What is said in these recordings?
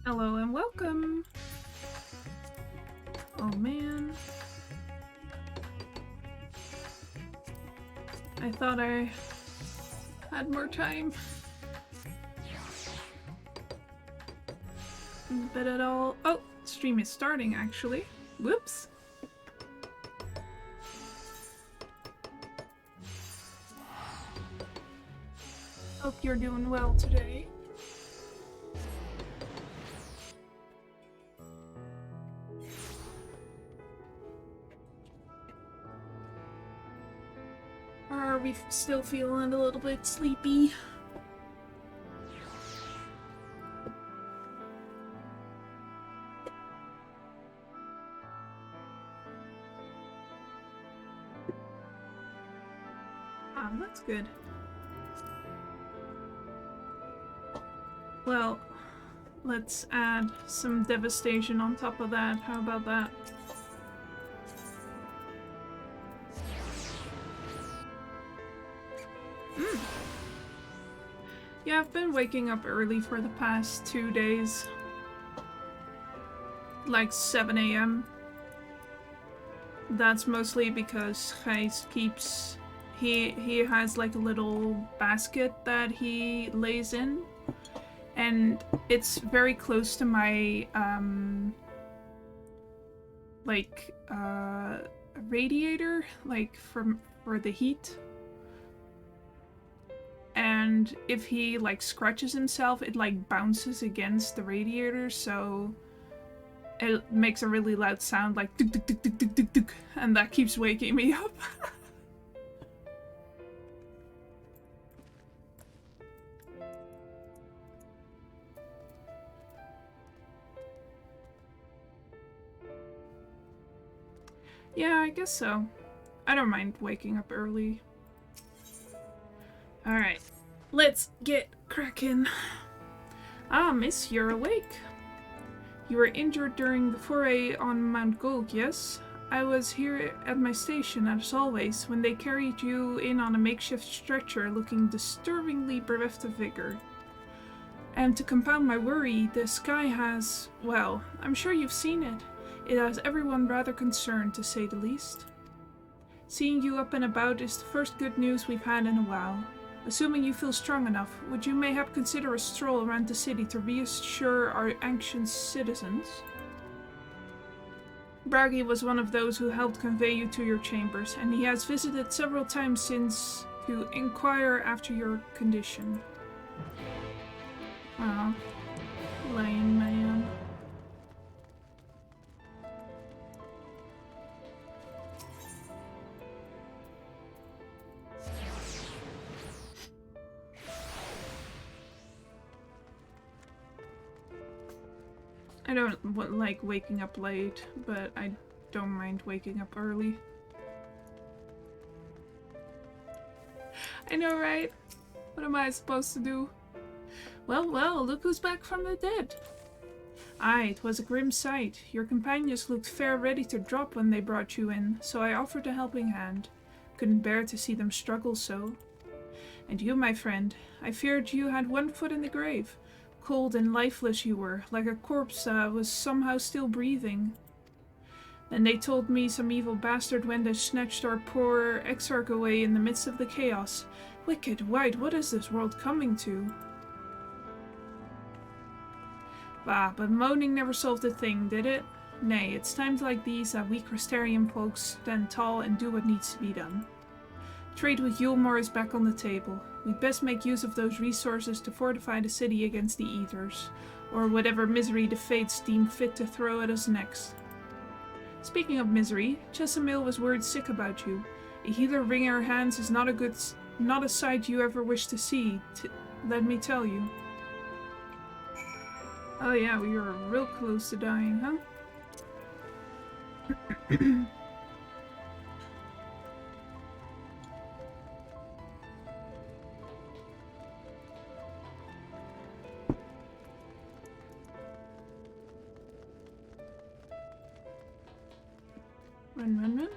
Hello and welcome. Oh man. I thought I had more time. But at all. Oh, stream is starting actually. Whoops. Hope you're doing well today. Or are we still feeling a little bit sleepy? Ah, that's good. Well, let's add some devastation on top of that. How about that? Yeah, I've been waking up early for the past 2 days. Like 7 a.m. That's mostly because Gijs keeps... He has like a little basket that he lays in. And it's very close to my, radiator, like, for the heat. And if he, like, scratches himself, it, like, bounces against the radiator, so it makes a really loud sound, like, tuk tuk tuk tuk tuk tuk tuk, and that keeps waking me up. Yeah, I guess so. I don't mind waking up early. Alright, let's get cracking. Ah, miss, you're awake. You were injured during the foray on Mount Gold, yes? I was here at my station, as always, when they carried you in on a makeshift stretcher looking disturbingly bereft of vigor. And to compound my worry, the sky has... well, I'm sure you've seen it. It has everyone rather concerned, to say the least. Seeing you up and about is the first good news we've had in a while. Assuming you feel strong enough, would you mayhap consider a stroll around the city to reassure our anxious citizens? Bragi was one of those who helped convey you to your chambers, and he has visited several times since to inquire after your condition. Ah, lame man. I don't like waking up late, but I don't mind waking up early. I know, right? What am I supposed to do? Well, well, look who's back from the dead. Aye, it was a grim sight. Your companions looked fair ready to drop when they brought you in, so I offered a helping hand. Couldn't bear to see them struggle so. And you, my friend, I feared you had one foot in the grave. Cold and lifeless you were, like a corpse that was somehow still breathing. Then they told me some evil bastard went and snatched our poor exarch away in the midst of the chaos. Wicked, white, what is this world coming to? Bah, but moaning never solved a thing, did it? Nay, it's times like these that we Crystarian folks stand tall and do what needs to be done. Trade with Yulmore is back on the table. We'd best make use of those resources to fortify the city against the Eaters, or whatever misery the fates deem fit to throw at us next. Speaking of misery, Chesamil was word sick about you. A healer wringing her hands is not a sight you ever wish to see, let me tell you. Oh yeah, we were real close to dying, huh? Run.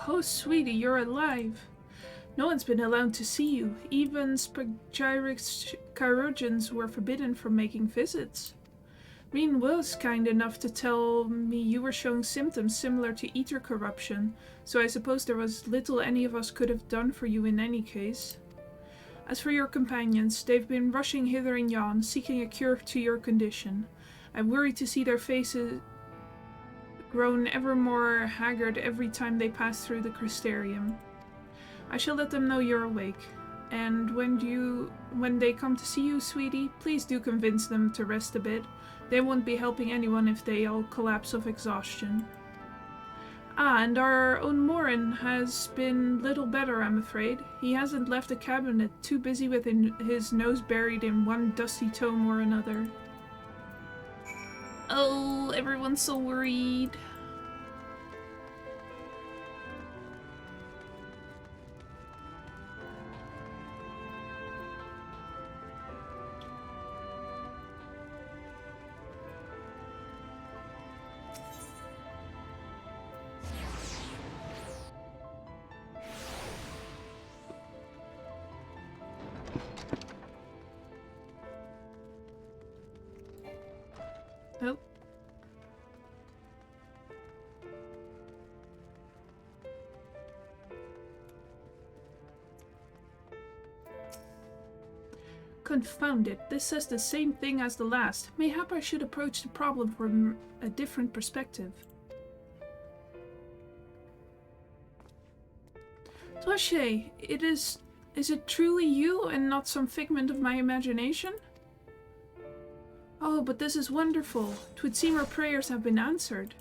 Oh, sweetie, you're alive. No one's been allowed to see you. Even Spagyrix chirurgeons were forbidden from making visits. Reen was kind enough to tell me you were showing symptoms similar to ether corruption, so I suppose there was little any of us could have done for you in any case. As for your companions, they've been rushing hither and yon, seeking a cure to your condition. I worry to see their faces grown ever more haggard every time they pass through the crystarium. I shall let them know you're awake, and when they come to see you, sweetie, please do convince them to rest a bit. They won't be helping anyone if they all collapse of exhaustion. And our own Morin has been little better, I'm afraid. He hasn't left the cabinet, too busy with his nose buried in one dusty tome or another. Oh, everyone's so worried. Oh. Confound it, this says the same thing as the last. Mayhap I should approach the problem from a different perspective. Toche, is it truly you and not some figment of my imagination? Oh, but this is wonderful. 'Twould seem our prayers have been answered.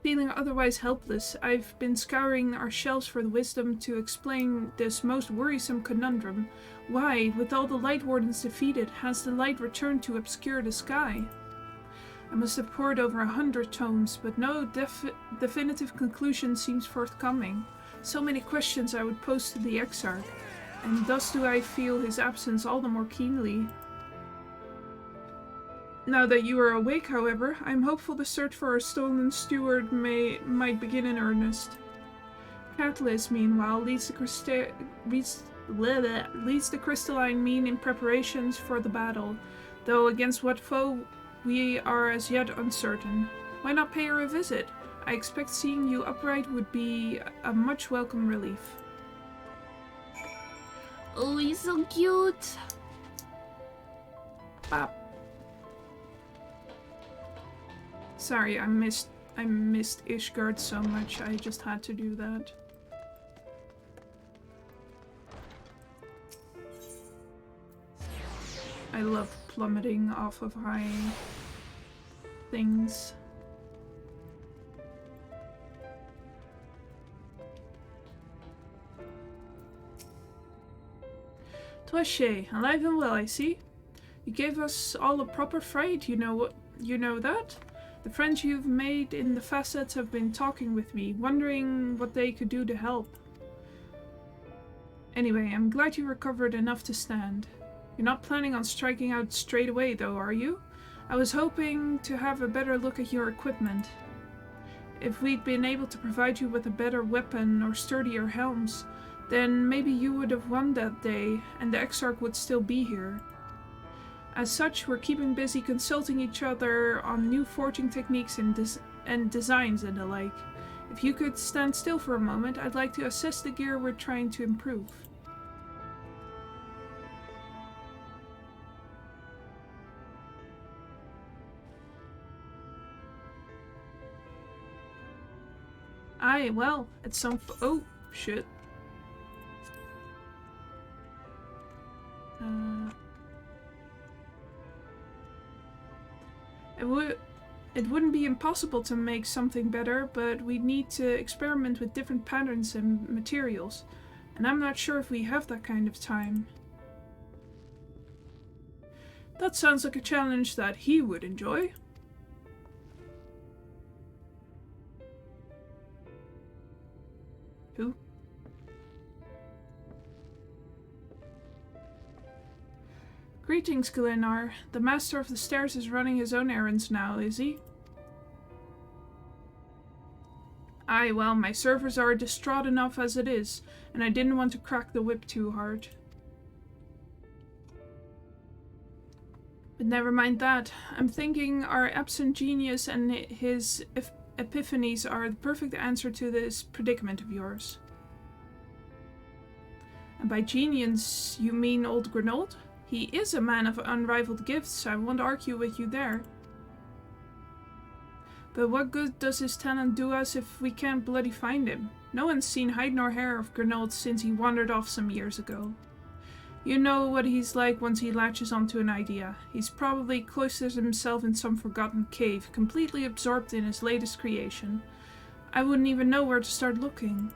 Feeling otherwise helpless, I've been scouring our shelves for the wisdom to explain this most worrisome conundrum. Why, with all the Light Wardens defeated, has the light returned to obscure the sky? I must have pored over 100 tomes, but no definitive conclusion seems forthcoming. So many questions I would pose to the Exarch, and thus do I feel his absence all the more keenly. Now that you are awake, however, I am hopeful the search for our stolen steward might begin in earnest. Catalyst, meanwhile, leads the crystalline mean in preparations for the battle, though against what foe we are as yet uncertain. Why not pay her a visit? I expect seeing you upright would be a much welcome relief. Oh, he's so cute! Bop. Sorry, I missed Ishgard so much, I just had to do that. I love plummeting off of high things. Toche, alive and well, I see. You gave us all a proper fright, you know that? The friends you've made in the facets have been talking with me, wondering what they could do to help. Anyway, I'm glad you recovered enough to stand. You're not planning on striking out straight away, though, are you? I was hoping to have a better look at your equipment. If we'd been able to provide you with a better weapon or sturdier helms, then maybe you would have won that day, and the Exarch would still be here. As such, we're keeping busy consulting each other on new forging techniques and designs and the like. If you could stand still for a moment, I'd like to assess the gear we're trying to improve. Aye, well, at some oh, shit. It wouldn't be impossible to make something better, but we'd need to experiment with different patterns and materials, and I'm not sure if we have that kind of time. That sounds like a challenge that he would enjoy. Who? Greetings, Galinar. The Master of the Stairs is running his own errands now, is he? Aye, well, my servers are distraught enough as it is, and I didn't want to crack the whip too hard. But never mind that. I'm thinking our absent genius and his epiphanies are the perfect answer to this predicament of yours. And by genius, you mean old Grenold? He is a man of unrivaled gifts, I won't argue with you there. But what good does his talent do us if we can't bloody find him? No one's seen hide nor hair of Grenold since he wandered off some years ago. You know what he's like once he latches onto an idea. He's probably cloistered himself in some forgotten cave, completely absorbed in his latest creation. I wouldn't even know where to start looking.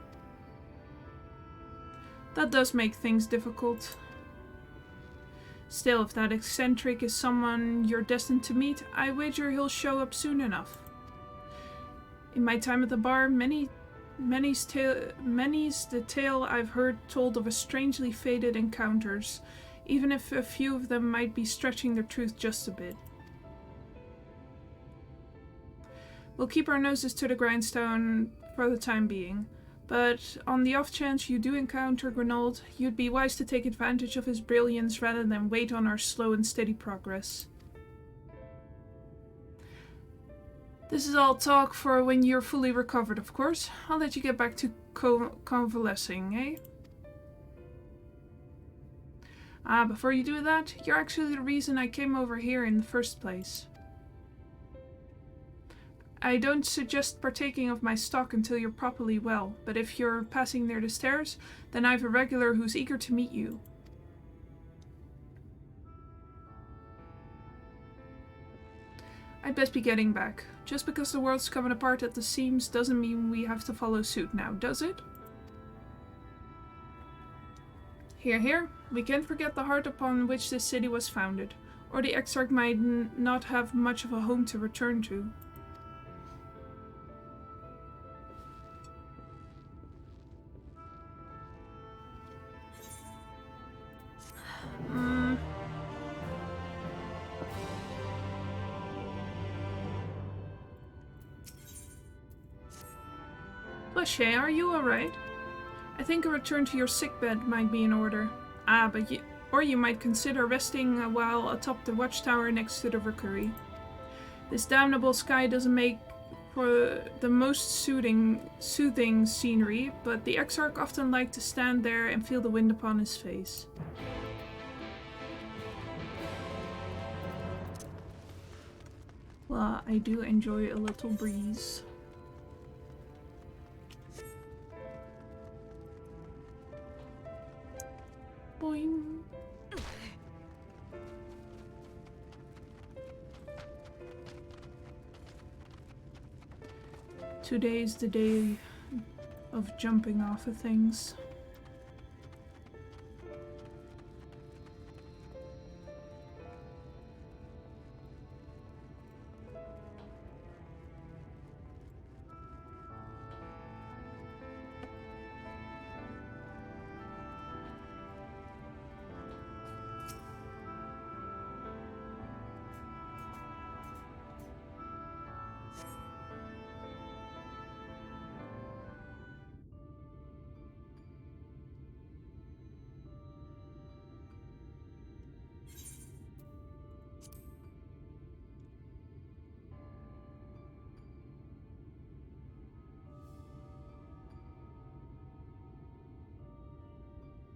That does make things difficult. Still, if that eccentric is someone you're destined to meet, I wager he'll show up soon enough. In my time at the bar, many's the tale I've heard told of a strangely fated encounters, even if a few of them might be stretching their truth just a bit. We'll keep our noses to the grindstone for the time being, but on the off chance you do encounter Grenold, you'd be wise to take advantage of his brilliance rather than wait on our slow and steady progress. This is all talk for when you're fully recovered, of course. I'll let you get back to convalescing, eh? Before you do that, you're actually the reason I came over here in the first place. I don't suggest partaking of my stock until you're properly well, but if you're passing near the stairs, then I've a regular who's eager to meet you. I'd best be getting back. Just because the world's coming apart at the seams doesn't mean we have to follow suit now, does it? Here. We can't forget the heart upon which this city was founded, or the exarch might not have much of a home to return to. Lachey, are you alright? I think a return to your sickbed might be in order. Or you might consider resting a while atop the watchtower next to the rookery. This damnable sky doesn't make for the most soothing scenery, but the exarch often liked to stand there and feel the wind upon his face. Well, I do enjoy a little breeze. Boing. Today's the day of jumping off of things.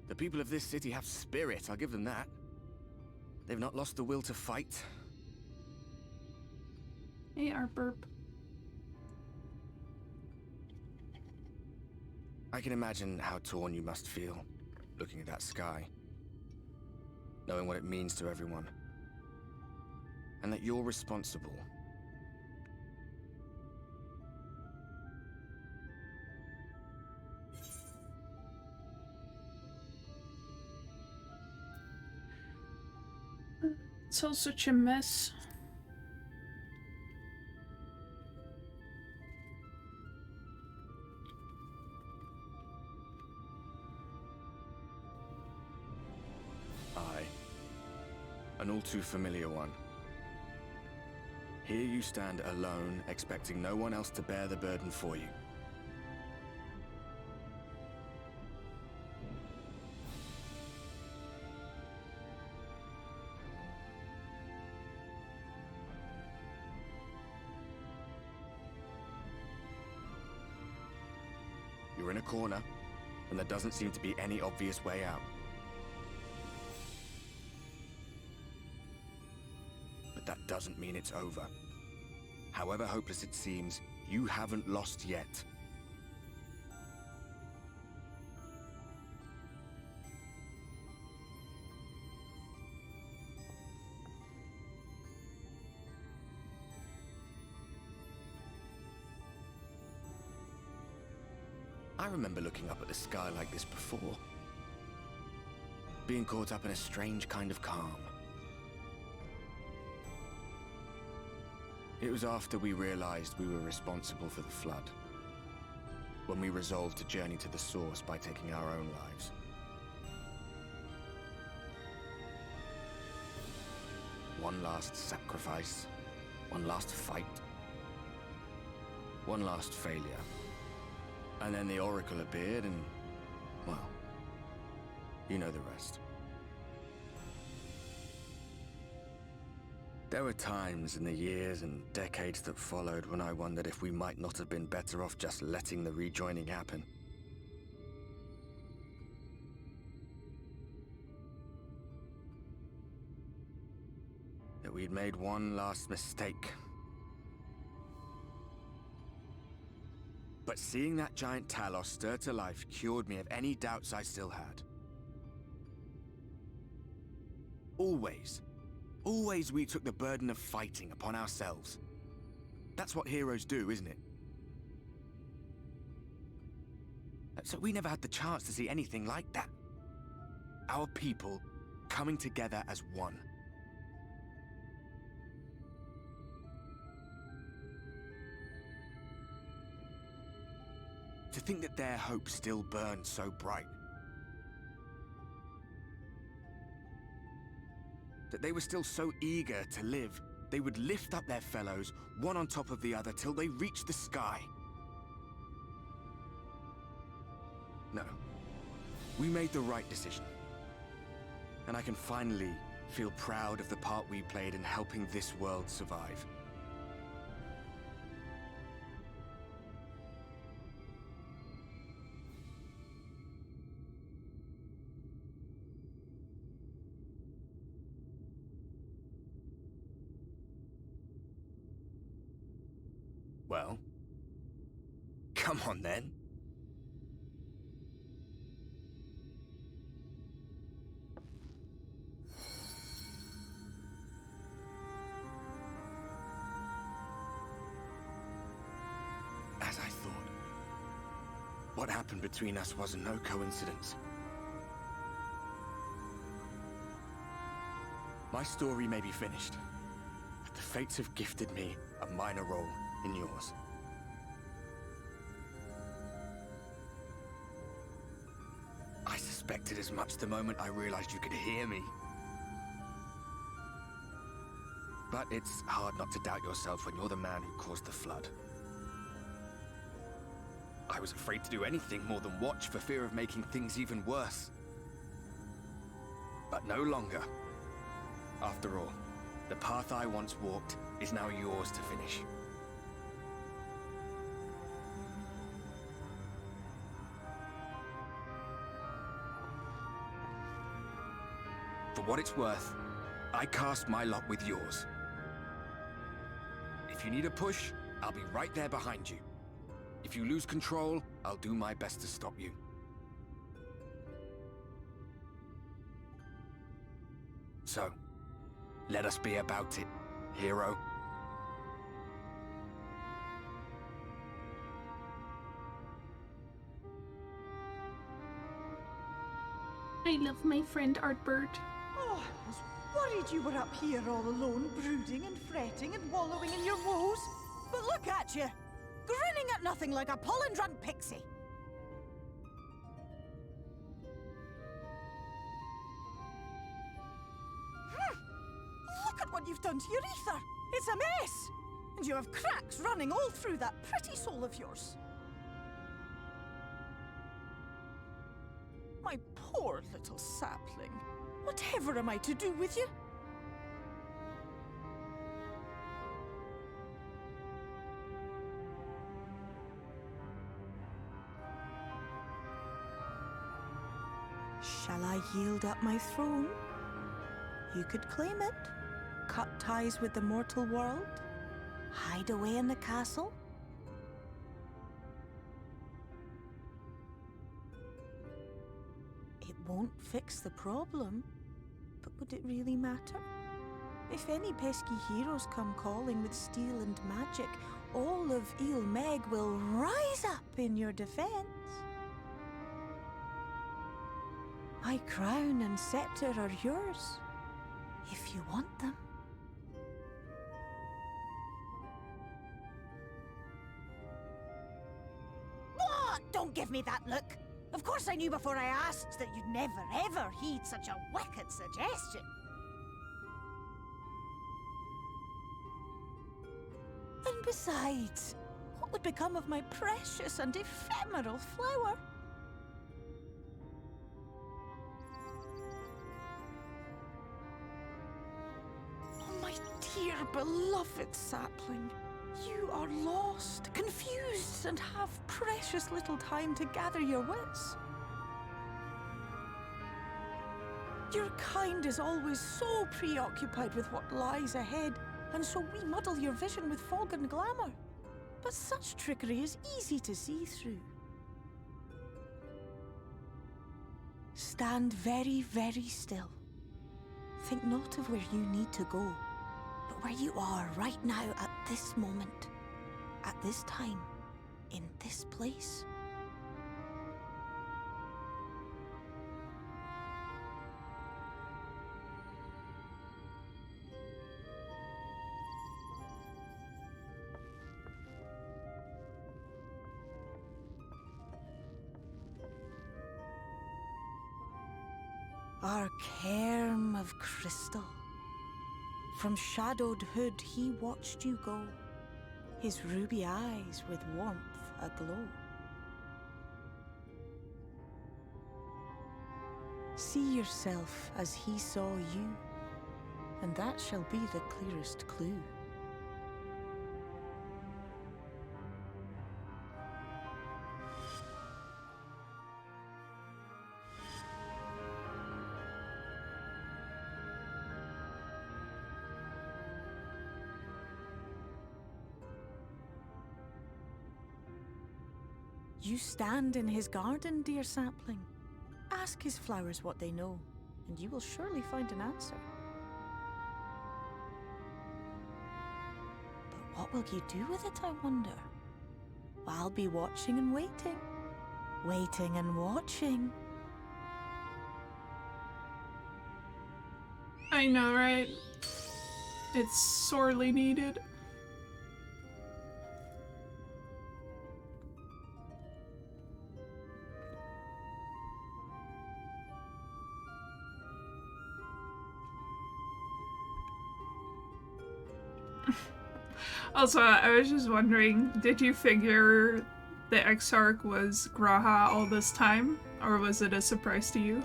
The people of this city have spirit, I'll give them that. They've not lost the will to fight. Hey, our burp. I can imagine how torn you must feel, looking at that sky. Knowing what it means to everyone. And that you're responsible. It's all such a mess. Aye. An all too familiar one. Here you stand alone, expecting no one else to bear the burden for you. a corner, and there doesn't seem to be any obvious way out. But that doesn't mean it's over. However hopeless it seems, you haven't lost yet. I remember looking up at the sky like this before. Being caught up in a strange kind of calm. It was after we realized we were responsible for the flood. When we resolved to journey to the source by taking our own lives. One last sacrifice. One last fight. One last failure. And then the Oracle appeared and, well, you know the rest. There were times in the years and decades that followed when I wondered if we might not have been better off just letting the rejoining happen. That we'd made one last mistake. But seeing that giant Talos stir to life cured me of any doubts I still had. Always we took the burden of fighting upon ourselves. That's what heroes do, isn't it? So we never had the chance to see anything like that. Our people coming together as one. To think that their hope still burned so bright. That they were still so eager to live, they would lift up their fellows, one on top of the other, till they reached the sky. No. We made the right decision. And I can finally feel proud of the part we played in helping this world survive. Well, come on then. As I thought. What happened between us was no coincidence. My story may be finished, but the fates have gifted me a minor role in yours. I suspected as much the moment I realized you could hear me. But it's hard not to doubt yourself when you're the man who caused the flood. I was afraid to do anything more than watch for fear of making things even worse. But no longer. After all, the path I once walked is now yours to finish. For what it's worth, I cast my lot with yours. If you need a push, I'll be right there behind you. If you lose control, I'll do my best to stop you. So, let us be about it, hero. I love my friend Artbird. Oh, I was worried you were up here all alone, brooding and fretting and wallowing in your woes. But look at you, grinning at nothing like a pollen-drunk pixie. Look at what you've done to your ether. It's a mess. And you have cracks running all through that pretty soul of yours. My poor little sapling. Whatever am I to do with you? Shall I yield up my throne? You could claim it, cut ties with the mortal world, hide away in the castle. It won't fix the problem, but would it really matter? If any pesky heroes come calling with steel and magic, all of Il Meg will rise up in your defense. My crown and scepter are yours, if you want them. What? Don't give me that look! Of course I knew before I asked that you'd never ever heed such a wicked suggestion. And besides, what would become of my precious and ephemeral flower? Oh, my dear beloved sapling. You are lost, confused, and have precious little time to gather your wits. Your kind is always so preoccupied with what lies ahead, and so we muddle your vision with fog and glamour. But such trickery is easy to see through. Stand very, very still. Think not of where you need to go, but where you are right now at this moment, at this time, in this place. Our cairn of crystal. From shadowed hood he watched you go, his ruby eyes with warmth aglow. See yourself as he saw you, and that shall be the clearest clue. You stand in his garden, dear sapling. Ask his flowers what they know, and you will surely find an answer. But what will you do with it, I wonder? I'll be watching and waiting. Waiting and watching. I know, right? It's sorely needed. Also, I was just wondering, did you figure the Exarch was Graha all this time? Or was it a surprise to you?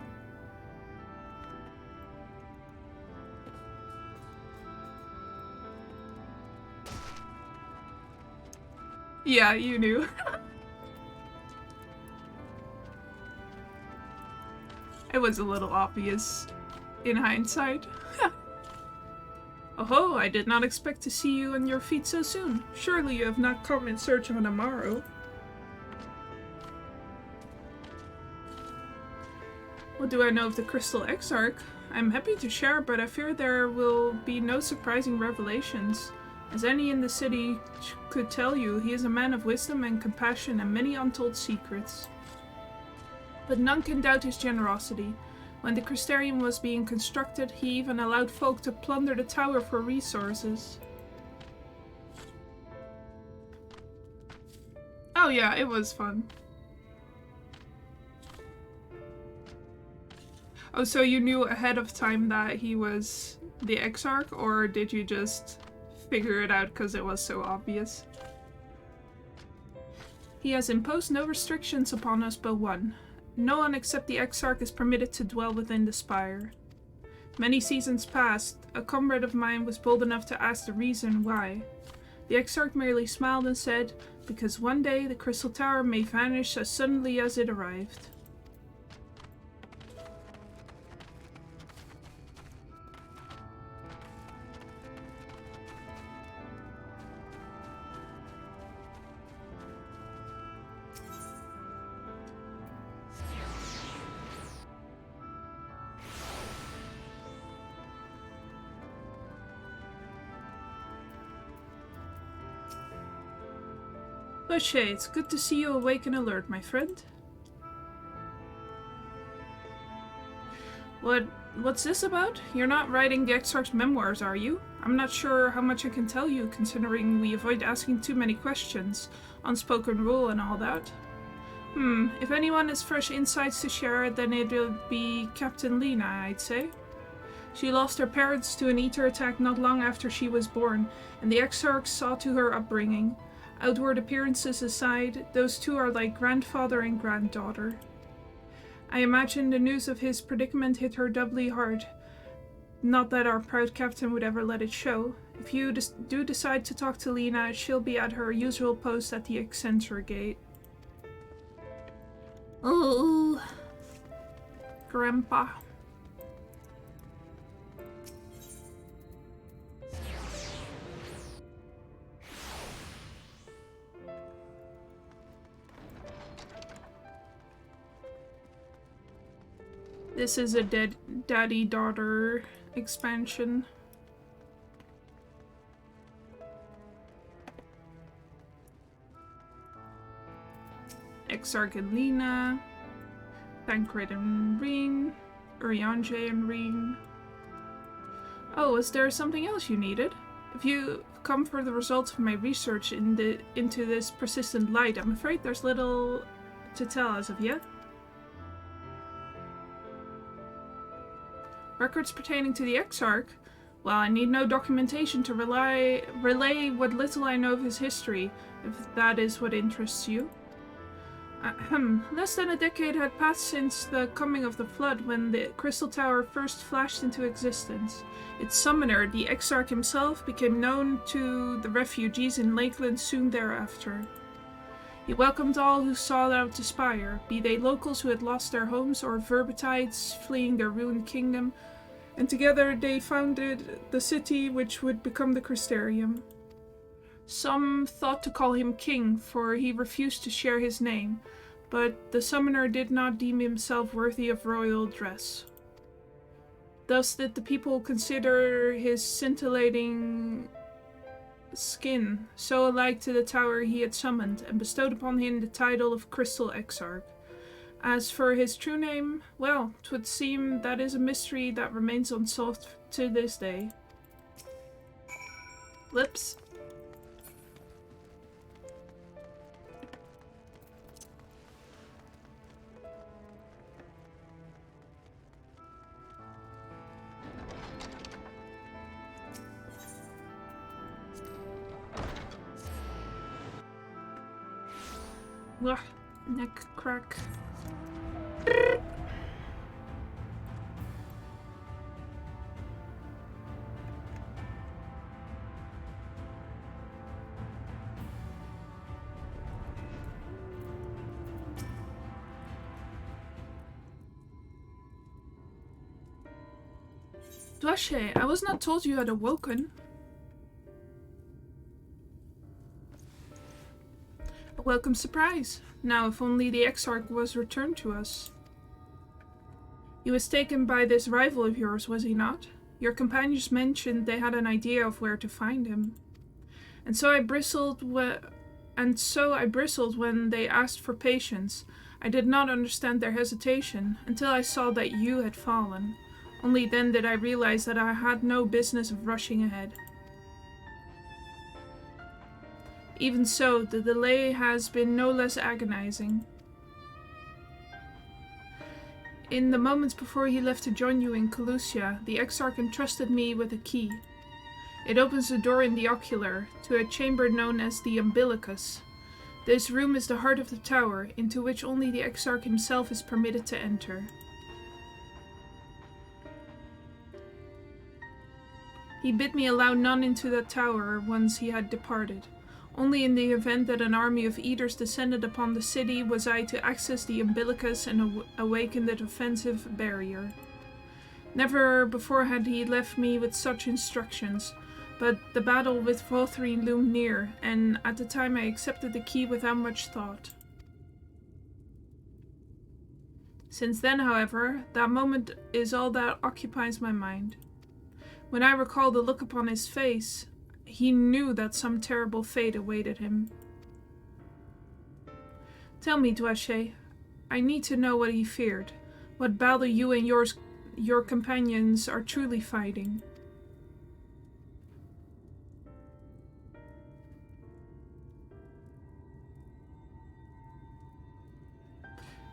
Yeah, you knew. It was a little obvious in hindsight. Oh, I did not expect to see you on your feet so soon. Surely you have not come in search of an Amaro. What do I know of the Crystal Exarch? I'm happy to share, but I fear there will be no surprising revelations. As any in the city could tell you, he is a man of wisdom and compassion and many untold secrets. But none can doubt his generosity. When the Crystarium was being constructed, he even allowed folk to plunder the tower for resources. Oh yeah, it was fun. Oh, so you knew ahead of time that he was the Exarch, or did you just figure it out because it was so obvious? He has imposed no restrictions upon us but one. No one except the Exarch is permitted to dwell within the spire. Many seasons past, a comrade of mine was bold enough to ask the reason why. The Exarch merely smiled and said, because one day the Crystal Tower may vanish as suddenly as it arrived. O'Shea, it's good to see you awake and alert, my friend. What's this about? You're not writing the Exarch's memoirs, are you? I'm not sure how much I can tell you, considering we avoid asking too many questions, unspoken rule and all that. If anyone has fresh insights to share, then it'll be Captain Leanne, I'd say. She lost her parents to an Aether attack not long after she was born, and the Exarch saw to her upbringing. Outward appearances aside, those two are like grandfather and granddaughter. I imagine the news of his predicament hit her doubly hard. Not that our proud captain would ever let it show. If you do decide to talk to Lena, she'll be at her usual post at the Accenture gate. Oh, Grandpa. This is a daddy-daughter expansion. Exarch and Lena, Tancred and Reen, Urianger and Reen. Oh, is there something else you needed? If you come for the results of my research into this persistent light, I'm afraid there's little to tell as of yet. Records pertaining to the Exarch? Well, I need no documentation to relay what little I know of his history, if that is what interests you. Less than a decade had passed since the coming of the Flood, when the Crystal Tower first flashed into existence. Its summoner, the Exarch himself, became known to the refugees in Lakeland soon thereafter. He welcomed all who sought out the spire, be they locals who had lost their homes or Verbatides fleeing their ruined kingdom, and together they founded the city which would become the Crystarium. Some thought to call him king, for he refused to share his name, but the summoner did not deem himself worthy of royal dress. Thus did the people consider his scintillating skin so alike to the tower he had summoned, and bestowed upon him the title of Crystal Exarch. As for his true name, well, 'twould seem that is a mystery that remains unsolved to this day. Lips. Ugh, neck crack. Dwashe, I was not told you had awoken. A welcome surprise. Now, if only the Exarch was returned to us. He was taken by this rival of yours, was he not? Your companions mentioned they had an idea of where to find him. And so I bristled when they asked for patience. I did not understand their hesitation until I saw that you had fallen. Only then did I realize that I had no business of rushing ahead. Even so, the delay has been no less agonizing. In the moments before he left to join you in Calusia, the Exarch entrusted me with a key. It opens the door in the ocular to a chamber known as the Umbilicus. This room is the heart of the tower, into which only the Exarch himself is permitted to enter. He bid me allow none into that tower once he had departed. Only in the event that an army of Eaters descended upon the city was I to access the Umbilicus and awaken the defensive barrier. Never before had he left me with such instructions, but the battle with Vothreen loomed near, and at the time I accepted the key without much thought. Since then, however, that moment is all that occupies my mind. When I recall the look upon his face, he knew that some terrible fate awaited him. Tell me, Dweshe. I need to know what he feared. What battle you and your companions are truly fighting.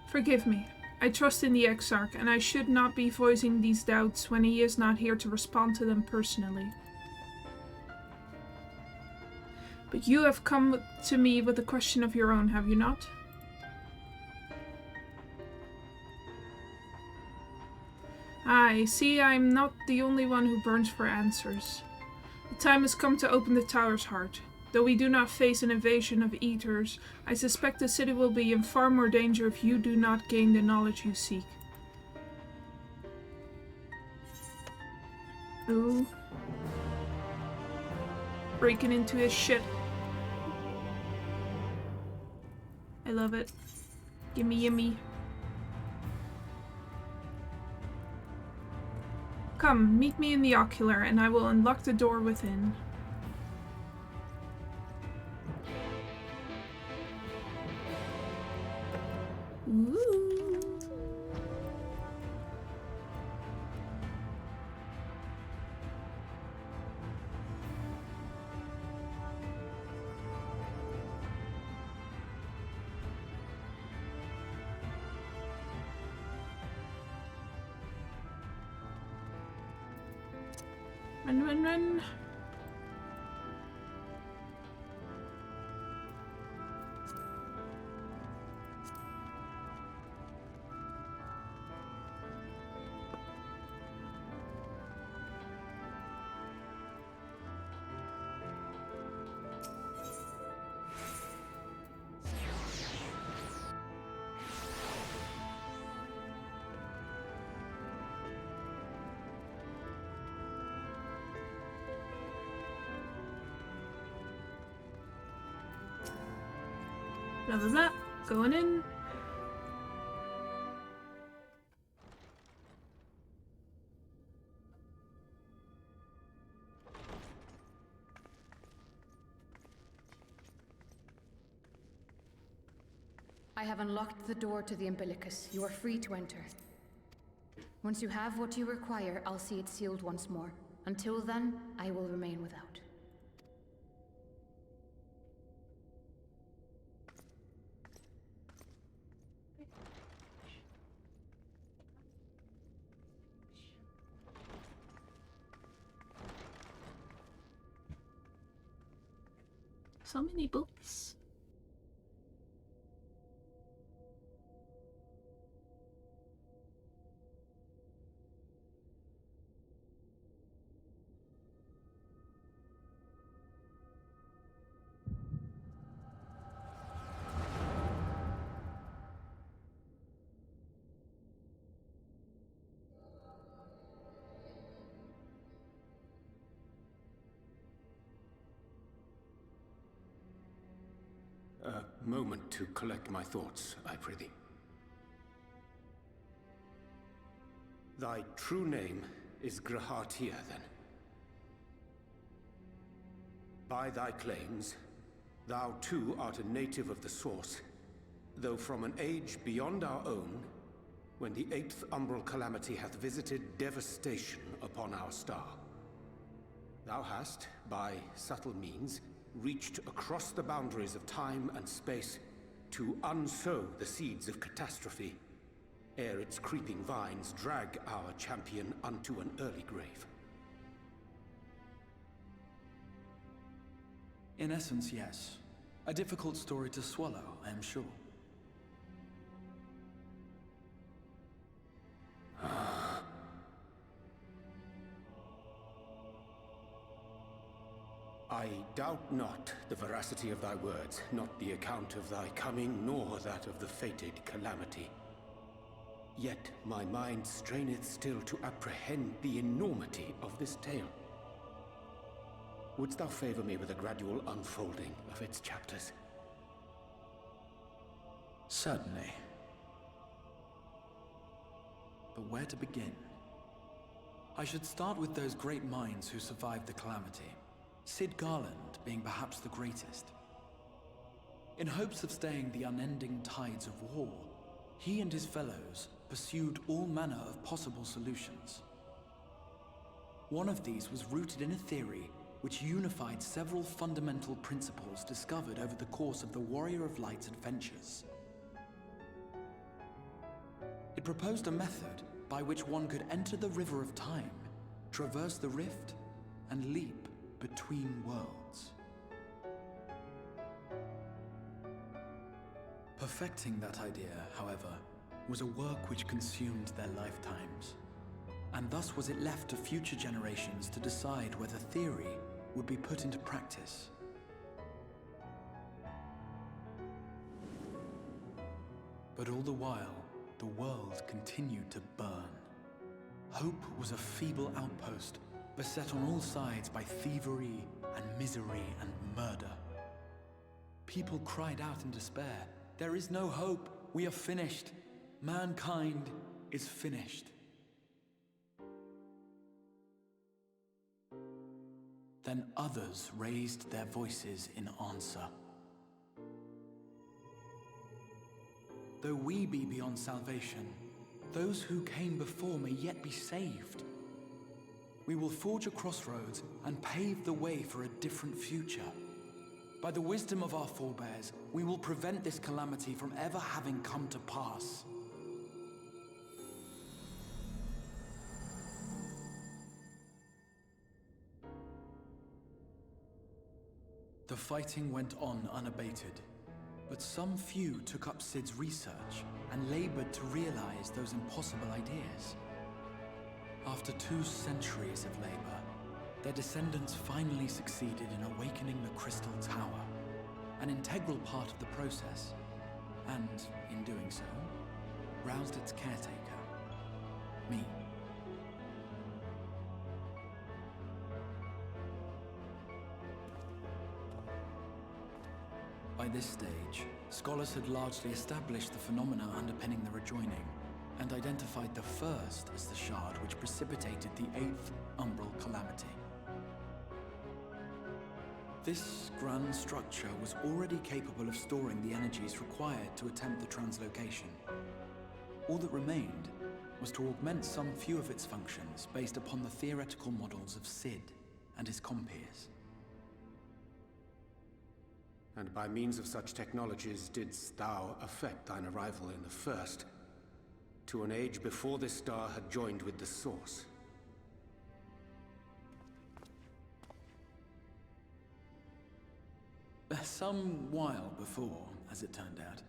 Forgive me. I trust in the Exarch, and I should not be voicing these doubts when he is not here to respond to them personally. But you have come to me with a question of your own, have you not? I see I'm not the only one who burns for answers. The time has come to open the tower's heart. Though we do not face an invasion of eaters, I suspect the city will be in far more danger if you do not gain the knowledge you seek. Ooh. Breaking into his shit. I love it. Gimme yummy. Come, meet me in the ocular, and I will unlock the door within. Ooh. Run, run, run. Blah blah blah. Going in. I have unlocked the door to the umbilicus. You are free to enter. Once you have what you require, I'll see it sealed once more. Until then, I will remain without. So many books. A moment to collect my thoughts, I prithee. Thy true name is Grahatir, then. By thy claims, thou too art a native of the Source, though from an age beyond our own, when the 8th umbral calamity hath visited devastation upon our star. Thou hast, by subtle means, reached across the boundaries of time and space to unsow the seeds of catastrophe, ere its creeping vines drag our champion unto an early grave. In essence, yes. A difficult story to swallow, I am sure. I doubt not the veracity of thy words, not the account of thy coming, nor that of the fated calamity. Yet my mind straineth still to apprehend the enormity of this tale. Wouldst thou favor me with a gradual unfolding of its chapters? Certainly. But where to begin? I should start with those great minds who survived the calamity. Sid Garland being perhaps the greatest. in hopes of staying the unending tides of war, he and his fellows pursued all manner of possible solutions. One of these was rooted in a theory which unified several fundamental principles discovered over the course of the Warrior of Light's adventures. It proposed a method by which one could enter the River of Time, traverse the rift, and leap between worlds. Perfecting that idea, however, was a work which consumed their lifetimes, and thus was it left to future generations to decide whether theory would be put into practice. But all the while, the world continued to burn. Hope was a feeble outpost, beset on all sides by thievery and misery and murder. People cried out in despair, "There is no hope, we are finished. Mankind is finished." Then others raised their voices in answer. Though we be beyond salvation, those who came before may yet be saved. We will forge a crossroads and pave the way for a different future. By the wisdom of our forebears, we will prevent this calamity from ever having come to pass. The fighting went on unabated, but some few took up Sid's research and labored to realize those impossible ideas. After 2 centuries of labor, their descendants finally succeeded in awakening the Crystal Tower, an integral part of the process, and, in doing so, roused its caretaker, me. By this stage, scholars had largely established the phenomena underpinning the rejoining, and identified the first as the shard which precipitated the 8th Umbral Calamity. This grand structure was already capable of storing the energies required to attempt the translocation. All that remained was to augment some few of its functions based upon the theoretical models of Sid and his compeers. And by means of such technologies didst thou affect thine arrival in the first, to an age before this star had joined with the Source. Some while before, as it turned out.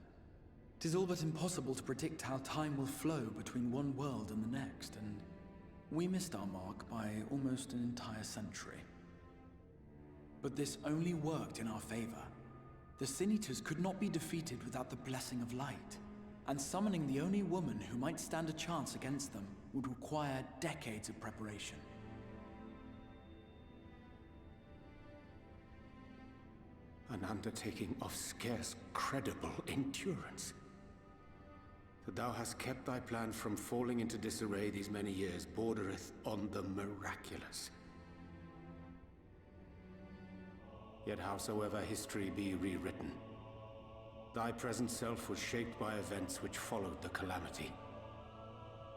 'Tis all but impossible to predict how time will flow between one world and the next, and we missed our mark by almost an entire century. But this only worked in our favor. The Sin Eaters could not be defeated without the blessing of light, and summoning the only woman who might stand a chance against them would require decades of preparation. An undertaking of scarce credible endurance. That thou hast kept thy plan from falling into disarray these many years bordereth on the miraculous. Yet howsoever history be rewritten, thy present self was shaped by events which followed the calamity.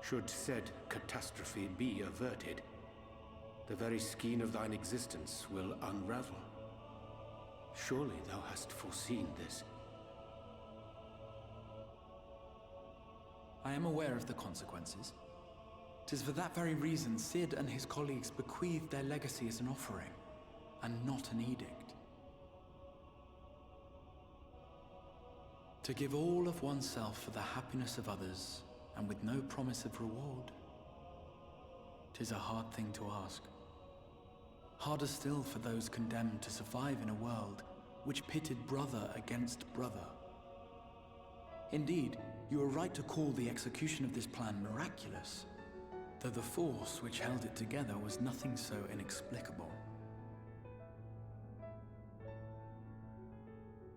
Should said catastrophe be averted, the very skein of thine existence will unravel. Surely thou hast foreseen this. I am aware of the consequences. 'Tis for that very reason Sid and his colleagues bequeathed their legacy as an offering, and not an edict. To give all of oneself for the happiness of others, and with no promise of reward. 'Tis a hard thing to ask. Harder still for those condemned to survive in a world which pitted brother against brother. Indeed, you are right to call the execution of this plan miraculous, though the force which held it together was nothing so inexplicable.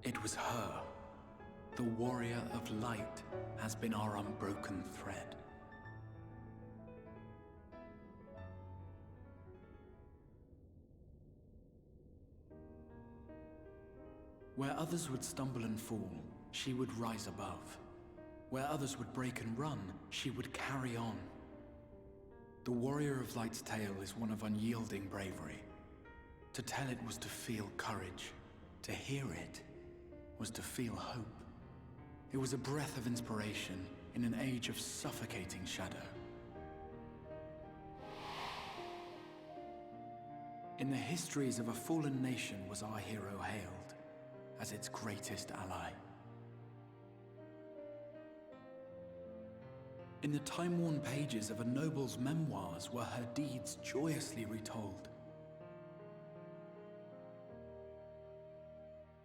It was her. The Warrior of Light has been our unbroken thread. Where others would stumble and fall, she would rise above. Where others would break and run, she would carry on. The Warrior of Light's tale is one of unyielding bravery. To tell it was to feel courage. To hear it was to feel hope. It was a breath of inspiration in an age of suffocating shadow. In the histories of a fallen nation was our hero hailed as its greatest ally. In the time-worn pages of a noble's memoirs were her deeds joyously retold.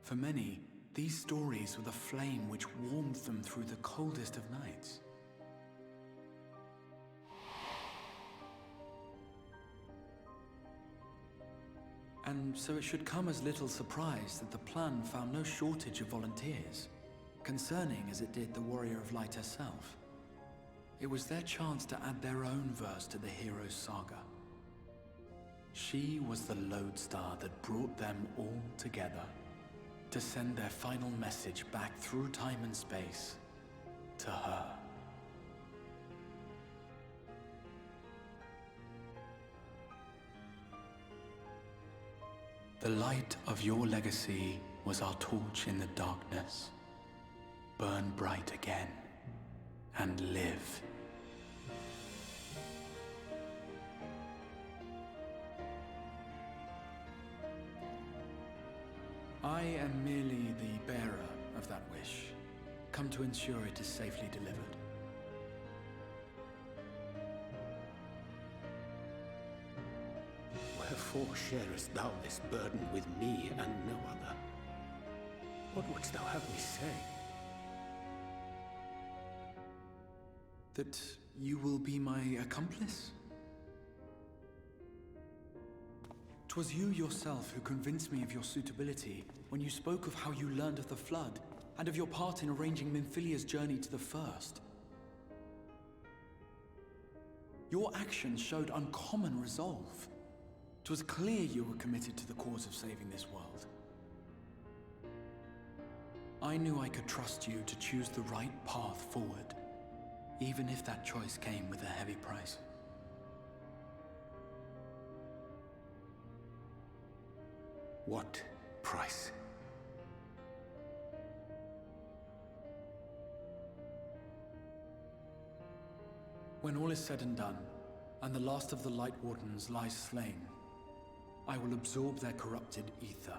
For many, these stories were the flame which warmed them through the coldest of nights. And so it should come as little surprise that the plan found no shortage of volunteers, concerning as it did the Warrior of Light herself. It was their chance to add their own verse to the hero's saga. She was the lodestar that brought them all together, to send their final message back through time and space to her. The light of your legacy was our torch in the darkness. Burn bright again and live. I am merely the bearer of that wish, come to ensure it is safely delivered. Wherefore sharest thou this burden with me and no other? What wouldst thou have me say? That you will be my accomplice? 'Twas you yourself who convinced me of your suitability when you spoke of how you learned of the Flood and of your part in arranging Minfilia's journey to the First. Your actions showed uncommon resolve. 'Twas clear you were committed to the cause of saving this world. I knew I could trust you to choose the right path forward, even if that choice came with a heavy price. What price? When all is said and done, and the last of the Light Wardens lies slain, I will absorb their corrupted ether,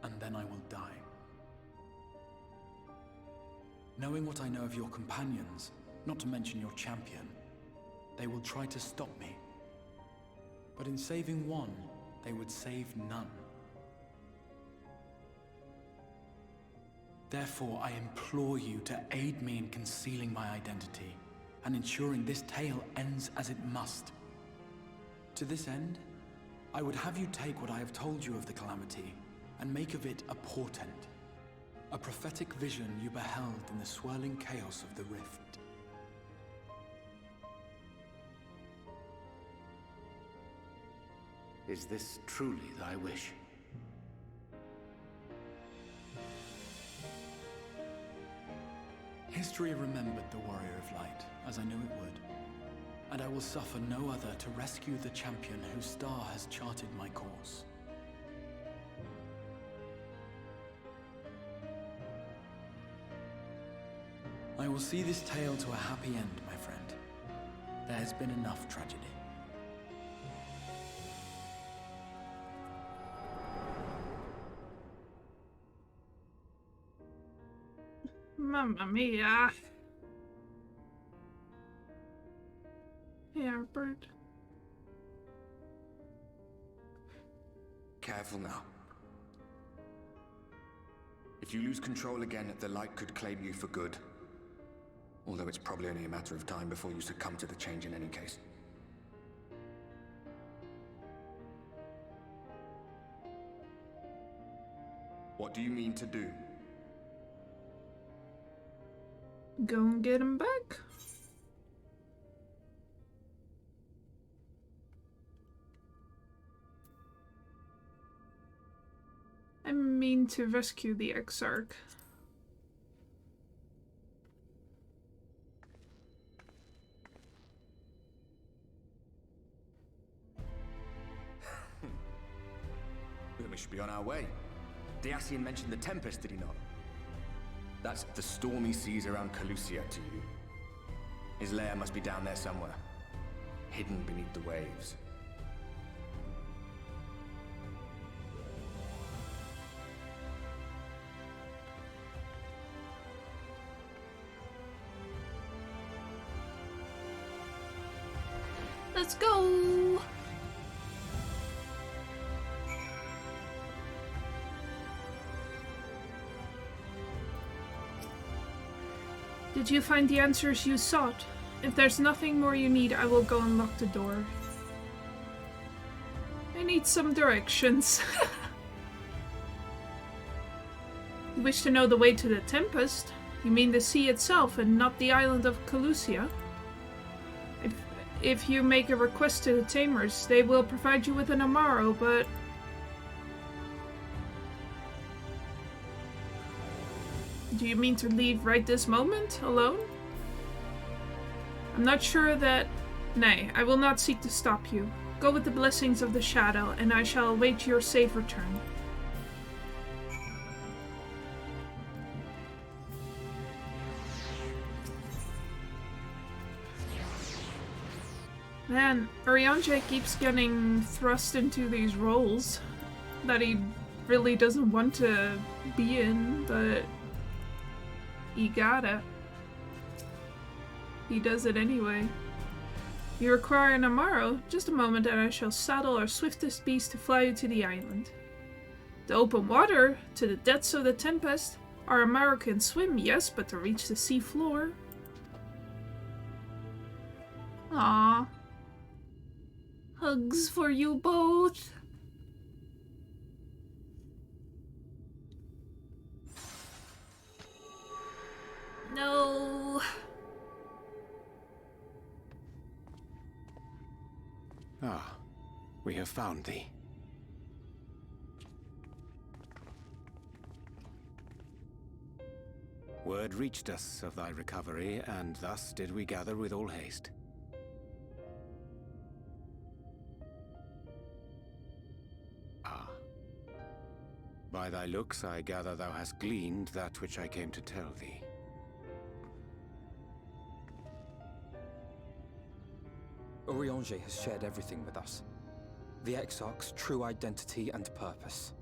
and then I will die. Knowing what I know of your companions, not to mention your champion, they will try to stop me. But in saving one, they would save none. Therefore, I implore you to aid me in concealing my identity and ensuring this tale ends as it must. To this end, I would have you take what I have told you of the Calamity and make of it a portent, a prophetic vision you beheld in the swirling chaos of the Rift. Is this truly thy wish? History remembered the Warrior of Light, as I knew it would, and I will suffer no other to rescue the champion whose star has charted my course. I will see this tale to a happy end, my friend. There has been enough tragedy. Mamma mia. Hey, Albert. Careful now. If you lose control again, the Light could claim you for good. Although it's probably only a matter of time before you succumb to the change in any case. What do you mean to do? Go and get him back. I mean to rescue the Exarch. We should be on our way. Dacian mentioned the Tempest, did he not? That's the stormy seas around Calusia to you. His lair must be down there somewhere, hidden beneath the waves. Let's go! Did you find the answers you sought? If there's nothing more you need, I will go and lock the door. I need some directions. You wish to know the way to the Tempest? You mean the sea itself and not the island of Calusia? If you make a request to the Tamers, they will provide you with an Amaro, but... Do you mean to leave right this moment, alone? I'm not sure that... Nay, I will not seek to stop you. Go with the blessings of the Shadow, and I shall await your safe return. Man, Urianger keeps getting thrust into these roles that he really doesn't want to be in, but he gotta. He does it anyway. You require an Amaro? Just a moment and I shall saddle our swiftest beast to fly you to the island. The open water? To the depths of the Tempest? Our Amaro can swim, yes, but to reach the sea floor? Aww. Hugs for you both. No. Ah, we have found thee. Word reached us of thy recovery, and thus did we gather with all haste. Ah. By thy looks, I gather thou hast gleaned that which I came to tell thee. Urianger has shared everything with us. The Exarch's true identity and purpose.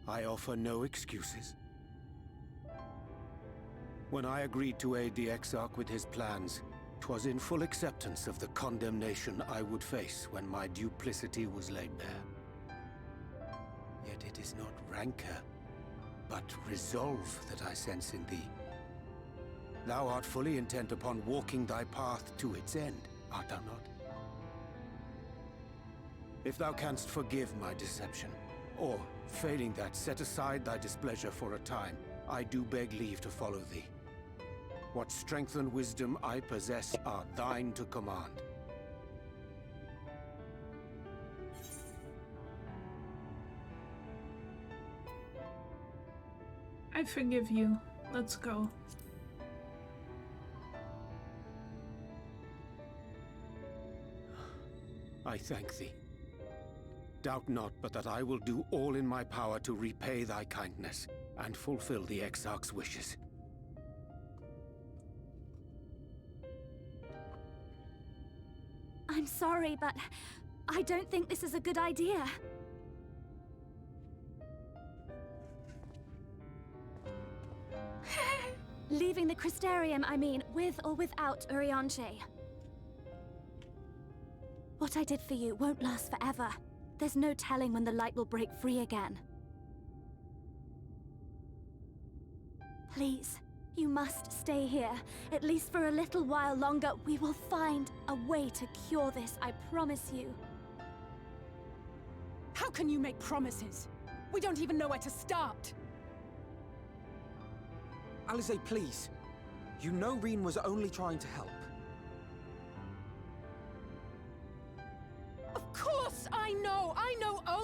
I offer no excuses. When I agreed to aid the Exarch with his plans, 'twas in full acceptance of the condemnation I would face when my duplicity was laid bare. Yet it is not rancor, but resolve that I sense in thee. Thou art fully intent upon walking thy path to its end, art thou not? If thou canst forgive my deception, or, failing that, set aside thy displeasure for a time, I do beg leave to follow thee. What strength and wisdom I possess are thine to command. I forgive you. Let's go. I thank thee. Doubt not but that I will do all in my power to repay thy kindness and fulfill the Exarch's wishes. I'm sorry, but I don't think this is a good idea. Leaving the Crystarium, I mean, with or without Urianger. What I did for you won't last forever. There's no telling when the light will break free again. Please, you must stay here. At least for a little while longer. We will find a way to cure this, I promise you. How can you make promises? We don't even know where to start. Alize, please. You know Reen was only trying to help.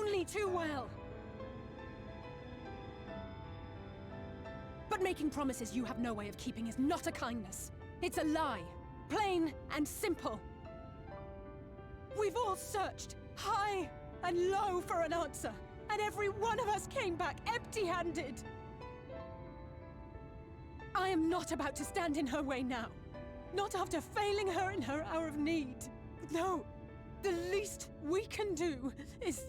only too well. But making promises you have no way of keeping is not a kindness. It's a lie. Plain and simple. We've all searched high and low for an answer, and every one of us came back empty-handed. I am not about to stand in her way now. Not after failing her in her hour of need. No, the least we can do is...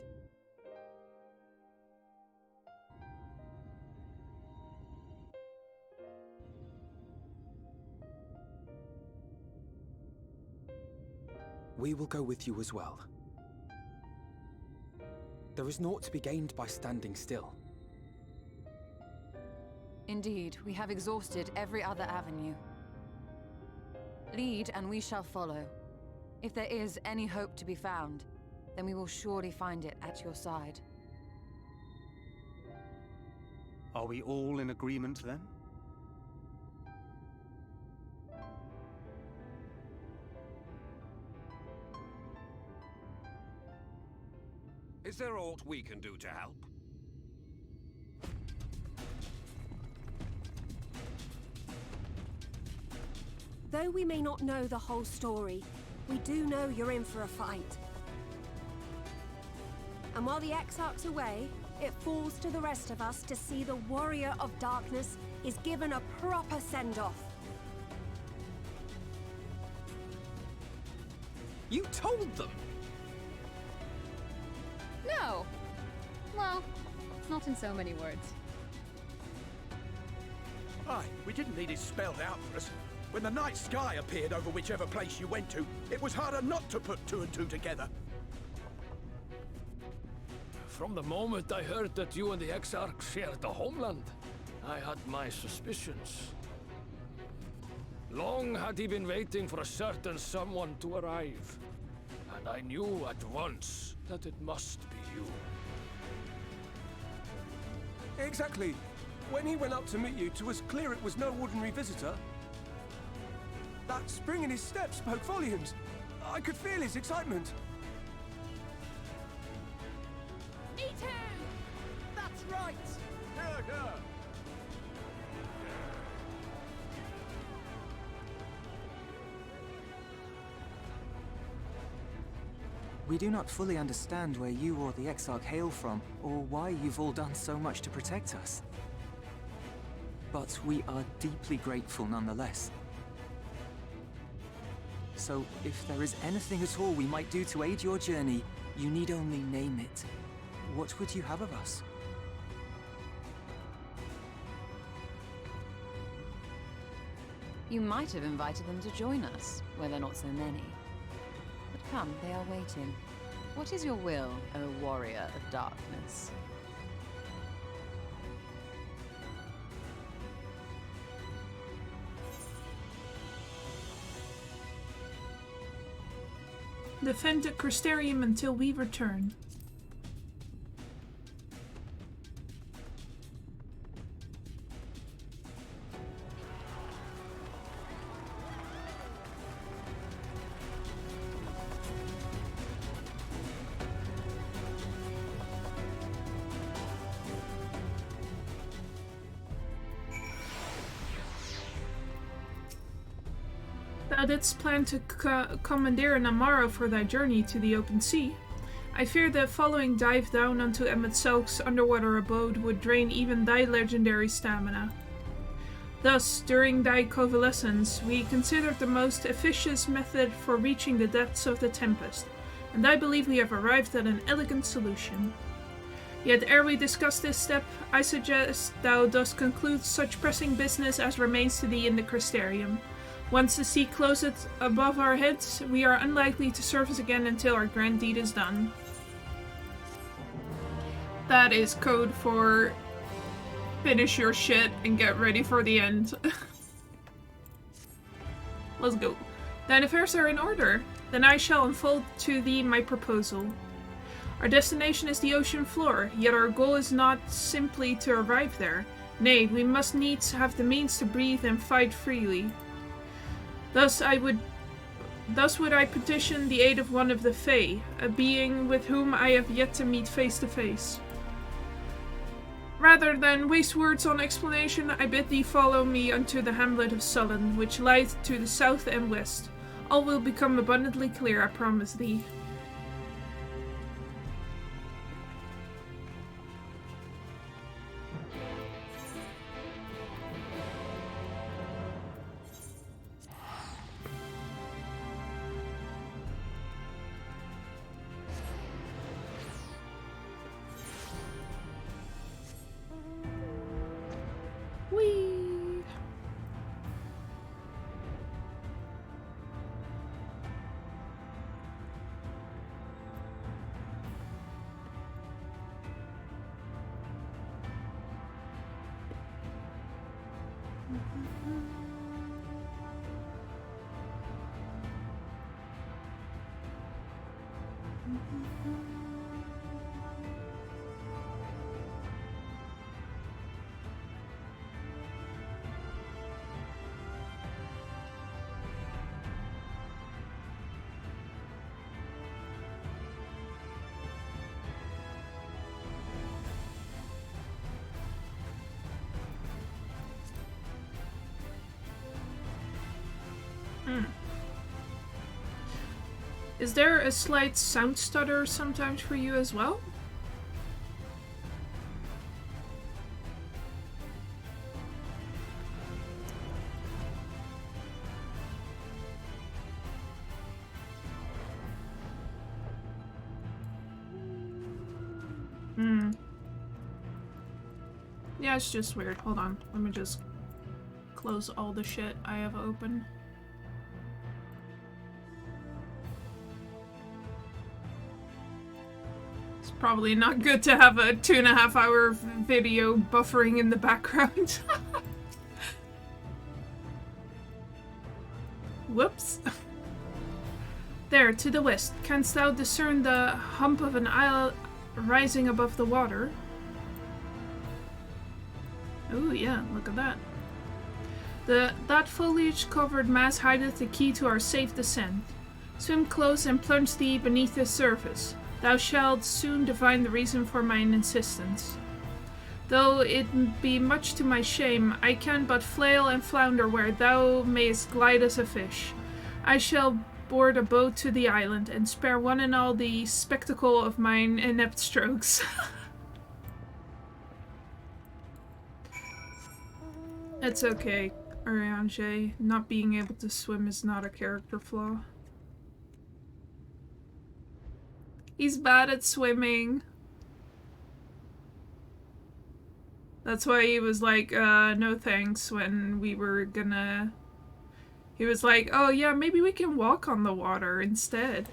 We will go with you as well. There is naught to be gained by standing still. Indeed, we have exhausted every other avenue. Lead, and we shall follow. If there is any hope to be found, then we will surely find it at your side. Are we all in agreement then? Is there aught we can do to help? Though we may not know the whole story, we do know you're in for a fight. And while the Exarch's away, it falls to the rest of us to see the Warrior of Darkness is given a proper send-off. You told them! No! Well, not in so many words. Aye, we didn't need it spelled out for us. When the night sky appeared over whichever place you went to, it was harder not to put two and two together. From the moment I heard that you and the Exarch shared the homeland, I had my suspicions. Long had he been waiting for a certain someone to arrive, and I knew at once that it must be you. Exactly. When he went up to meet you, it was clear it was no ordinary visitor. That spring in his step spoke volumes. I could feel his excitement. Eat him! That's right! Yeah. We do not fully understand where you or the Exarch hail from, or why you've all done so much to protect us. But we are deeply grateful nonetheless. So, if there is anything at all we might do to aid your journey, you need only name it. What would you have of us? You might have invited them to join us, where there are not so many. But come, they are waiting. What is your will, O Warrior of Darkness? Defend the Crystarium until we return. Thou didst plan to commandeer an Amaro for thy journey to the open sea. I fear the following dive down onto Emmett Selk's underwater abode would drain even thy legendary stamina. Thus, during thy convalescence, we considered the most efficient method for reaching the depths of the Tempest, and I believe we have arrived at an elegant solution. Yet ere we discuss this step, I suggest thou dost conclude such pressing business as remains to thee in the Crystarium. Once the sea closeth above our heads, we are unlikely to surface again until our grand deed is done. That is code for finish your shit and get ready for the end. Let's go. Thine affairs are in order. Then I shall unfold to thee my proposal. Our destination is the ocean floor, yet our goal is not simply to arrive there. Nay, we must needs have the means to breathe and fight freely. Thus I would Thus would I petition the aid of one of the Fae, a being with whom I have yet to meet face to face. Rather than waste words on explanation, I bid thee follow me unto the hamlet of Sullen, which lieth to the south and west. All will become abundantly clear, I promise thee. Whee! Is there a slight sound stutter sometimes for you as well? Yeah, it's just weird. Hold on. Let me just close all the shit I have open. It's probably not good to have a 2.5-hour video buffering in the background. Whoops. There, to the west, canst thou discern the hump of an isle rising above the water? Oh yeah, look at that. That foliage-covered mass hideth the key to our safe descent. Swim close and plunge thee beneath the surface. Thou shalt soon divine the reason for mine insistence. Though it be much to my shame, I can but flail and flounder where thou mayest glide as a fish. I shall board a boat to the island, and spare one and all the spectacle of mine inept strokes. It's okay, Oriange. Not being able to swim is not a character flaw. He's bad at swimming. That's why he was like, no thanks when we were gonna... He was like, oh yeah, maybe we can walk on the water instead.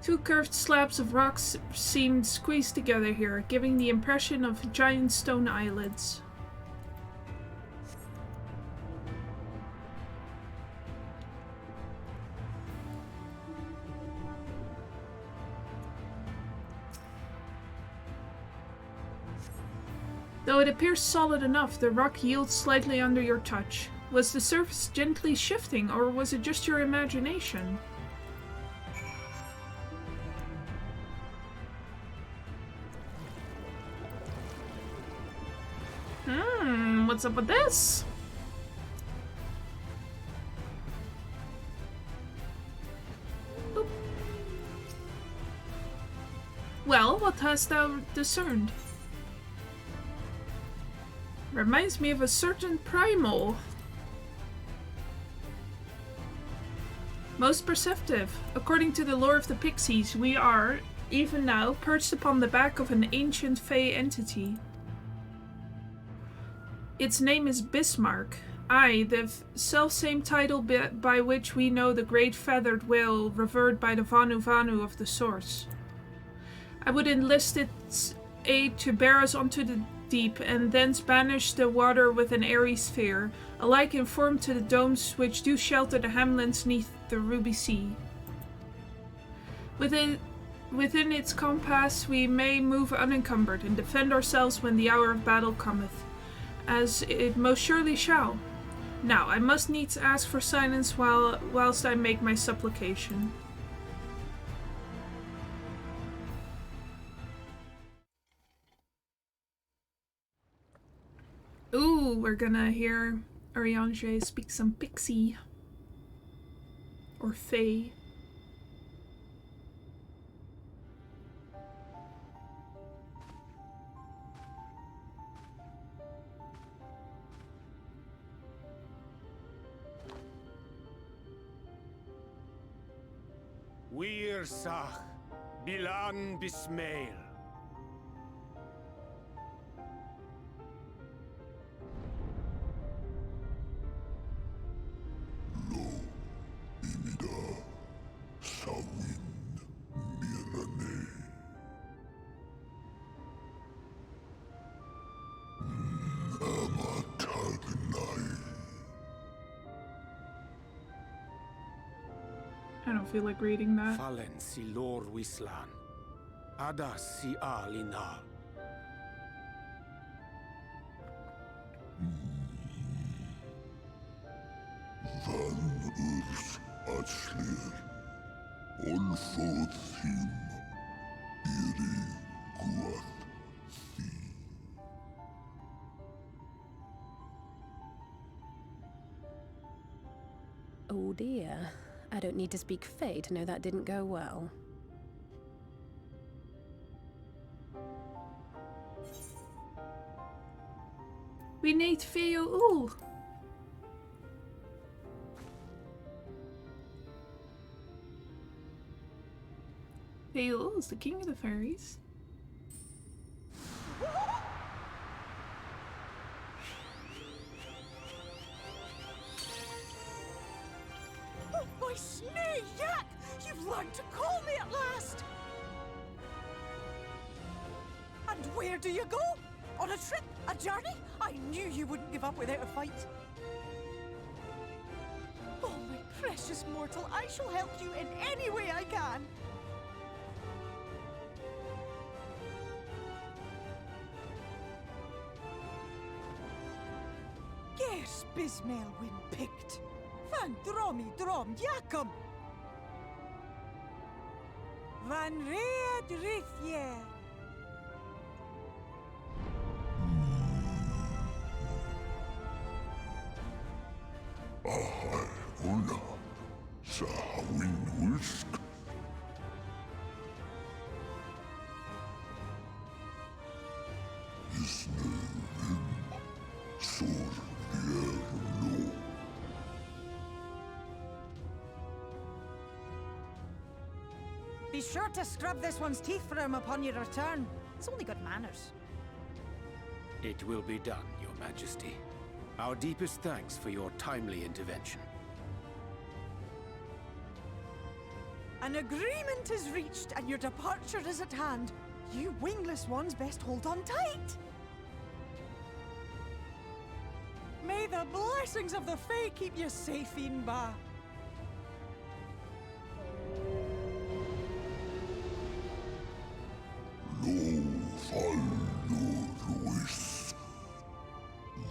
Two curved slabs of rocks seemed squeezed together here, giving the impression of giant stone eyelids. Though it appears solid enough, the rock yields slightly under your touch. Was the surface gently shifting, or was it just your imagination? What's up with this? Boop. Well, what hast thou discerned? Reminds me of a certain primal. Most perceptive. According to the lore of the Pixies, we are, even now, perched upon the back of an ancient Fey entity. Its name is Bismarck. Aye, the selfsame title by which we know the great feathered whale revered by the Vanu Vanu of the source. I would enlist its aid to bear us onto the deep, and thence banish the water with an airy sphere, alike in form to the domes which do shelter the hamlets neath the ruby sea. Within its compass we may move unencumbered, and defend ourselves when the hour of battle cometh, as it most surely shall. Now I must needs ask for silence whilst I make my supplication. Ooh, we're gonna hear Urianger speak some pixie. Or fae. Wir Sach, Bilan Bismail. I don't feel like reading that. Fallen si lor wislan. Ada si alinal. Van urs atslir. Olfoth him. Iri guath thi. Oh dear. I don't need to speak Fae to know that didn't go well. We need Feo Ul. Feo Ul is the king of the fairies. Oh, my snake yak! You've learned to call me at last! And where do you go? On a trip? A journey? I knew you wouldn't give up without a fight. Oh, my precious mortal, I shall help you in any way I can. Gers Bismail win picked. Van dromi drom jakom. Van reed rithje. Ahai una. Sahawin ulsk. Isne rim. Sor vierlo. Be sure to scrub this one's teeth for him upon your return. It's only good manners. It will be done, Your Majesty. Our deepest thanks for your timely intervention. An agreement is reached and your departure is at hand. You wingless ones best hold on tight. May the blessings of the Fae keep you safe, Inba. Lo fallo ruis.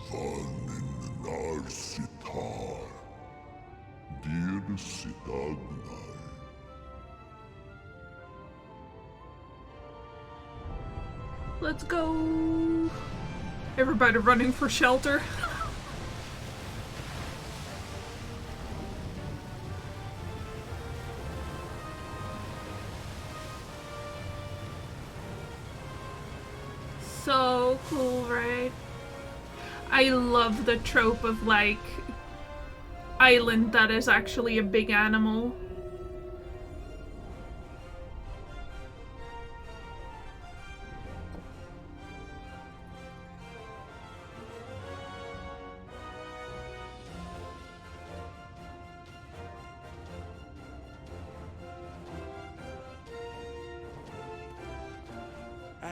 Van in narsitar. Dir sitagnai. Let's go! Everybody running for shelter. So cool, right? I love the trope of, like, island that is actually a big animal.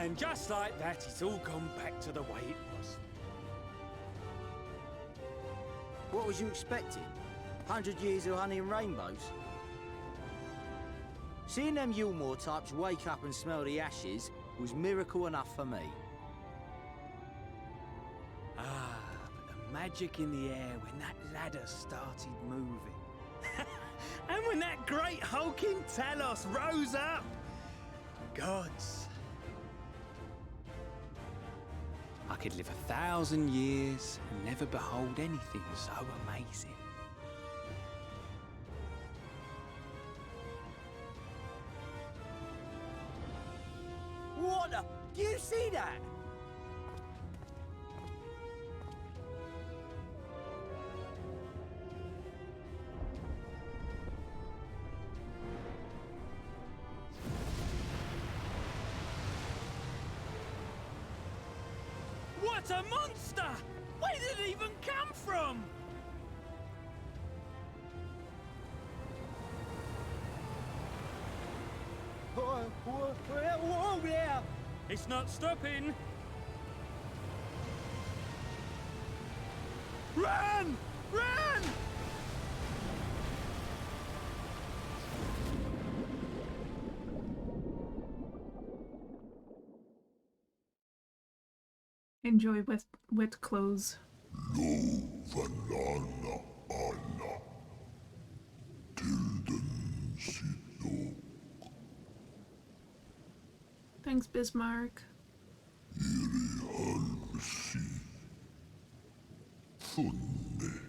And just like that, it's all gone back to the way it was. What was you expecting? 100 years of honey and rainbows? Seeing them Yulmore types wake up and smell the ashes was miracle enough for me. Ah, but the magic in the air when that ladder started moving. And when that great hulking Talos rose up. Gods. I could live 1,000 years and never behold anything so amazing. What the? Do you see that? What a monster! Where did it even come from? Whoa there! It's not stopping. Run! Run! Enjoy wet clothes. Vanana Anna. Tilden Sidok. Thanks, Bismarck. Iri Halsi. Funne.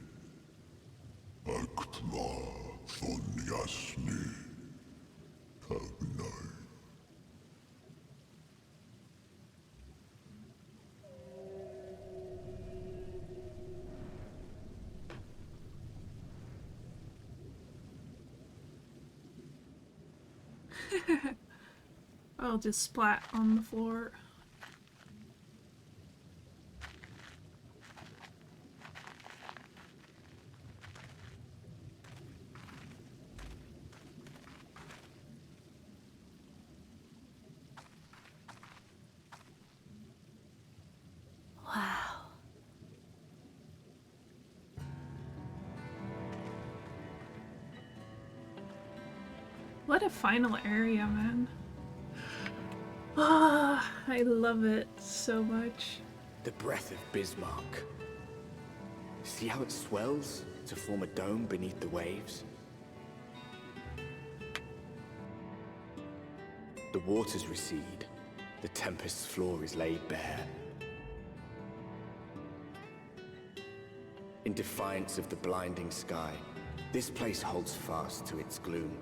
Aktma von Jasni. Tagnai. I'll just splat on the floor. Wow. What a final area, man. Ah, I love it so much. The breath of Bismarck. See how it swells to form a dome beneath the waves? The waters recede. The tempest's floor is laid bare. In defiance of the blinding sky, this place holds fast to its gloom.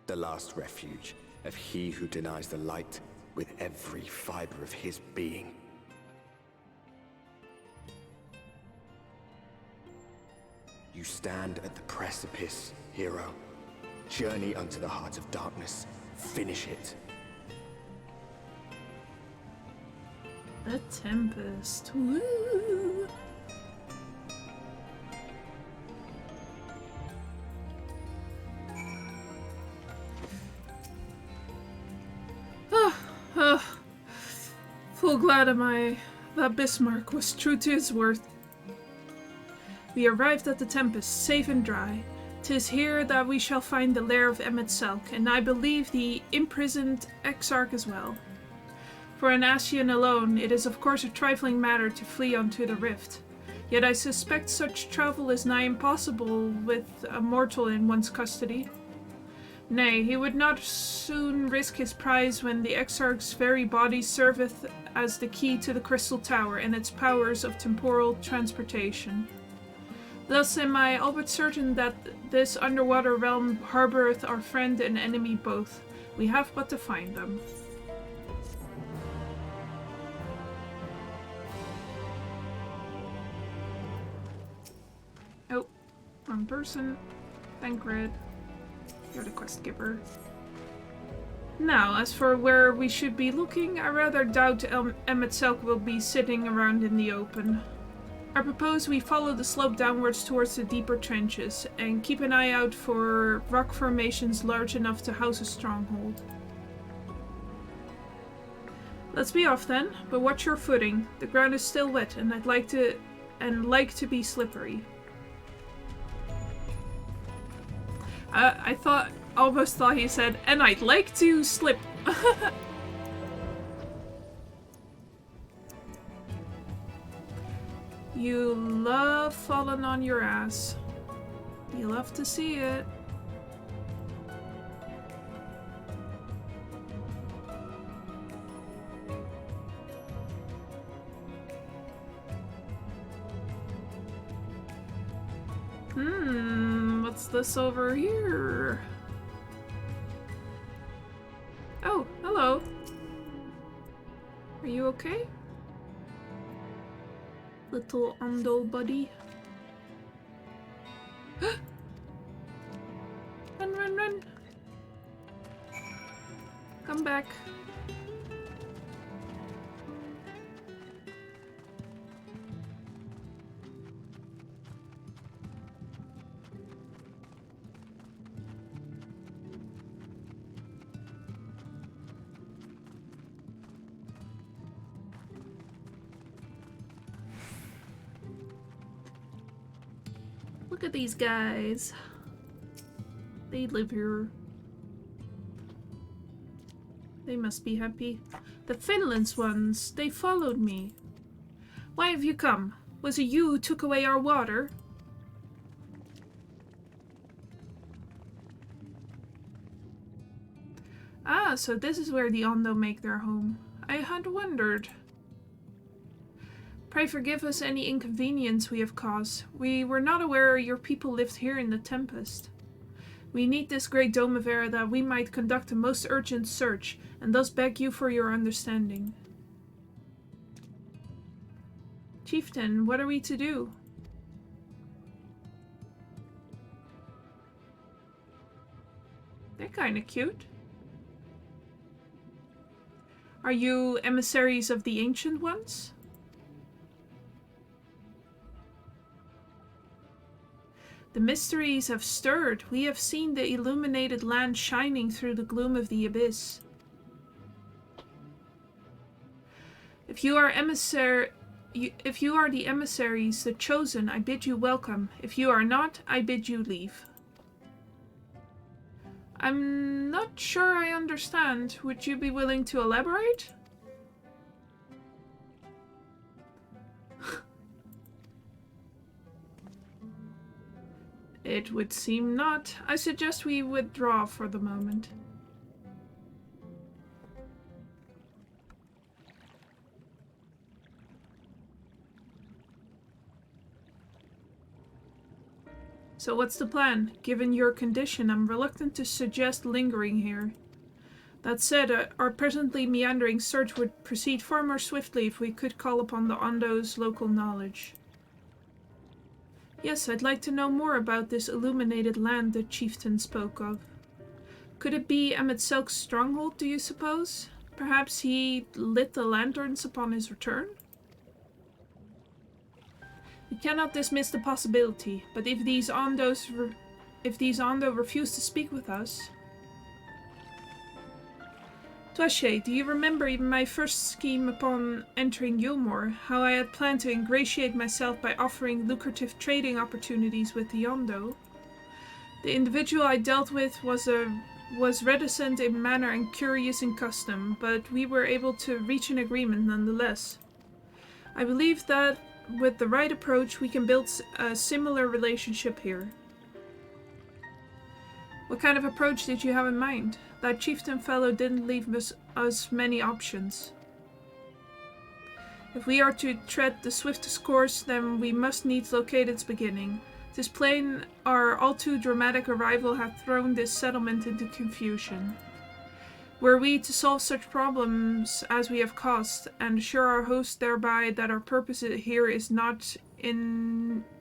The last refuge of he who denies the light with every fiber of his being. You stand at the precipice, hero. Journey unto the heart of darkness. Finish it. The Tempest. Woo! Full glad am I that Bismarck was true to his word. We arrived at the Tempest, safe and dry. 'Tis here that we shall find the lair of Emmet Selk, and I believe the imprisoned Exarch as well. For an Ascian alone, it is of course a trifling matter to flee unto the rift. Yet I suspect such travel is nigh impossible with a mortal in one's custody. Nay, he would not soon risk his prize when the Exarch's very body serveth as the key to the Crystal Tower and its powers of temporal transportation. Thus am I all but certain that this underwater realm harboureth our friend and enemy both. We have but to find them. Oh, wrong person. Thancred. You're the quest giver. Now, as for where we should be looking, I rather doubt Emmet Selk will be sitting around in the open. I propose we follow the slope downwards towards the deeper trenches, and keep an eye out for rock formations large enough to house a stronghold. Let's be off then, but watch your footing. The ground is still wet and I'd like to be slippery. I almost thought he said, and I'd like to slip. You love falling on your ass. You love to see it. What's this over here? Oh, hello. Are you okay? Little Ondo buddy. Run, run, run. Come back. Look at these guys. They live here. They must be happy. The Finland's ones, they followed me. Why have you come? Was it you who took away our water? Ah, so this is where the Ondo make their home. I had wondered. Pray forgive us any inconvenience we have caused. We were not aware your people lived here in the Tempest. We need this great dome of air that we might conduct a most urgent search, and thus beg you for your understanding. Chieftain, what are we to do? They're kinda cute. Are you emissaries of the Ancient Ones? The mysteries have stirred. We have seen the illuminated land shining through the gloom of the abyss. If you are the emissaries, the chosen, I bid you welcome. If you are not, I bid you leave. I'm not sure I understand. Would you be willing to elaborate? It would seem not. I suggest we withdraw for the moment. So what's the plan? Given your condition, I'm reluctant to suggest lingering here. That said, our presently meandering search would proceed far more swiftly if we could call upon the Ondo's local knowledge. Yes, I'd like to know more about this illuminated land the chieftain spoke of. Could it be Emet-Selk's stronghold, do you suppose? Perhaps he lit the lanterns upon his return? We cannot dismiss the possibility, but if these Ondo refuse to speak with us... Tuashe, do you remember even my first scheme upon entering Yulmore, how I had planned to ingratiate myself by offering lucrative trading opportunities with the Ondo? The individual I dealt with was reticent in manner and curious in custom, but we were able to reach an agreement nonetheless. I believe that with the right approach we can build a similar relationship here. What kind of approach did you have in mind? That chieftain fellow didn't leave us many options. If we are to tread the swiftest course, then we must needs locate its beginning. 'Tis plain our all too dramatic arrival hath thrown this settlement into confusion. Were we to solve such problems as we have caused, and assure our host thereby that our purpose here is not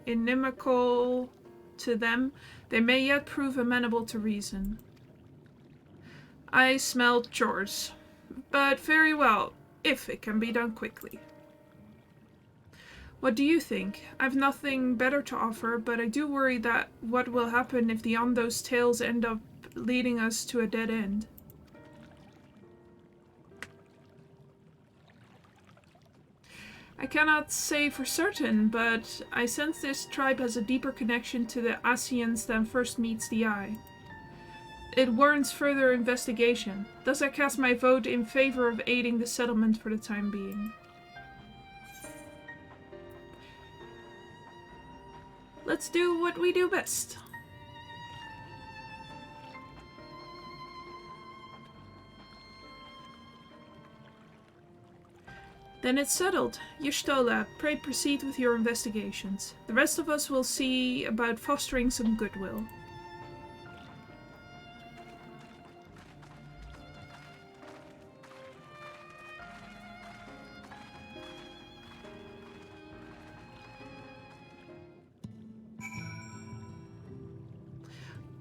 inimical to them, they may yet prove amenable to reason. I smelled chores, but very well, if it can be done quickly. What do you think? I've nothing better to offer, but I do worry that what will happen if the Ondo's tales end up leading us to a dead end. I cannot say for certain, but I sense this tribe has a deeper connection to the Asians than first meets the eye. It warrants further investigation. Thus I cast my vote in favor of aiding the settlement for the time being. Let's do what we do best. Then it's settled. Y'shtola, pray proceed with your investigations. The rest of us will see about fostering some goodwill.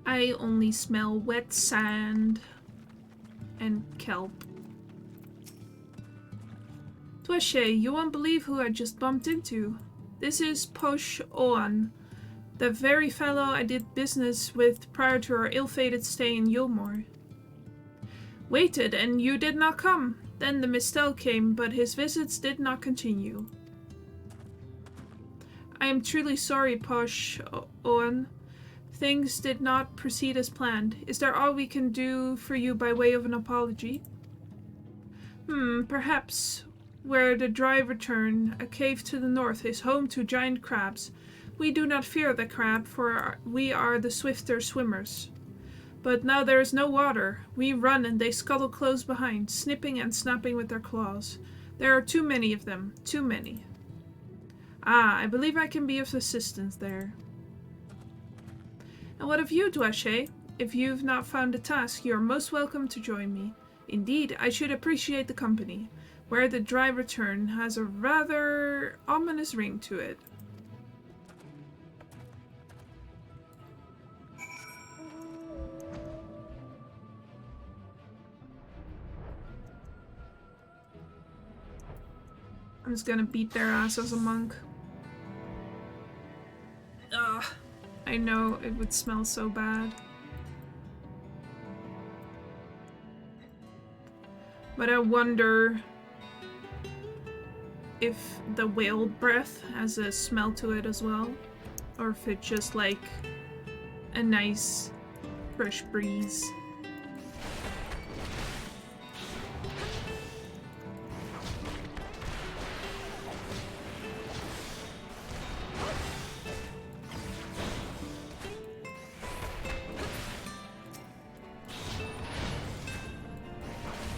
I only smell wet sand and kelp. Dweshe, you won't believe who I just bumped into. This is Posh Oan, the very fellow I did business with prior to our ill-fated stay in Yulmore. Waited, and you did not come. Then the Mistel came, but his visits did not continue. I am truly sorry, Posh Oan. Things did not proceed as planned. Is there all we can do for you by way of an apology? Perhaps. Where the dry return, a cave to the north, is home to giant crabs. We do not fear the crab, for we are the swifter swimmers. But now there is no water. We run and they scuttle close behind, snipping and snapping with their claws. There are too many of them. Too many. Ah, I believe I can be of assistance there. And what of you, Dweshe? If you've not found a task, you are most welcome to join me. Indeed, I should appreciate the company. Where the dry return has a rather ominous ring to it. I'm just gonna beat their ass as a monk. Ugh, I know it would smell so bad. But I wonder if the whale breath has a smell to it as well, or if it's just like a nice fresh breeze.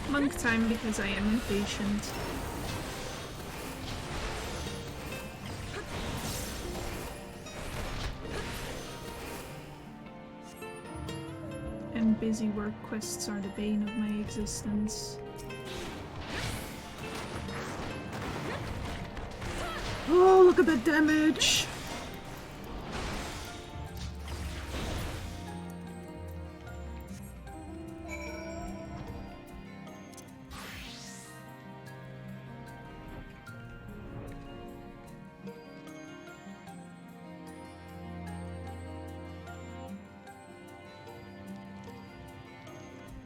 Monk time because I am impatient. And busy work quests are the bane of my existence. Oh, look at the damage!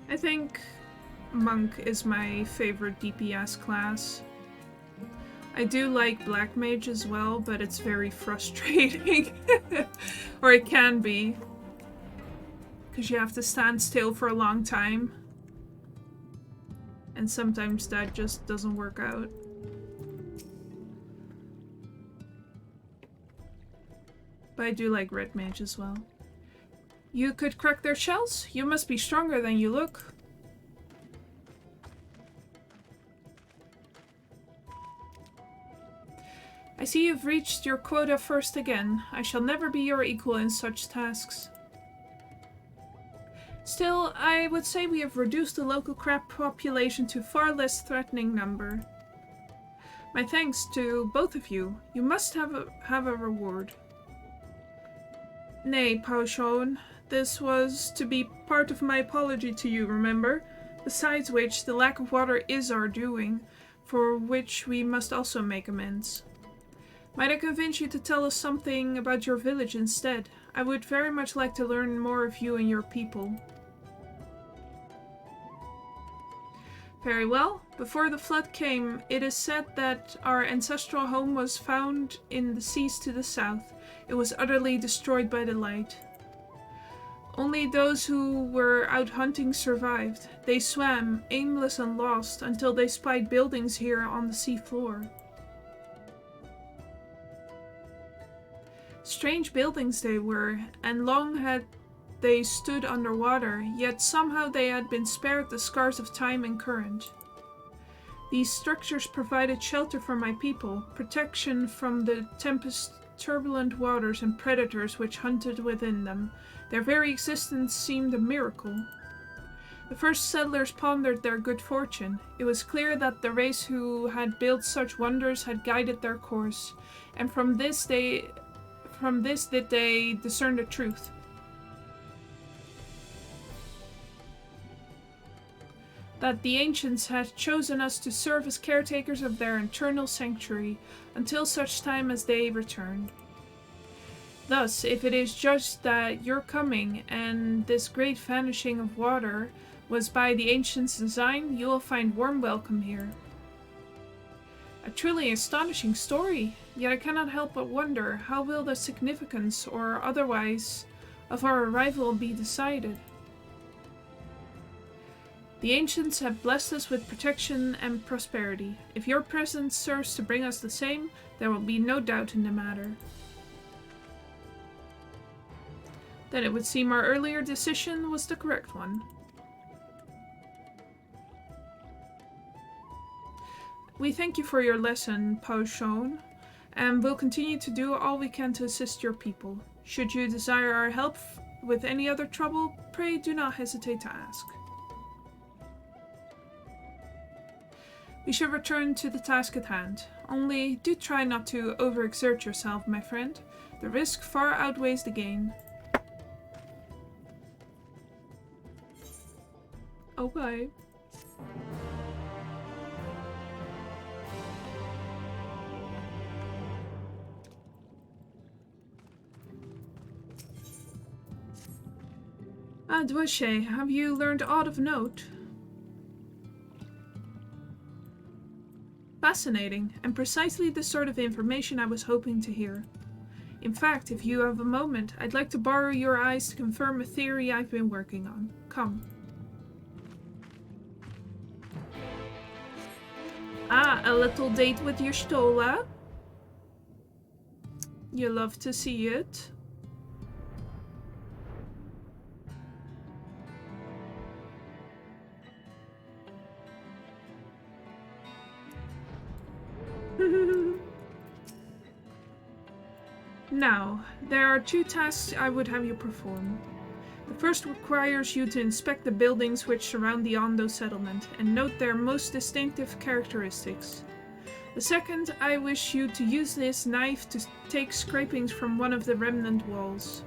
I think Monk is my favorite DPS class. I do like Black Mage as well, but it's very frustrating. Or it can be. Because you have to stand still for a long time. And sometimes that just doesn't work out. But I do like Red Mage as well. You could crack their shells? You must be stronger than you look. I see you've reached your quota first again. I shall never be your equal in such tasks. Still, I would say we have reduced the local crab population to far less threatening number. My thanks to both of you. You must have a reward. Nay, Paushon. This was to be part of my apology to you, remember? Besides which, the lack of water is our doing, for which we must also make amends. Might I convince you to tell us something about your village instead? I would very much like to learn more of you and your people. Very well. Before the flood came, it is said that our ancestral home was found in the seas to the south. It was utterly destroyed by the light. Only those who were out hunting survived. They swam, aimless and lost, until they spied buildings here on the sea floor. Strange buildings they were, and long had they stood underwater, yet somehow they had been spared the scars of time and current. These structures provided shelter for my people, protection from the tempest, turbulent waters and predators which hunted within them. Their very existence seemed a miracle. The first settlers pondered their good fortune. It was clear that the race who had built such wonders had guided their course, and from this did they discern the truth. That the ancients had chosen us to serve as caretakers of their eternal sanctuary until such time as they return. Thus, if it is judged that your coming and this great vanishing of water was by the ancients' design, you will find warm welcome here. A truly astonishing story, yet I cannot help but wonder how will the significance or otherwise of our arrival be decided. The ancients have blessed us with protection and prosperity. If your presence serves to bring us the same, there will be no doubt in the matter. Then it would seem our earlier decision was the correct one. We thank you for your lesson, Paushon, and will continue to do all we can to assist your people. Should you desire our help with any other trouble, pray do not hesitate to ask. We shall return to the task at hand. Only do try not to overexert yourself, my friend. The risk far outweighs the gain. Okay. Ah, Dwashe, have you learned aught of note? Fascinating, and precisely the sort of information I was hoping to hear. In fact, if you have a moment, I'd like to borrow your eyes to confirm a theory I've been working on. Come. Ah, a little date with your Stola? You love to see it. Now, there are two tasks I would have you perform. The first requires you to inspect the buildings which surround the Ondo settlement and note their most distinctive characteristics. The second, I wish you to use this knife to take scrapings from one of the remnant walls.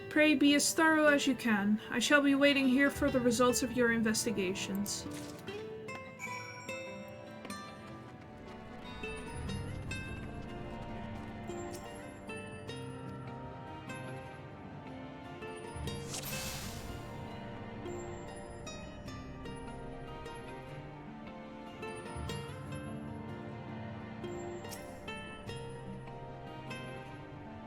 Pray be as thorough as you can. I shall be waiting here for the results of your investigations.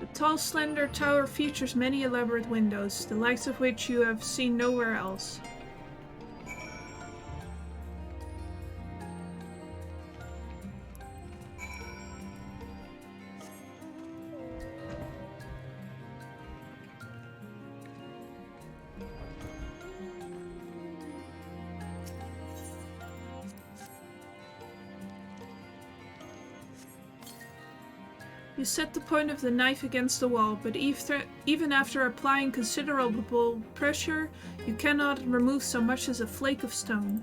The tall, slender tower features many elaborate windows, the likes of which you have seen nowhere else. You set the point of the knife against the wall, but even after applying considerable pressure, you cannot remove so much as a flake of stone.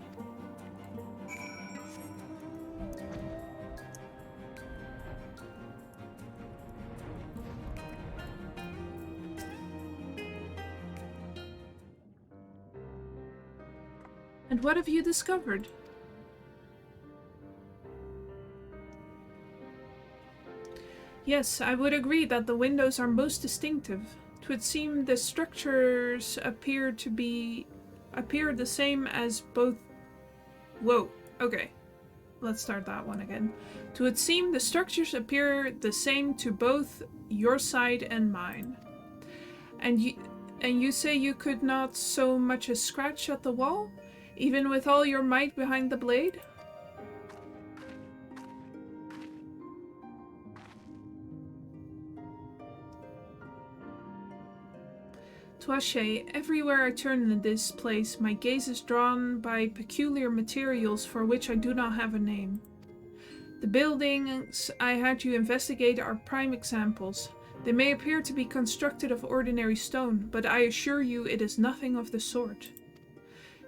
And what have you discovered? Yes, I would agree that the windows are most distinctive. 'Twould seem the structures appear the same as both Whoa, okay. Let's start that one again. To it seem, the structures appear the same to both your side and mine. And you say you could not so much as scratch at the wall? Even with all your might behind the blade? Toache, everywhere I turn in this place, my gaze is drawn by peculiar materials for which I do not have a name. The buildings I had you investigate are prime examples. They may appear to be constructed of ordinary stone, but I assure you it is nothing of the sort.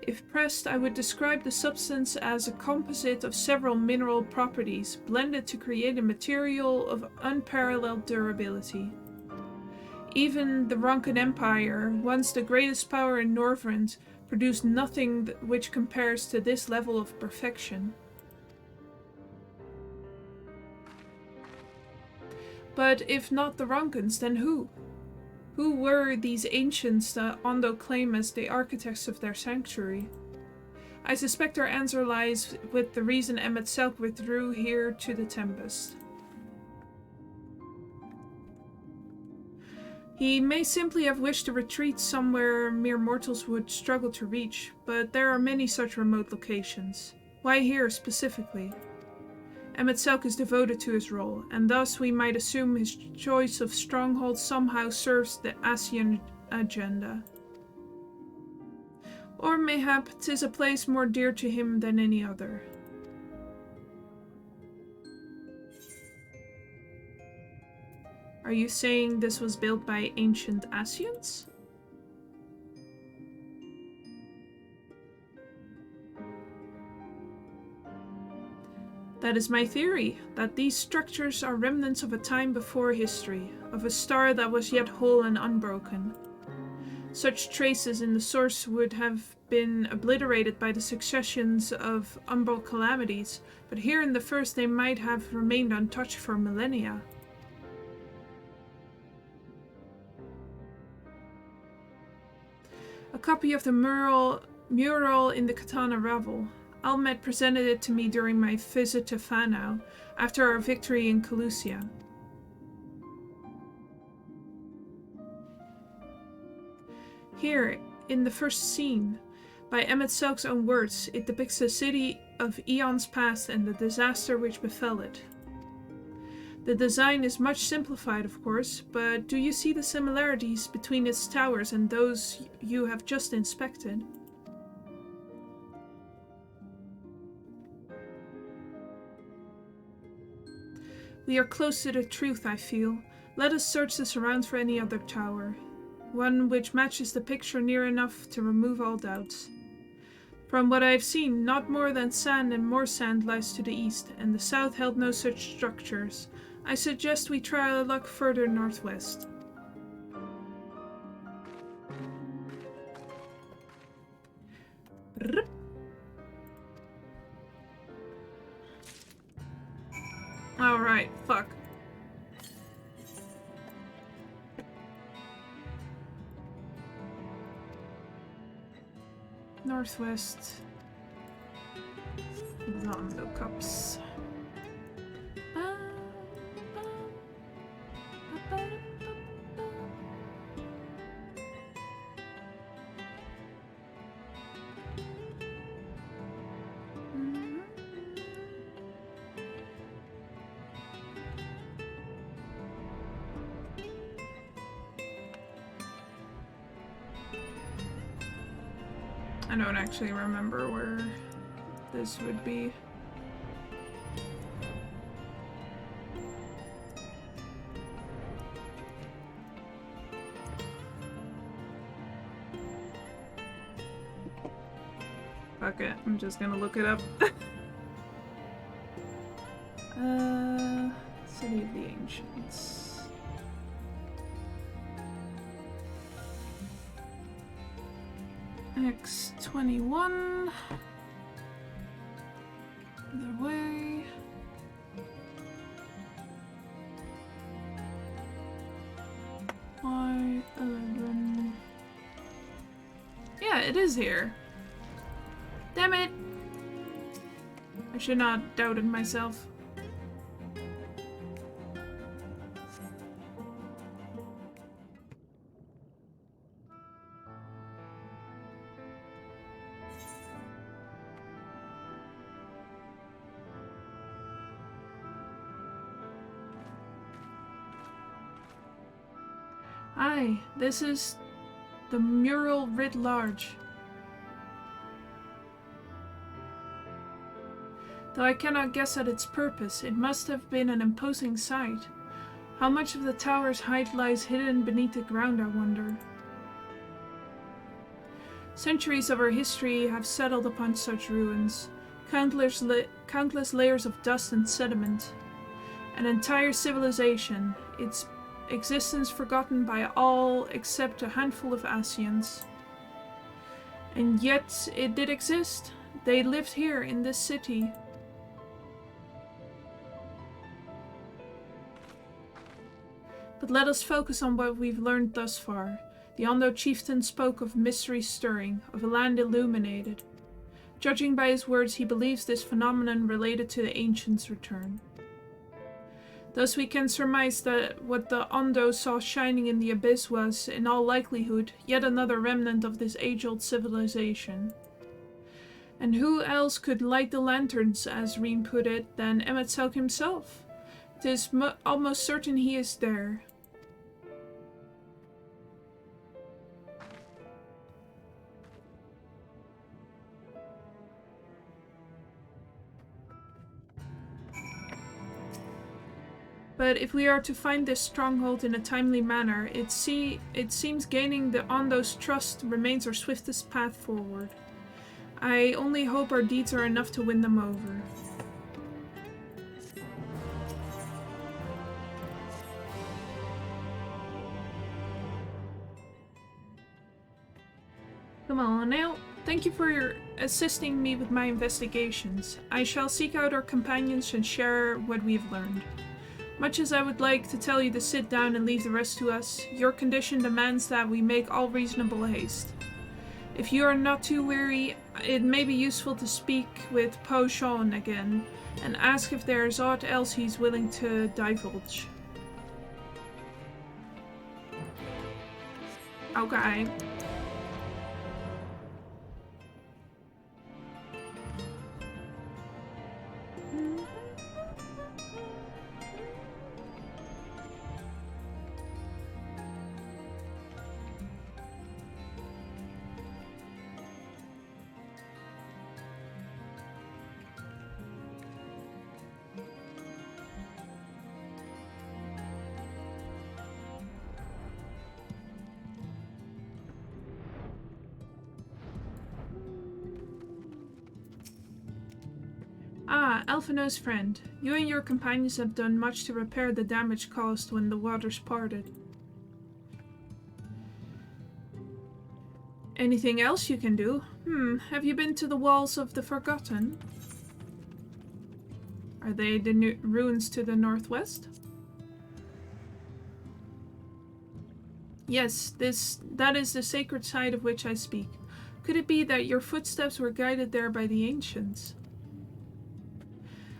If pressed, I would describe the substance as a composite of several mineral properties, blended to create a material of unparalleled durability. Even the Ronkan Empire, once the greatest power in Northrend, produced nothing which compares to this level of perfection. But if not the Ronkans, then who? Who were these ancients that Ondo claim as the architects of their sanctuary? I suspect our answer lies with the reason Emmet Selk withdrew here to the Tempest. He may simply have wished to retreat somewhere mere mortals would struggle to reach, but there are many such remote locations. Why here specifically? Emmet Selk is devoted to his role, and thus we might assume his choice of stronghold somehow serves the Ascian agenda. Or mayhap 'tis a place more dear to him than any other. Are you saying this was built by ancient Ascians? That is my theory, that these structures are remnants of a time before history, of a star that was yet whole and unbroken. Such traces in the source would have been obliterated by the successions of umbral calamities, but here in the first they might have remained untouched for millennia. A copy of the mural in the Katana Ravel. Almed presented it to me during my visit to Fanau, after our victory in Calusia. Here, in the first scene, by Emmet Selk's own words, it depicts a city of eons past and the disaster which befell it. The design is much simplified, of course, but do you see the similarities between its towers and those you have just inspected? We are close to the truth, I feel. Let us search the surrounds for any other tower. One which matches the picture near enough to remove all doubts. From what I have seen, not more than sand and more sand lies to the east, and the south held no such structures. I suggest we try our luck further northwest. Alright, fuck. Northwest. Zondo cups. I don't actually remember where this would be. Fuck it, I'm just gonna look it up. City of the Ancients. X21. Other way. Y11. Yeah, it is here. Damn it! I should not have doubted myself. Aye, this is the mural writ large. Though I cannot guess at its purpose, it must have been an imposing sight. How much of the tower's height lies hidden beneath the ground, I wonder. Centuries of our history have settled upon such ruins, countless layers of dust and sediment. An entire civilization, its existence forgotten by all except a handful of Asians. And yet it did exist. They lived here in this city. But let us focus on what we've learned thus far. The Ondo chieftain spoke of mystery stirring, of a land illuminated. Judging by his words, he believes this phenomenon related to the ancients' return. Thus we can surmise that what the Ondo saw shining in the abyss was, in all likelihood, yet another remnant of this age-old civilization. And who else could light the lanterns, as Reem put it, than Emet-Selch himself? It is almost certain he is there. But if we are to find this stronghold in a timely manner, it seems gaining the Ondo's trust remains our swiftest path forward. I only hope our deeds are enough to win them over. Come on now. Thank you for assisting me with my investigations. I shall seek out our companions and share what we've learned. Much as I would like to tell you to sit down and leave the rest to us, your condition demands that we make all reasonable haste. If you are not too weary, it may be useful to speak with Po Sean again, and ask if there is aught else he's willing to divulge. Okay. Ah, Elfino's friend. You and your companions have done much to repair the damage caused when the waters parted. Anything else you can do? Have you been to the walls of the Forgotten? Are they the ruins to the northwest? Yes, that is the sacred site of which I speak. Could it be that your footsteps were guided there by the ancients?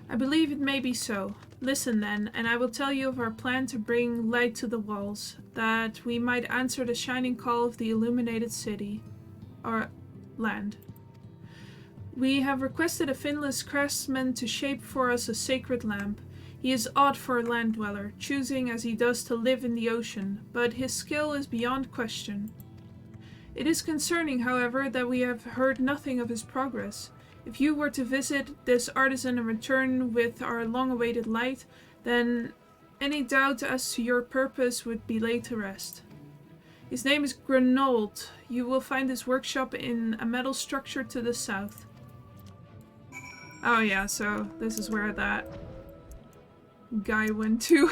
I believe it may be so. Listen then, and I will tell you of our plan to bring light to the walls, that we might answer the shining call of the illuminated city, or land. We have requested a finless craftsman to shape for us a sacred lamp. He is odd for a land dweller, choosing as he does to live in the ocean, but his skill is beyond question. It is concerning, however, that we have heard nothing of his progress. If you were to visit this artisan and return with our long-awaited light, then any doubt as to your purpose would be laid to rest. His name is Grenold. You will find his workshop in a metal structure to the south. Oh yeah, so this is where that guy went to.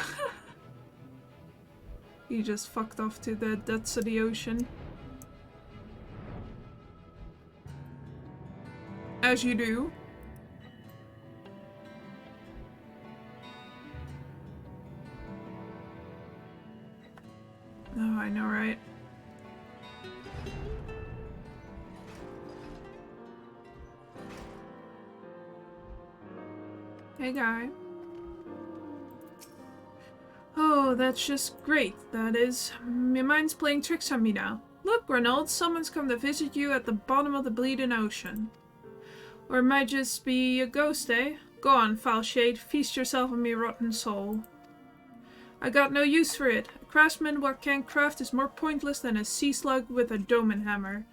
He just fucked off to the depths of the ocean. As you do. Oh, I know, right? Hey, guy. Oh, that's just great, that is. My mind's playing tricks on me now. Look, Reynolds, someone's come to visit you at the bottom of the bleeding ocean. Or it might just be a ghost, eh? Go on, foul shade, feast yourself on me rotten soul. I got no use for it. A craftsman what can't craft is more pointless than a sea slug with a doman hammer.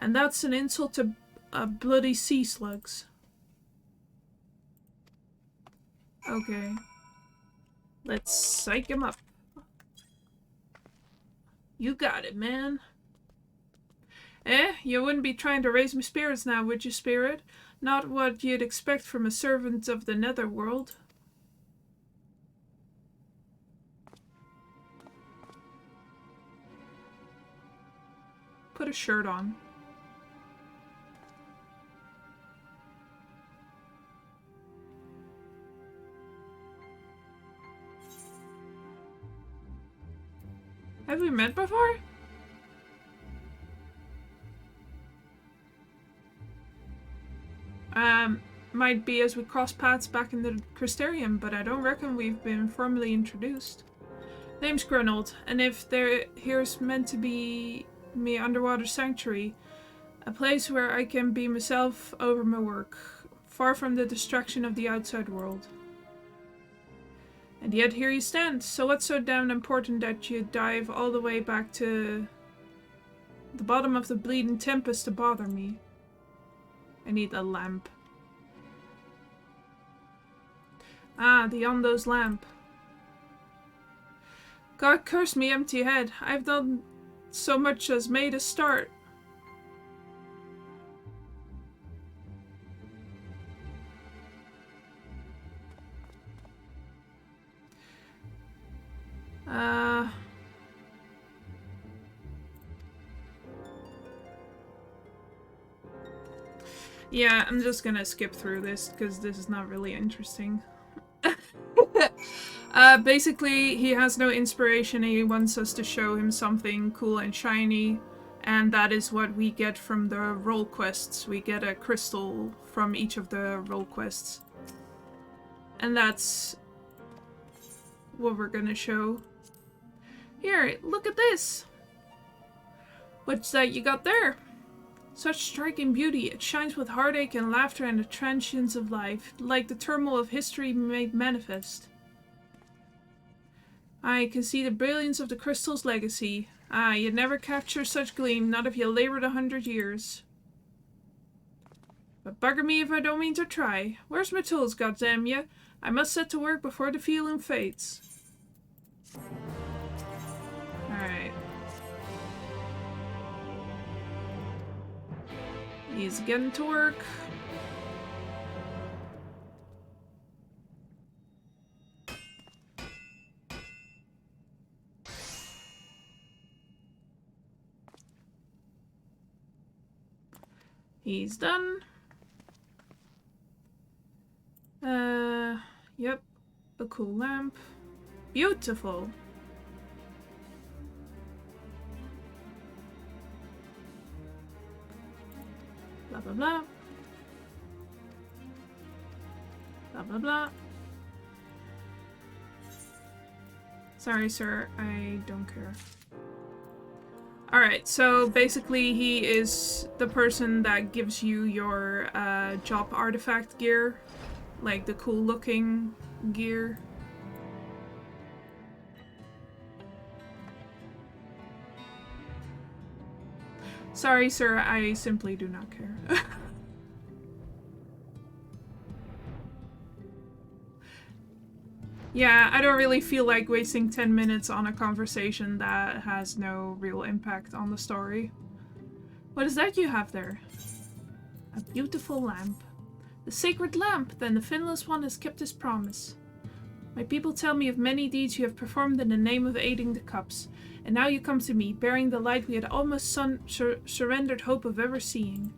And that's an insult to bloody sea slugs. Okay. Let's psych him up. You got it, man. Eh? You wouldn't be trying to raise my spirits now, would you, spirit? Not what you'd expect from a servant of the netherworld. Put a shirt on. Have we met before? Might be as we cross paths back in the Crystarium, but I don't reckon we've been formally introduced. Name's Grunald, and if here's meant to be me underwater sanctuary, a place where I can be myself over my work, far from the distraction of the outside world. And yet here you stand, so what's so damn important that you dive all the way back to the bottom of the bleeding tempest to bother me? I need a lamp. Ah, the Yondo's lamp. God curse me empty head. I've done so much as made a start. Yeah, I'm just gonna skip through this because this is not really interesting. Basically, he has no inspiration and he wants us to show him something cool and shiny, and that is what we get from the role quests. We get a crystal from each of the role quests. And that's what we're gonna show. Here, look at this! What's that you got there? Such striking beauty, it shines with heartache and laughter and the transience of life, like the turmoil of history made manifest. I can see the brilliance of the crystal's legacy. Ah, you'd never capture such gleam, not if you labored 100 years. But bugger me if I don't mean to try. Where's my tools, goddamn ya? I must set to work before the feeling fades. Alright. He's getting to work. He's done. Yep. A cool lamp. Beautiful. Blah blah blah. Blah blah blah. Sorry, sir, I don't care. Alright, so basically he is the person that gives you your job artifact gear. Like the cool looking gear. Sorry, sir, I simply do not care. Yeah, I don't really feel like wasting 10 minutes on a conversation that has no real impact on the story. What is that you have there? A beautiful lamp. The sacred lamp! Then the finless one has kept his promise. My people tell me of many deeds you have performed in the name of aiding the cups, and now you come to me, bearing the light we had almost surrendered hope of ever seeing.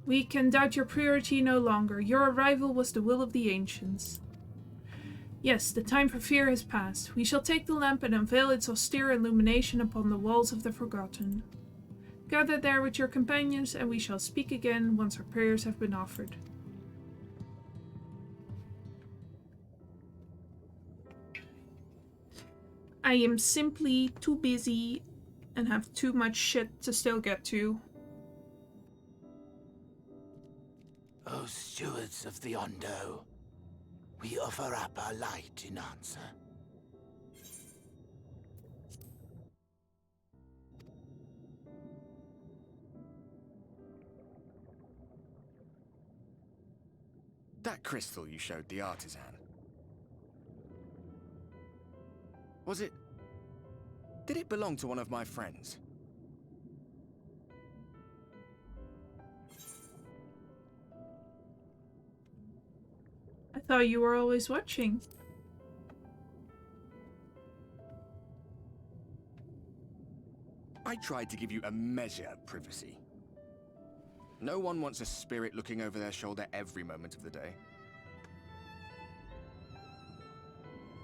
We can doubt your purity no longer. Your arrival was the will of the ancients. Yes, the time for fear has passed. We shall take the lamp and unveil its austere illumination upon the walls of the Forgotten. Gather there with your companions, and we shall speak again once our prayers have been offered. I am simply too busy and have too much shit to still get to. O stewards of the Ondo, we offer up our light in answer. That crystal you showed the artisan. Was it... Did it belong to one of my friends? I thought you were always watching. I tried to give you a measure of privacy. No one wants a spirit looking over their shoulder every moment of the day.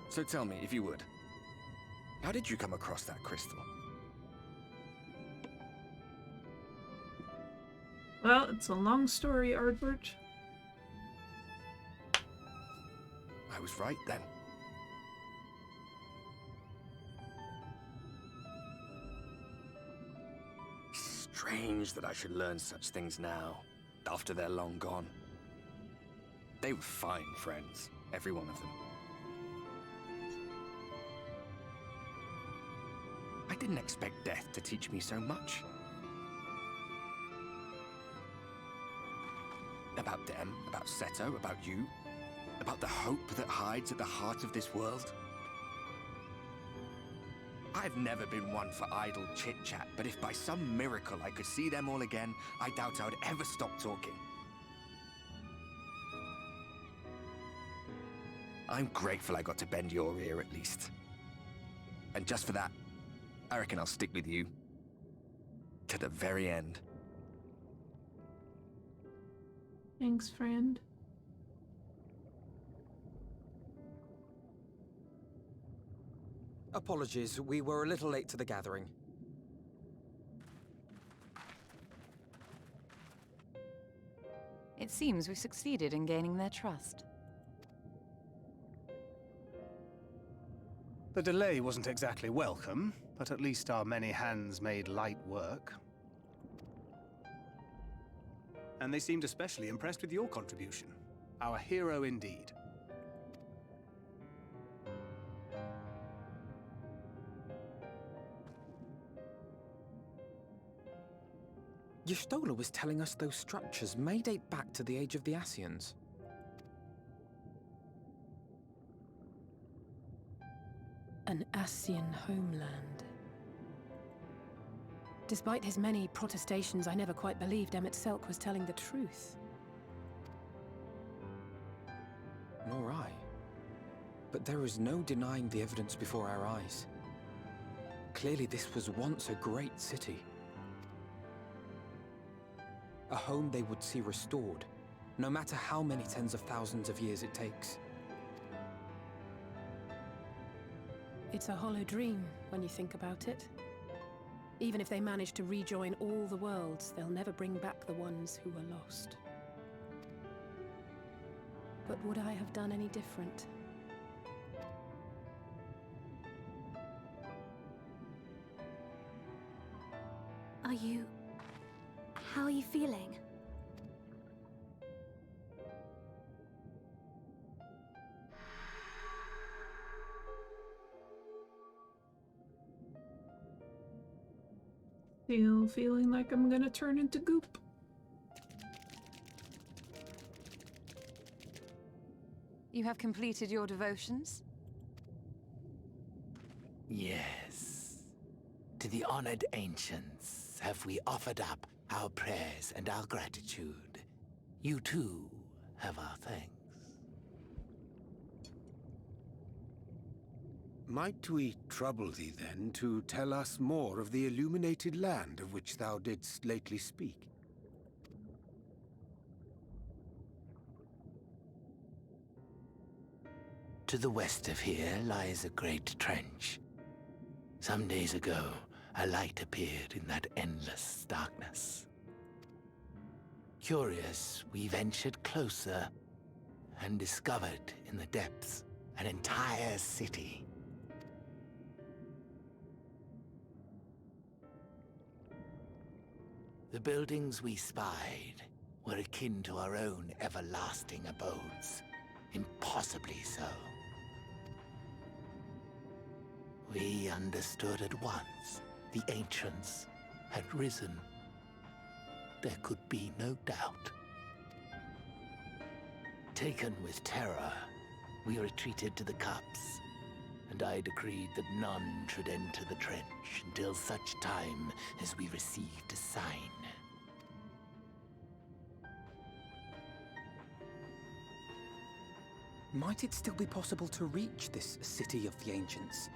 So tell me, if you would, how did you come across that crystal? Well, it's a long story, Ardbert. I was right then. Strange that I should learn such things now, after they're long gone. They were fine friends, every one of them. I didn't expect death to teach me so much. About them, about Seto, about you, about the hope that hides at the heart of this world. I've never been one for idle chit-chat, but if by some miracle I could see them all again, I doubt I would ever stop talking. I'm grateful I got to bend your ear at least. And just for that, I reckon I'll stick with you to the very end. Thanks, friend. Apologies, we were a little late to the gathering. It seems we succeeded in gaining their trust. The delay wasn't exactly welcome, but at least our many hands made light work. And they seemed especially impressed with your contribution. Our hero indeed. Y'shtola was telling us those structures may date back to the age of the Ascians. An Ascian homeland. Despite his many protestations, I never quite believed Emmett Selk was telling the truth. Nor I. But there is no denying the evidence before our eyes. Clearly this was once a great city. A home they would see restored, no matter how many tens of thousands of years it takes. It's a hollow dream when you think about it. Even if they manage to rejoin all the worlds, they'll never bring back the ones who were lost. But would I have done any different? How are you feeling? Still feeling like I'm gonna turn into goop. You have completed your devotions? Yes. To the honored ancients have we offered up our prayers and our gratitude. You too have our thanks. Might we trouble thee then to tell us more of the illuminated land of which thou didst lately speak? To the west of here lies a great trench. Some days ago, a light appeared in that endless darkness. Curious, we ventured closer and discovered in the depths an entire city. The buildings we spied were akin to our own everlasting abodes. Impossibly so. We understood at once the ancients had risen. There could be no doubt. Taken with terror, we retreated to the cups, and I decreed that none should enter the trench until such time as we received a sign. Might it still be possible to reach this city of the ancients?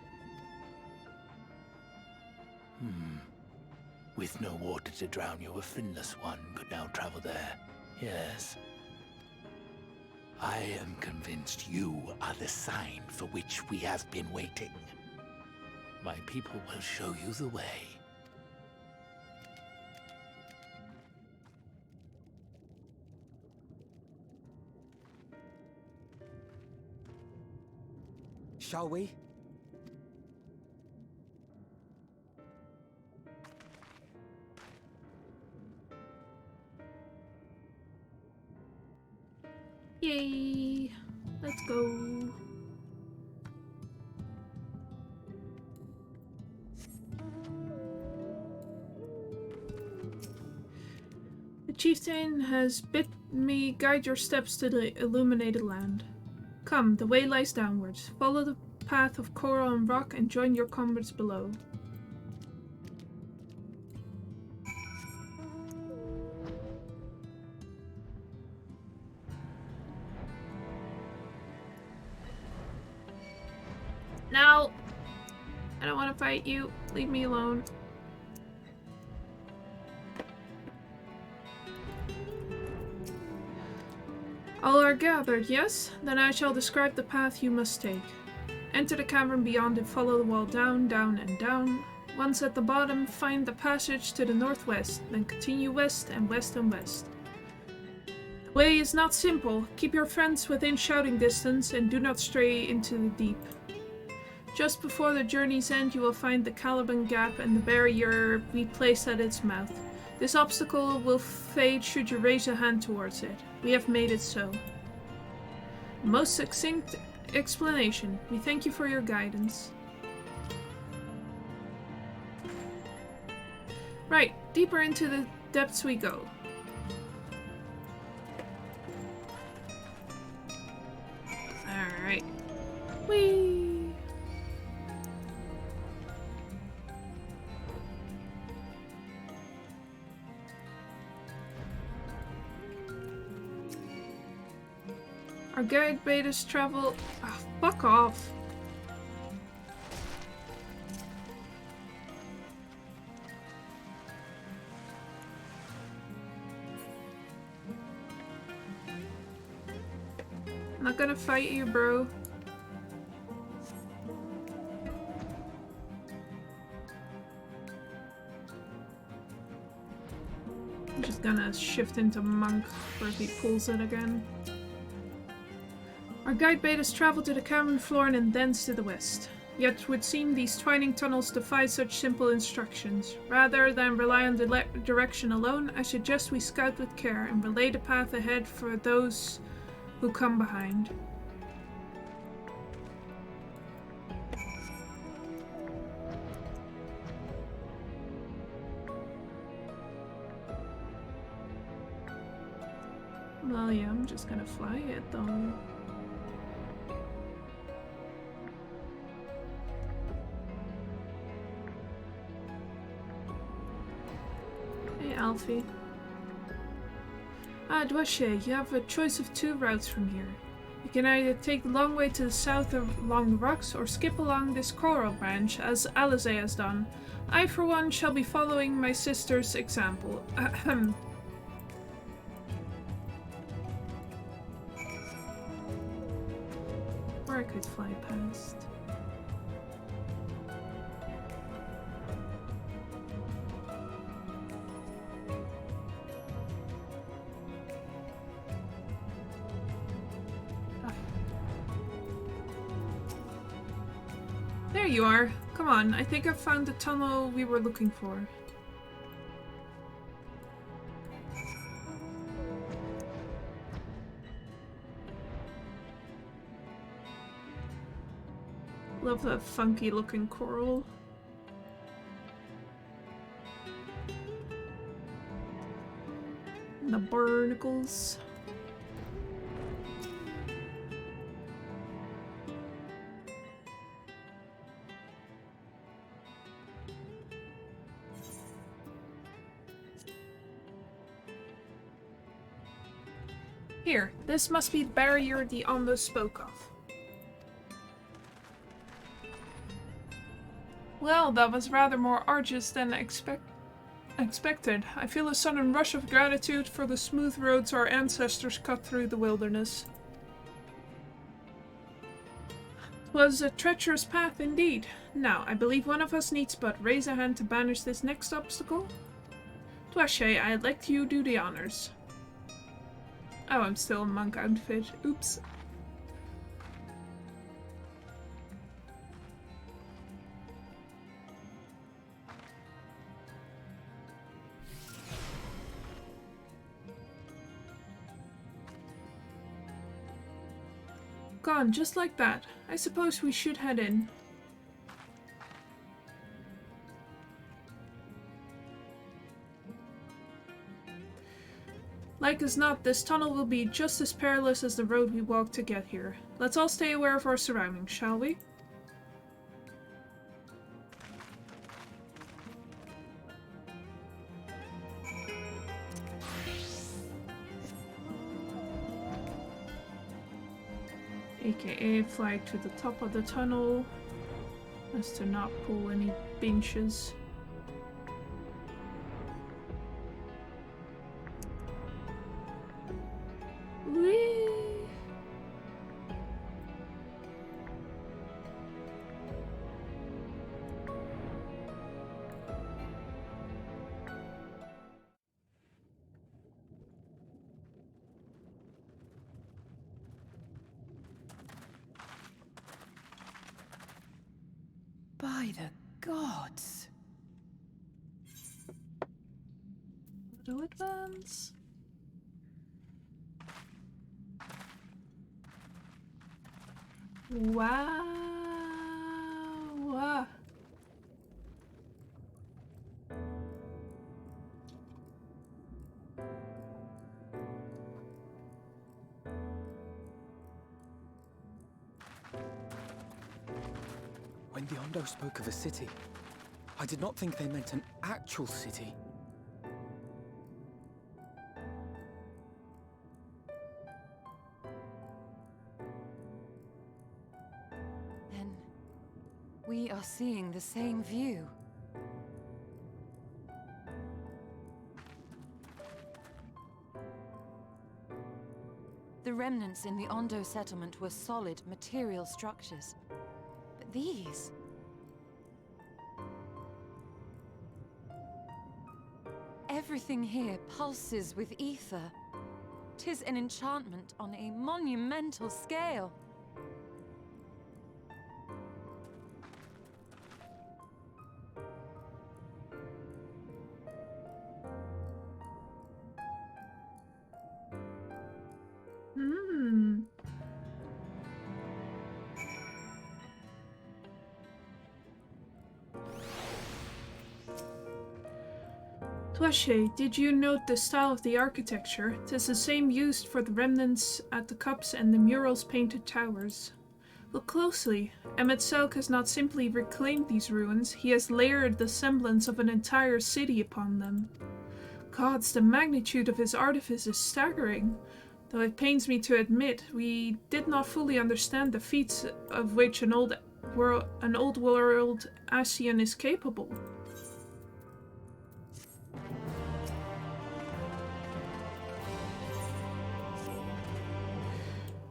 With no water to drown you, a finless one could now travel there. Yes. I am convinced you are the sign for which we have been waiting. My people will show you the way. Shall we? Yay! Let's go. The chieftain has bid me guide your steps to the illuminated land. Come, the way lies downwards. Follow the path of coral and rock and join your comrades below. No! I don't want to fight you. Leave me alone. All are gathered, yes? Then I shall describe the path you must take. Enter the cavern beyond and follow the wall down, down, and down. Once at the bottom, find the passage to the northwest, then continue west and west and west. The way is not simple. Keep your friends within shouting distance and do not stray into the deep. Just before the journey's end, you will find the Caliban Gap and the barrier we placed at its mouth. This obstacle will fade should you raise a hand towards it. We have made it so. Most succinct explanation. We thank you for your guidance. Right, deeper into the depths we go. Alright. Whee! Our guide bade us travel. Oh, fuck off. I'm not gonna fight you, bro. I'm just gonna shift into monk for if he pulls it again. Our guide bade us travel to the cavern floor and thence to the west. Yet it would seem these twining tunnels defy such simple instructions. Rather than rely on the direction alone, I suggest we scout with care and relay the path ahead for those who come behind. Well, yeah, I'm just gonna fly it though. Alfie. Dwashe, you have a choice of two routes from here. You can either take the long way to the south along the rocks, or skip along this coral branch, as Alize has done. I, for one, shall be following my sister's example. Ahem. Or I could fly past. There you are. Come on, I think I've found the tunnel we were looking for. Love that funky looking coral. And the barnacles. Here, this must be the barrier the Ondo spoke of. Well, that was rather more arduous than expected. I feel a sudden rush of gratitude for the smooth roads our ancestors cut through the wilderness. It was a treacherous path indeed. Now, I believe one of us needs but raise a hand to banish this next obstacle. Tuashe, I'd let you do the honors. Oh, I'm still in monk outfit. Oops. Gone, just like that. I suppose we should head in. Like as not, this tunnel will be just as perilous as the road we walked to get here. Let's all stay aware of our surroundings, shall we? AKA fly to the top of the tunnel, as to not pull any benches. Whee! By the gods! Auto advance. Wow. When the Ondo spoke of a city, I did not think they meant an actual city. Then we are seeing the same view. The remnants in the Ondo settlement were solid material structures. But these... everything here pulses with ether. 'Tis an enchantment on a monumental scale. Tuashe, did you note the style of the architecture? 'Tis the same used for the remnants at the cups and the murals painted towers. Look closely. Emet-Selch has not simply reclaimed these ruins, he has layered the semblance of an entire city upon them. Gods, the magnitude of his artifice is staggering. Though it pains me to admit, we did not fully understand the feats of which an old world Ascian is capable.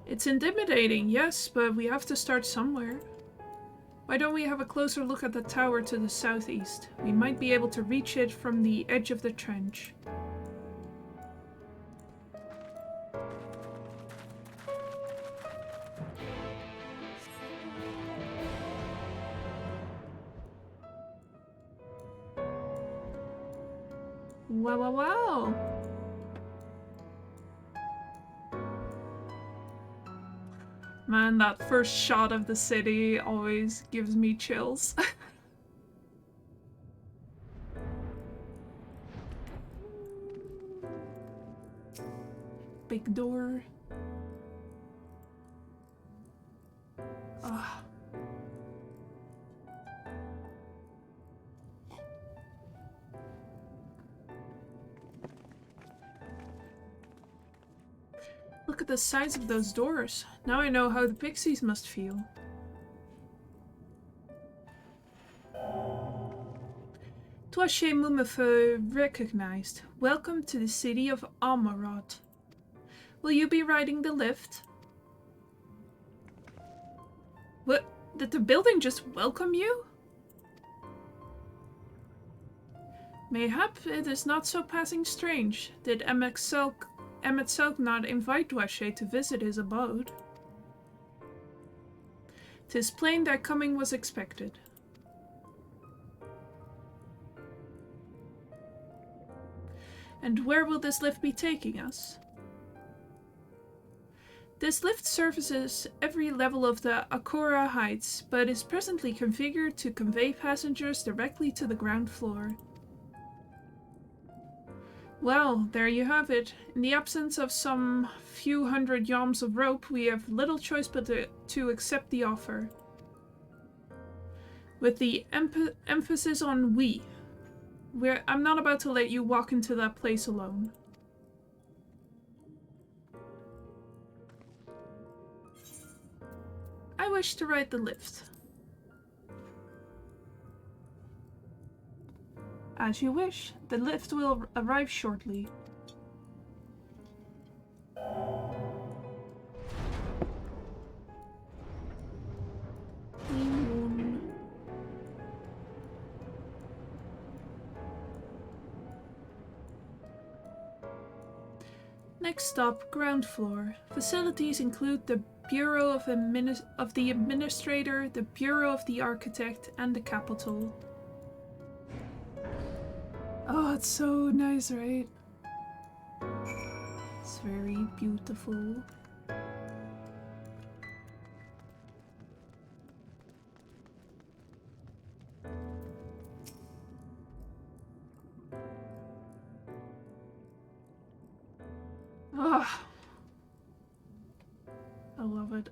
It's intimidating, yes, but we have to start somewhere. Why don't we have a closer look at the tower to the southeast? We might be able to reach it from the edge of the trench. Wow, wow, wow! Man, that first shot of the city always gives me chills. Big door. Ah. Look at the size of those doors. Now I know how the pixies must feel. Toishe Mumifeu recognized. Welcome to the city of Amarot. Will you be riding the lift? What? Did the building just welcome you? Mayhap it is not so passing strange. Did Emmet Selk not invite Dwashe to visit his abode? 'Tis plain their coming was expected. And where will this lift be taking us? This lift services every level of the Akora Heights, but is presently configured to convey passengers directly to the ground floor. Well, there you have it. In the absence of some few hundred yalms of rope, we have little choice but to accept the offer. With the emphasis on we. I'm not about to let you walk into that place alone. I wish to ride the lift. As you wish. The lift will arrive shortly. Next stop, ground floor. Facilities include the Bureau of the Administrator, the Bureau of the Architect, and the Capitol. Oh, it's so nice, right? It's very beautiful. Ah, I love it.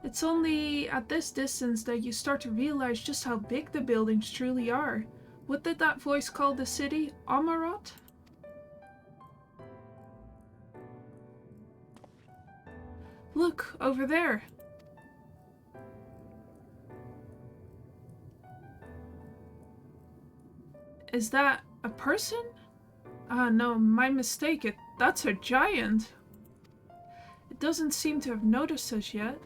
It's only at this distance that you start to realize just how big the buildings truly are. What did that voice call the city? Amarot? Look, over there. Is that a person? Ah, no, my mistake. That's a giant. It doesn't seem to have noticed us yet.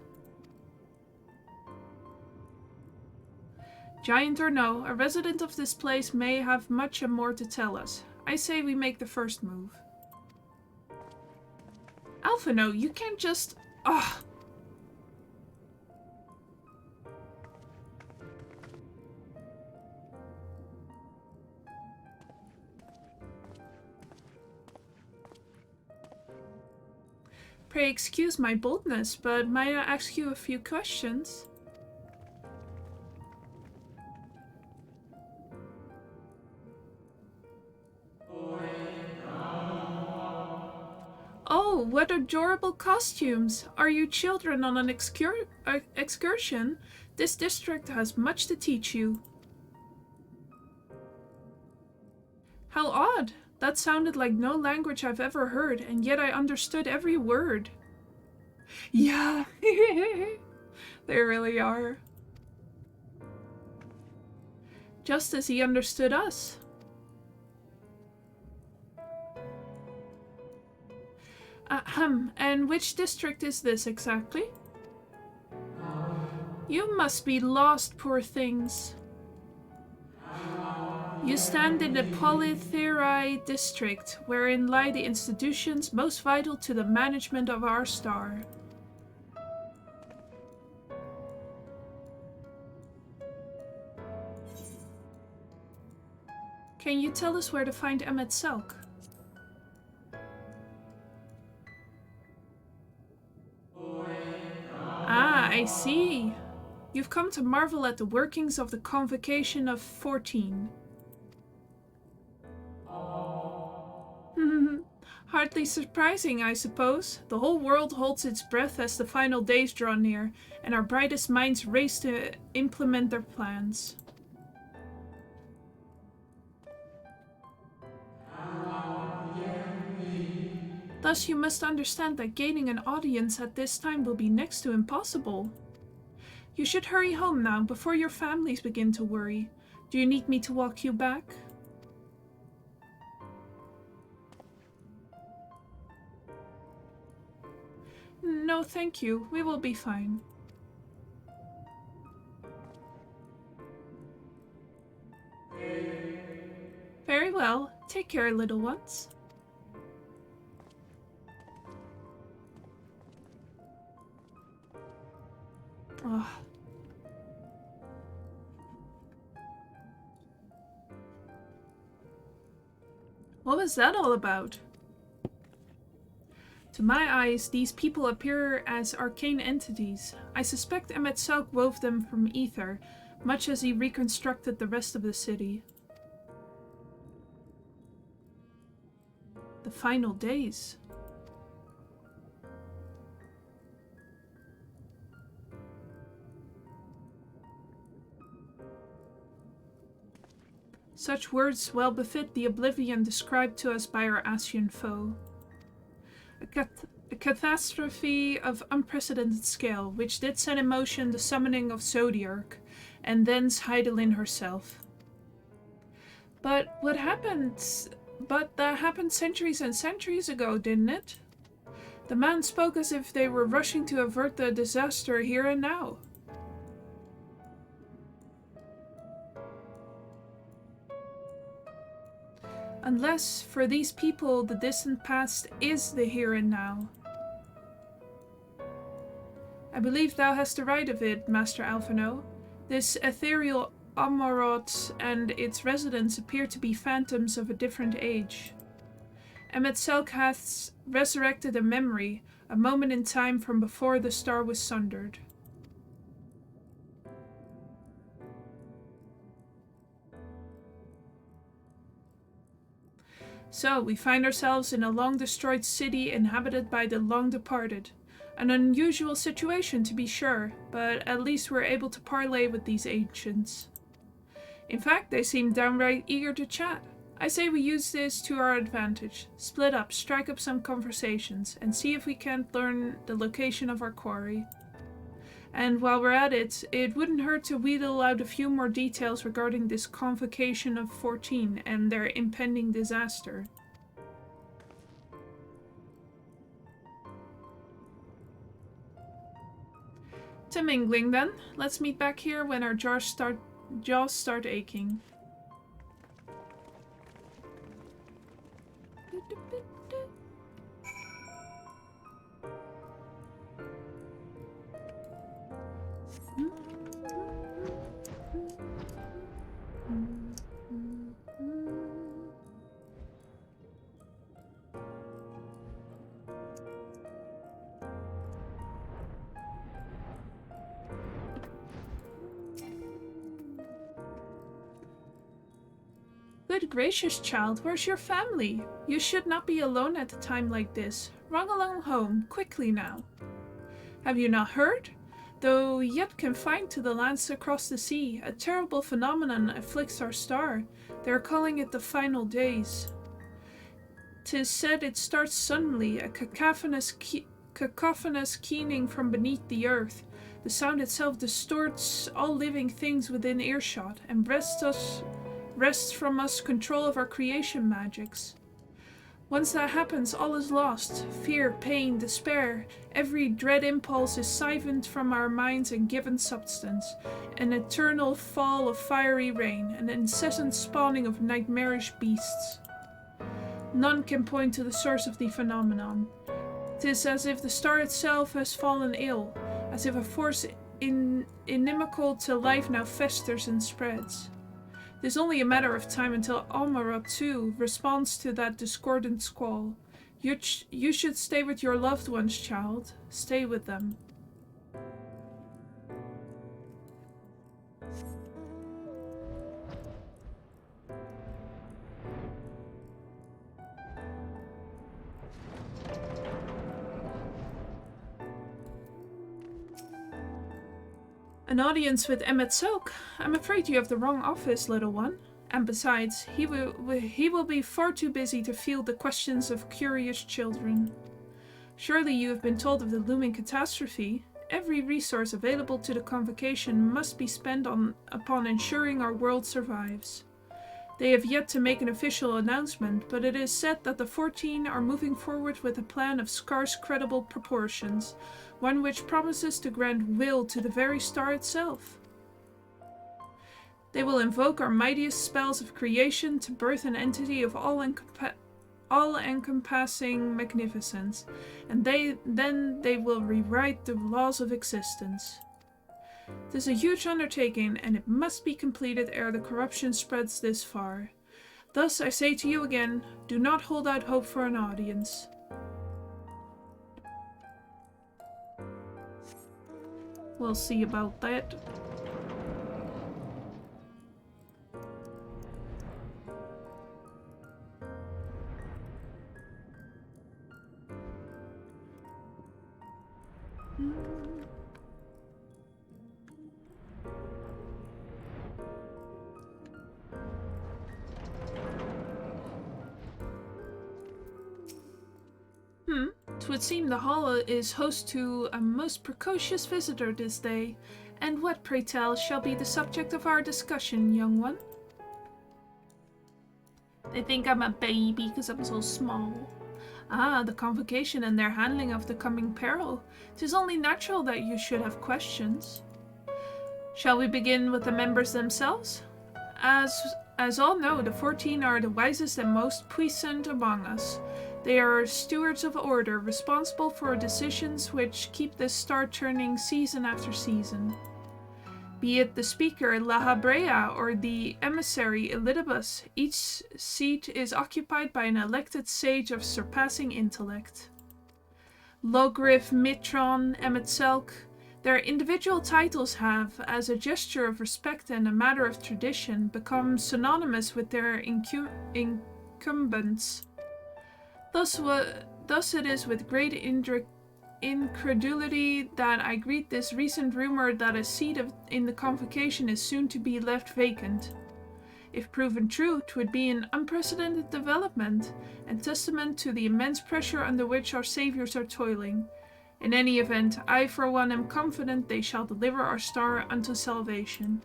Giant or no, a resident of this place may have much and more to tell us. I say we make the first move. Alphino, you can't just... Ah! Pray excuse my boldness, but might I ask you a few questions? Oh, what adorable costumes! Are you children on an excursion? This district has much to teach you. How odd! That sounded like no language I've ever heard, and yet I understood every word. Yeah, they really are. Just as he understood us. Ahem, and which district is this exactly? You must be lost, poor things. You stand in the Polytherai district, wherein lie the institutions most vital to the management of our star. Can you tell us where to find Emmet Selk? I see. You've come to marvel at the workings of the Convocation of 14. Hardly surprising, I suppose. The whole world holds its breath as the final days draw near, and our brightest minds race to implement their plans. Thus you must understand that gaining an audience at this time will be next to impossible. You should hurry home now, before your families begin to worry. Do you need me to walk you back? No, thank you. We will be fine. Very well. Take care, little ones. Ugh. What was that all about? To my eyes, these people appear as arcane entities. I suspect Emet-Selch wove them from ether, much as he reconstructed the rest of the city. The final days. Such words well befit the oblivion described to us by our Ascian foe. A catastrophe of unprecedented scale, which did set in motion the summoning of Zodiarch, and thence Heidelin herself. But that happened centuries and centuries ago, didn't it? The man spoke as if they were rushing to avert the disaster here and now. Unless, for these people, the distant past is the here and now. I believe thou hast the right of it, Master Alphino. This ethereal Amarot and its residents appear to be phantoms of a different age. Emet-Selch hath resurrected a memory, a moment in time from before the star was sundered. So, we find ourselves in a long-destroyed city inhabited by the long-departed. An unusual situation, to be sure, but at least we're able to parley with these ancients. In fact, they seem downright eager to chat. I say we use this to our advantage. Split up, strike up some conversations, and see if we can't learn the location of our quarry. And while we're at it, it wouldn't hurt to wheedle out a few more details regarding this Convocation of 14 and their impending disaster. To mingling then. Let's meet back here when our jaws start aching. Good gracious, child, where's your family? You should not be alone at a time like this. Run along home, quickly now. Have you not heard? Though yet confined to the lands across the sea, a terrible phenomenon afflicts our star. They are calling it the final days. 'Tis said it starts suddenly, a cacophonous keening from beneath the earth. The sound itself distorts all living things within earshot, and wrests from us control of our creation magics. Once that happens, all is lost. Fear, pain, despair. Every dread impulse is siphoned from our minds and given substance. An eternal fall of fiery rain, an incessant spawning of nightmarish beasts. None can point to the source of the phenomenon. 'Tis as if the star itself has fallen ill, as if a force inimical to life now festers and spreads. It is only a matter of time until Amarot too responds to that discordant squall. You should stay with your loved ones, child. Stay with them. An audience with Emmet Silk? I'm afraid you have the wrong office, little one. And besides, he will be far too busy to field the questions of curious children. Surely you have been told of the looming catastrophe. Every resource available to the Convocation must be spent upon ensuring our world survives. They have yet to make an official announcement, but it is said that the 14 are moving forward with a plan of scarce credible proportions, one which promises to grant will to the very star itself. They will invoke our mightiest spells of creation to birth an entity of all-encompassing magnificence, and then they will rewrite the laws of existence. It is a huge undertaking, and it must be completed ere the corruption spreads this far. Thus, I say to you again, do not hold out hope for an audience. We'll see about that. It would seem the hall is host to a most precocious visitor this day. And what, pray tell, shall be the subject of our discussion, young one? They think I'm a baby because I'm so small. Ah, the Convocation and their handling of the coming peril. 'Tis only natural that you should have questions. Shall we begin with the members themselves? As all know, the 14 are the wisest and most puissant among us. They are stewards of order, responsible for decisions which keep this star turning season after season. Be it the speaker, La Habrea, or the emissary, Elidibus, each seat is occupied by an elected sage of surpassing intellect. Logrif, Mitron, Emetselk, their individual titles have, as a gesture of respect and a matter of tradition, become synonymous with their incumbents. Thus it is with great incredulity that I greet this recent rumor that a seat in the Convocation is soon to be left vacant. If proven true, 'twould be an unprecedented development, and testament to the immense pressure under which our saviors are toiling. In any event, I for one am confident they shall deliver our star unto salvation.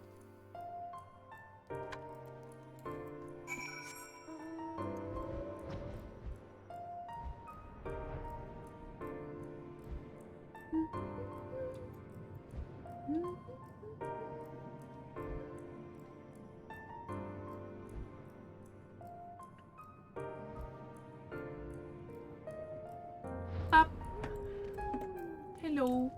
Up. Hello.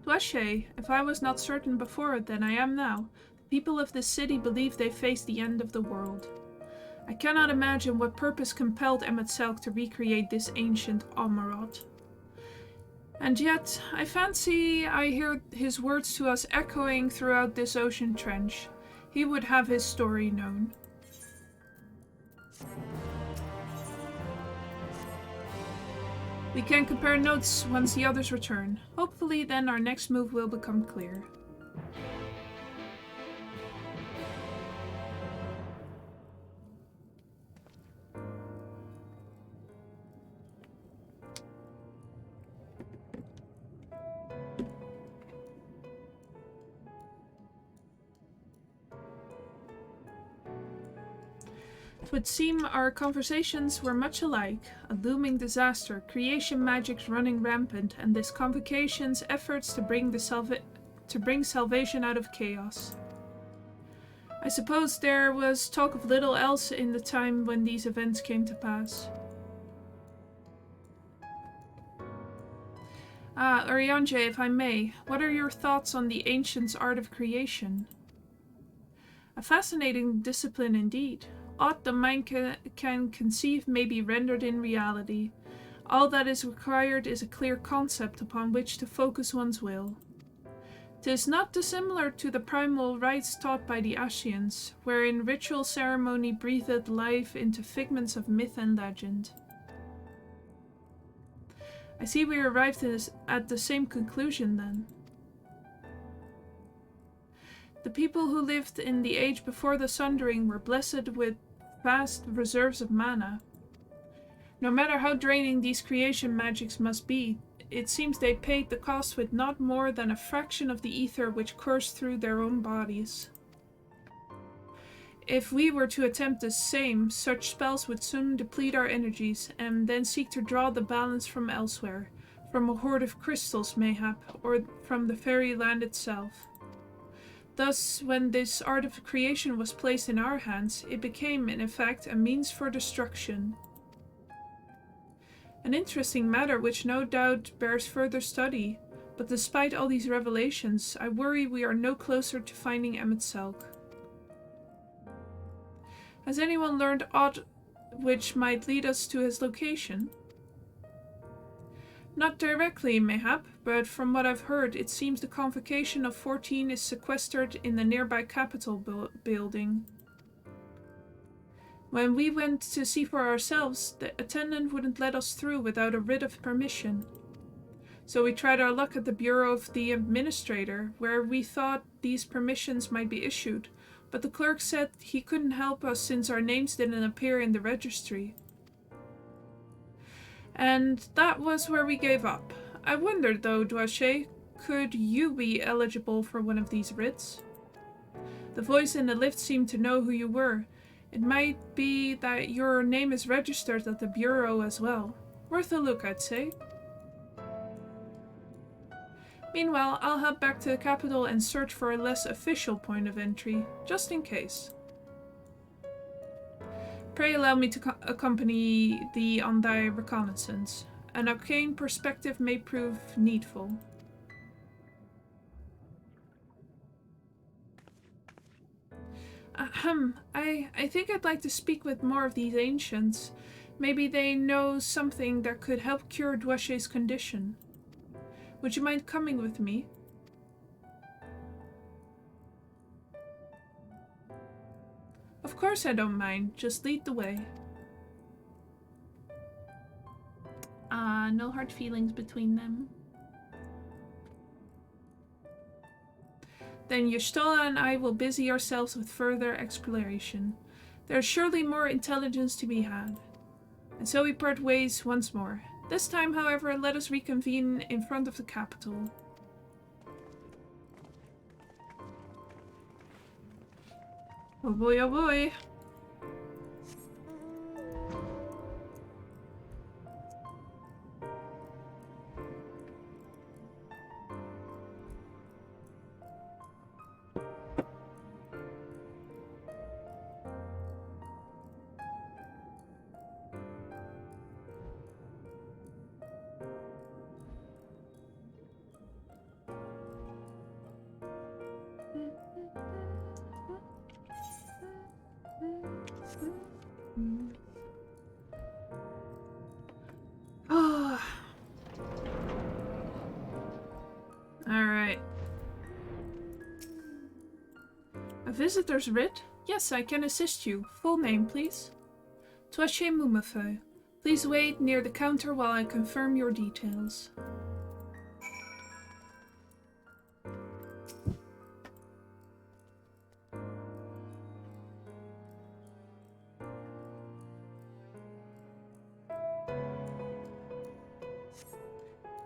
Dwashe, if I was not certain before than I am now, the people of this city believe they face the end of the world. I cannot imagine what purpose compelled Emetselk to recreate this ancient Amarot. And yet, I fancy I hear his words to us echoing throughout this ocean trench. He would have his story known. We can compare notes once the others return. Hopefully then our next move will become clear. It would seem our conversations were much alike. A looming disaster, creation magics running rampant, and this Convocation's efforts to bring salvation out of chaos. I suppose there was talk of little else in the time when these events came to pass. Urianger, if I may, what are your thoughts on the Ancients' art of creation? A fascinating discipline indeed. Aught the mind can conceive may be rendered in reality. All that is required is a clear concept upon which to focus one's will. 'Tis not dissimilar to the primal rites taught by the Ascians, wherein ritual ceremony breathed life into figments of myth and legend. I see we arrived at the same conclusion then. The people who lived in the age before the Sundering were blessed with vast reserves of mana. No matter how draining these creation magics must be, it seems they paid the cost with not more than a fraction of the ether which coursed through their own bodies. If we were to attempt the same, such spells would soon deplete our energies, and then seek to draw the balance from elsewhere, from a hoard of crystals mayhap, or from the fairy land itself. Thus, when this art of creation was placed in our hands, it became, in effect, a means for destruction. An interesting matter which no doubt bears further study, but despite all these revelations, I worry we are no closer to finding Emet-Selch. Has anyone learned aught which might lead us to his location? Not directly, mayhap, but from what I've heard, it seems the Convocation of 14 is sequestered in the nearby Capitol building. When we went to see for ourselves, the attendant wouldn't let us through without a writ of permission. So we tried our luck at the Bureau of the Administrator, where we thought these permissions might be issued, but the clerk said he couldn't help us since our names didn't appear in the registry. And that was where we gave up. I wondered though, Duache, could you be eligible for one of these writs? The voice in the lift seemed to know who you were. It might be that your name is registered at the Bureau as well. Worth a look, I'd say. Meanwhile, I'll head back to the capital and search for a less official point of entry, just in case. Pray allow me to accompany thee on thy reconnaissance. An arcane perspective may prove needful. I think I'd like to speak with more of these ancients. Maybe they know something that could help cure Duache's condition. Would you mind coming with me? Of course I don't mind. Just lead the way. No hard feelings between them. Then Y'shtola and I will busy ourselves with further exploration. There is surely more intelligence to be had. And so we part ways once more. This time, however, let us reconvene in front of the capital. Oh boy, oh boy. Alright. A visitor's writ? Yes, I can assist you. Full name, please. Duache Mumafeu. Please wait near the counter while I confirm your details.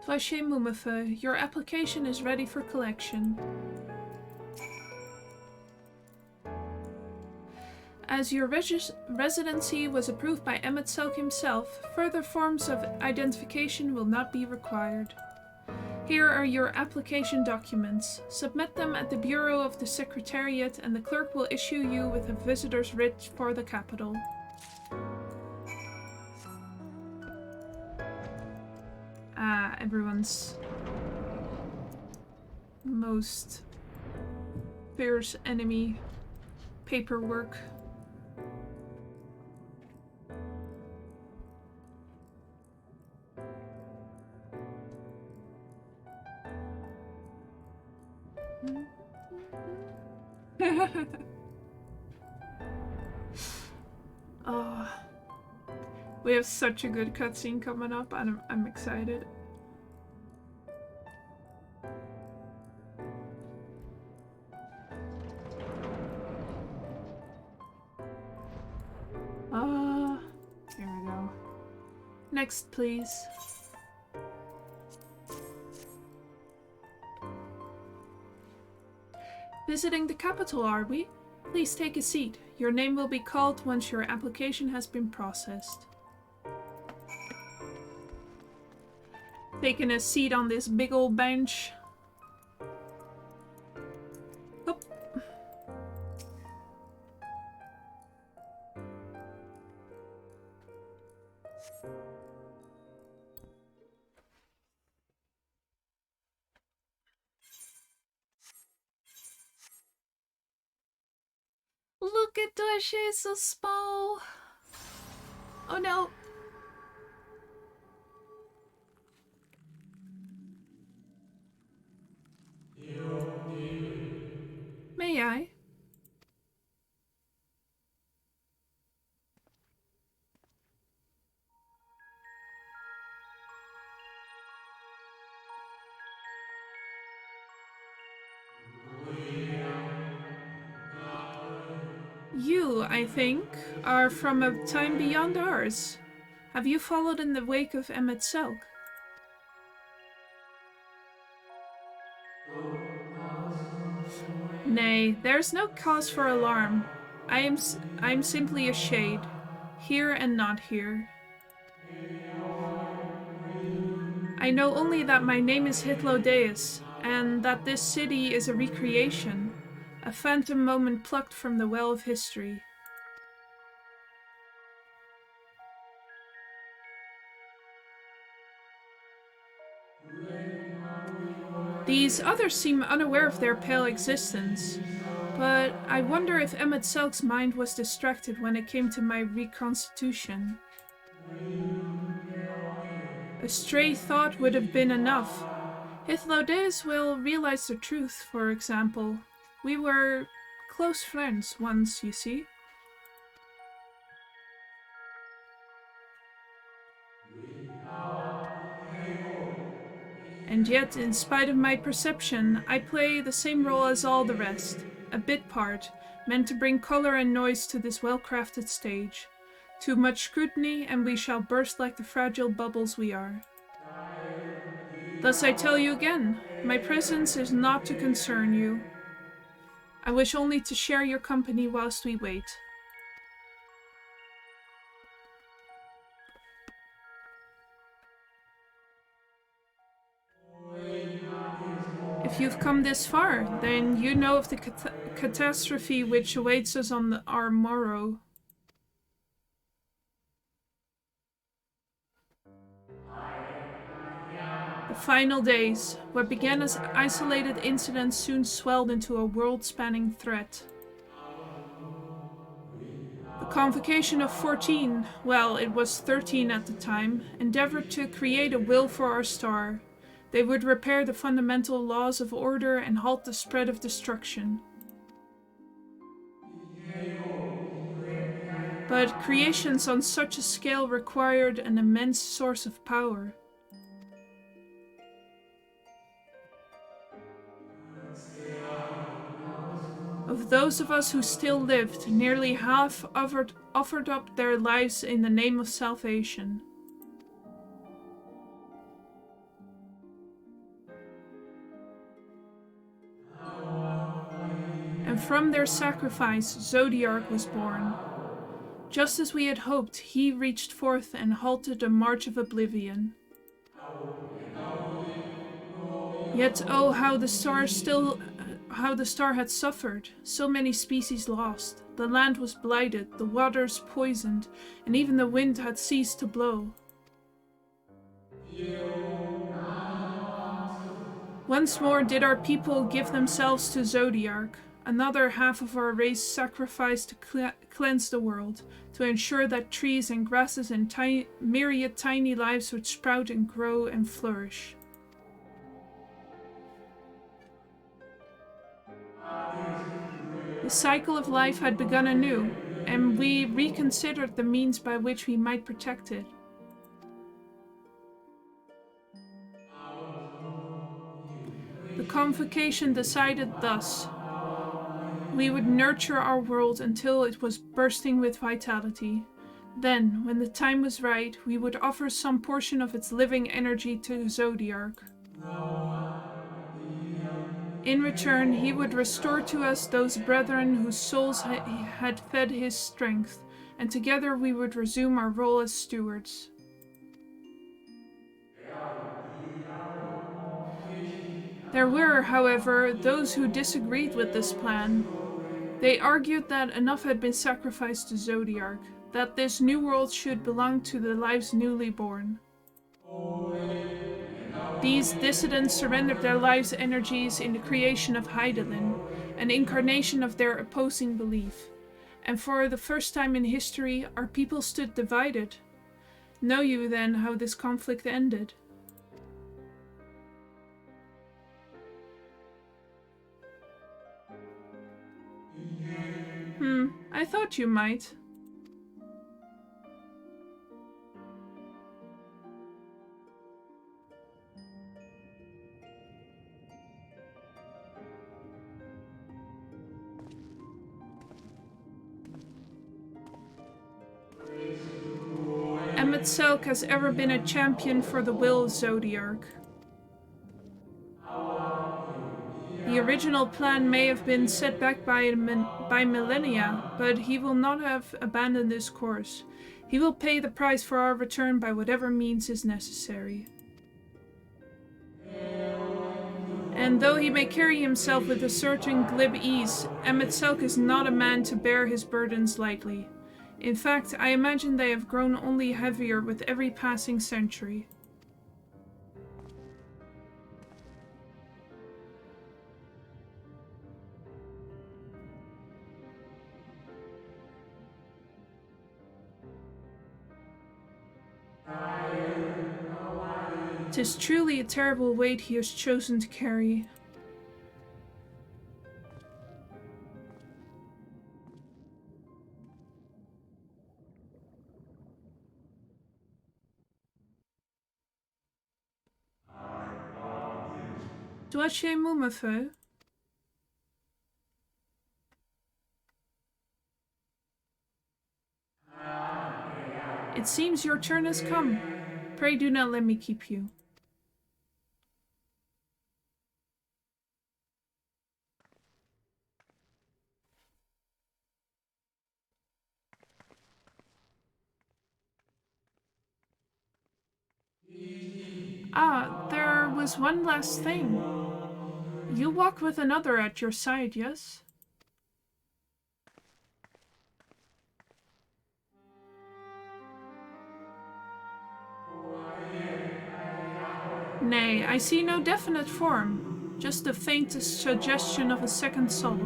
Duache Mumafeu, your application is ready for collection. As your residency was approved by Emet-Selch himself, further forms of identification will not be required. Here are your application documents. Submit them at the Bureau of the Secretariat and the clerk will issue you with a visitor's writ for the capital. Everyone's most fierce enemy. Paperwork. Oh, we have such a good cutscene coming up, and I'm excited. Next, please. Visiting the capital, are we? Please take a seat. Your name will be called once your application has been processed. Taking a seat on this big old bench. Up. Look at that, she's so small. Oh no. May I? You, I think, are from a time beyond ours. Have you followed in the wake of Emmett Selk? Nay, there's no cause for alarm. I'm simply a shade, here and not here. I know only that my name is Hythlodaeus, and that this city is a recreation, a phantom moment plucked from the well of history. These others seem unaware of their pale existence, but I wonder if Emmett Selk's mind was distracted when it came to my reconstitution. A stray thought would have been enough. Hythlodaeus will realize the truth, for example. We were close friends once, you see. And yet, in spite of my perception, I play the same role as all the rest. A bit part, meant to bring color and noise to this well-crafted stage. Too much scrutiny, and we shall burst like the fragile bubbles we are. Thus I tell you again, my presence is not to concern you. I wish only to share your company whilst we wait. If you've come this far, then you know of the catastrophe which awaits us on our morrow. The final days, what began as isolated incidents soon swelled into a world-spanning threat. The Convocation of 14, well, it was 13 at the time, endeavored to create a will for our star. They would repair the fundamental laws of order and halt the spread of destruction. But creations on such a scale required an immense source of power. Of those of us who still lived, nearly half offered up their lives in the name of salvation. And from their sacrifice, Zodiark was born. Just as we had hoped, he reached forth and halted the march of oblivion. Yet, oh, how the star had suffered, so many species lost. The land was blighted, the waters poisoned, and even the wind had ceased to blow. Once more did our people give themselves to Zodiark. Another half of our race sacrificed to cleanse the world, to ensure that trees and grasses and myriad tiny lives would sprout and grow and flourish. The cycle of life had begun anew, and we reconsidered the means by which we might protect it. The Convocation decided thus. We would nurture our world until it was bursting with vitality. Then, when the time was right, we would offer some portion of its living energy to the Zodiarch. In return, he would restore to us those brethren whose souls had fed his strength, and together we would resume our role as stewards. There were, however, those who disagreed with this plan. They argued that enough had been sacrificed to Zodiarch, that this new world should belong to the lives newly born. These dissidents surrendered their lives' energies in the creation of Hydaelyn, an incarnation of their opposing belief. And for the first time in history, our people stood divided. Know you then how this conflict ended? I thought you might. Emet-Selch has ever been a champion for the will of Zodiarch. The original plan may have been set back by millennia, but he will not have abandoned this course. He will pay the price for our return by whatever means is necessary. And though he may carry himself with a certain glib ease, Emet-Selch is not a man to bear his burdens lightly. In fact, I imagine they have grown only heavier with every passing century. "'Tis truly a terrible weight he has chosen to carry. Dois-je Mumafeu? It seems your turn has come. Pray do not let me keep you." Ah, there was one last thing. You walk with another at your side, yes? Nay, I see no definite form, just the faintest suggestion of a second soul.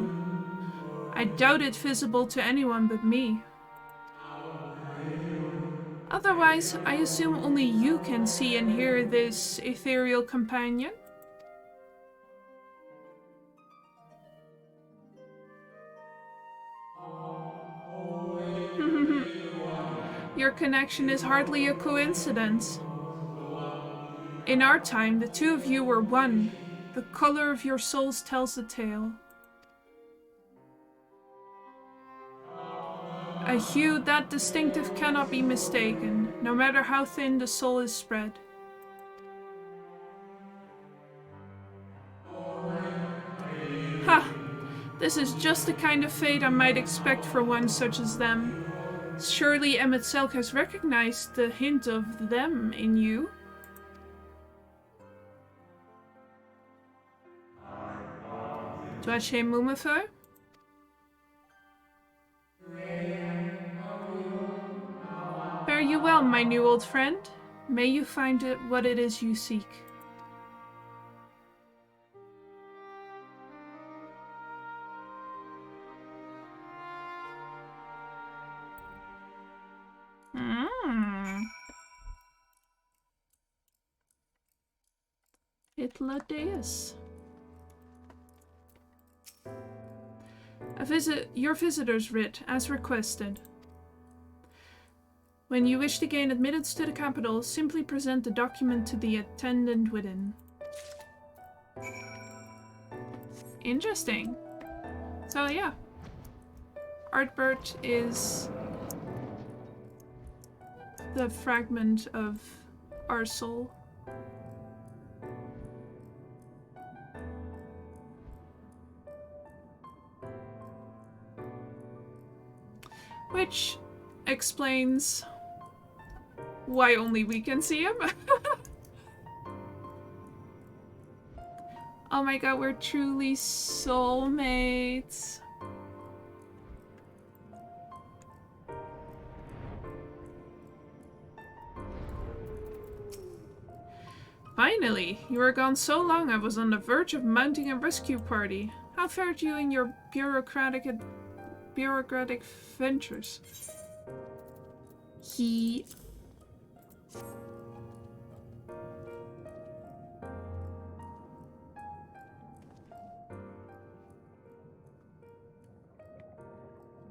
I doubt it visible to anyone but me. Otherwise, I assume only you can see and hear this ethereal companion? Your connection is hardly a coincidence. In our time, the two of you were one. The color of your souls tells the tale. A hue that distinctive cannot be mistaken, no matter how thin the soul is spread. Ha! This is just the kind of fate I might expect for one such as them. Surely Emet-Selch has recognized the hint of them in you. Dois-je Mumafeu? Fare you well, my new old friend. May you find it what it is you seek. Hitler Deus. Your visitor's writ, as requested. When you wish to gain admittance to the capital, simply present the document to the attendant within. Interesting. So yeah. Artbert is the fragment of our soul. Which explains why only we can see him. Oh my god, we're truly soulmates. Finally! You were gone so long I was on the verge of mounting a rescue party. How fared you in your bureaucratic ventures?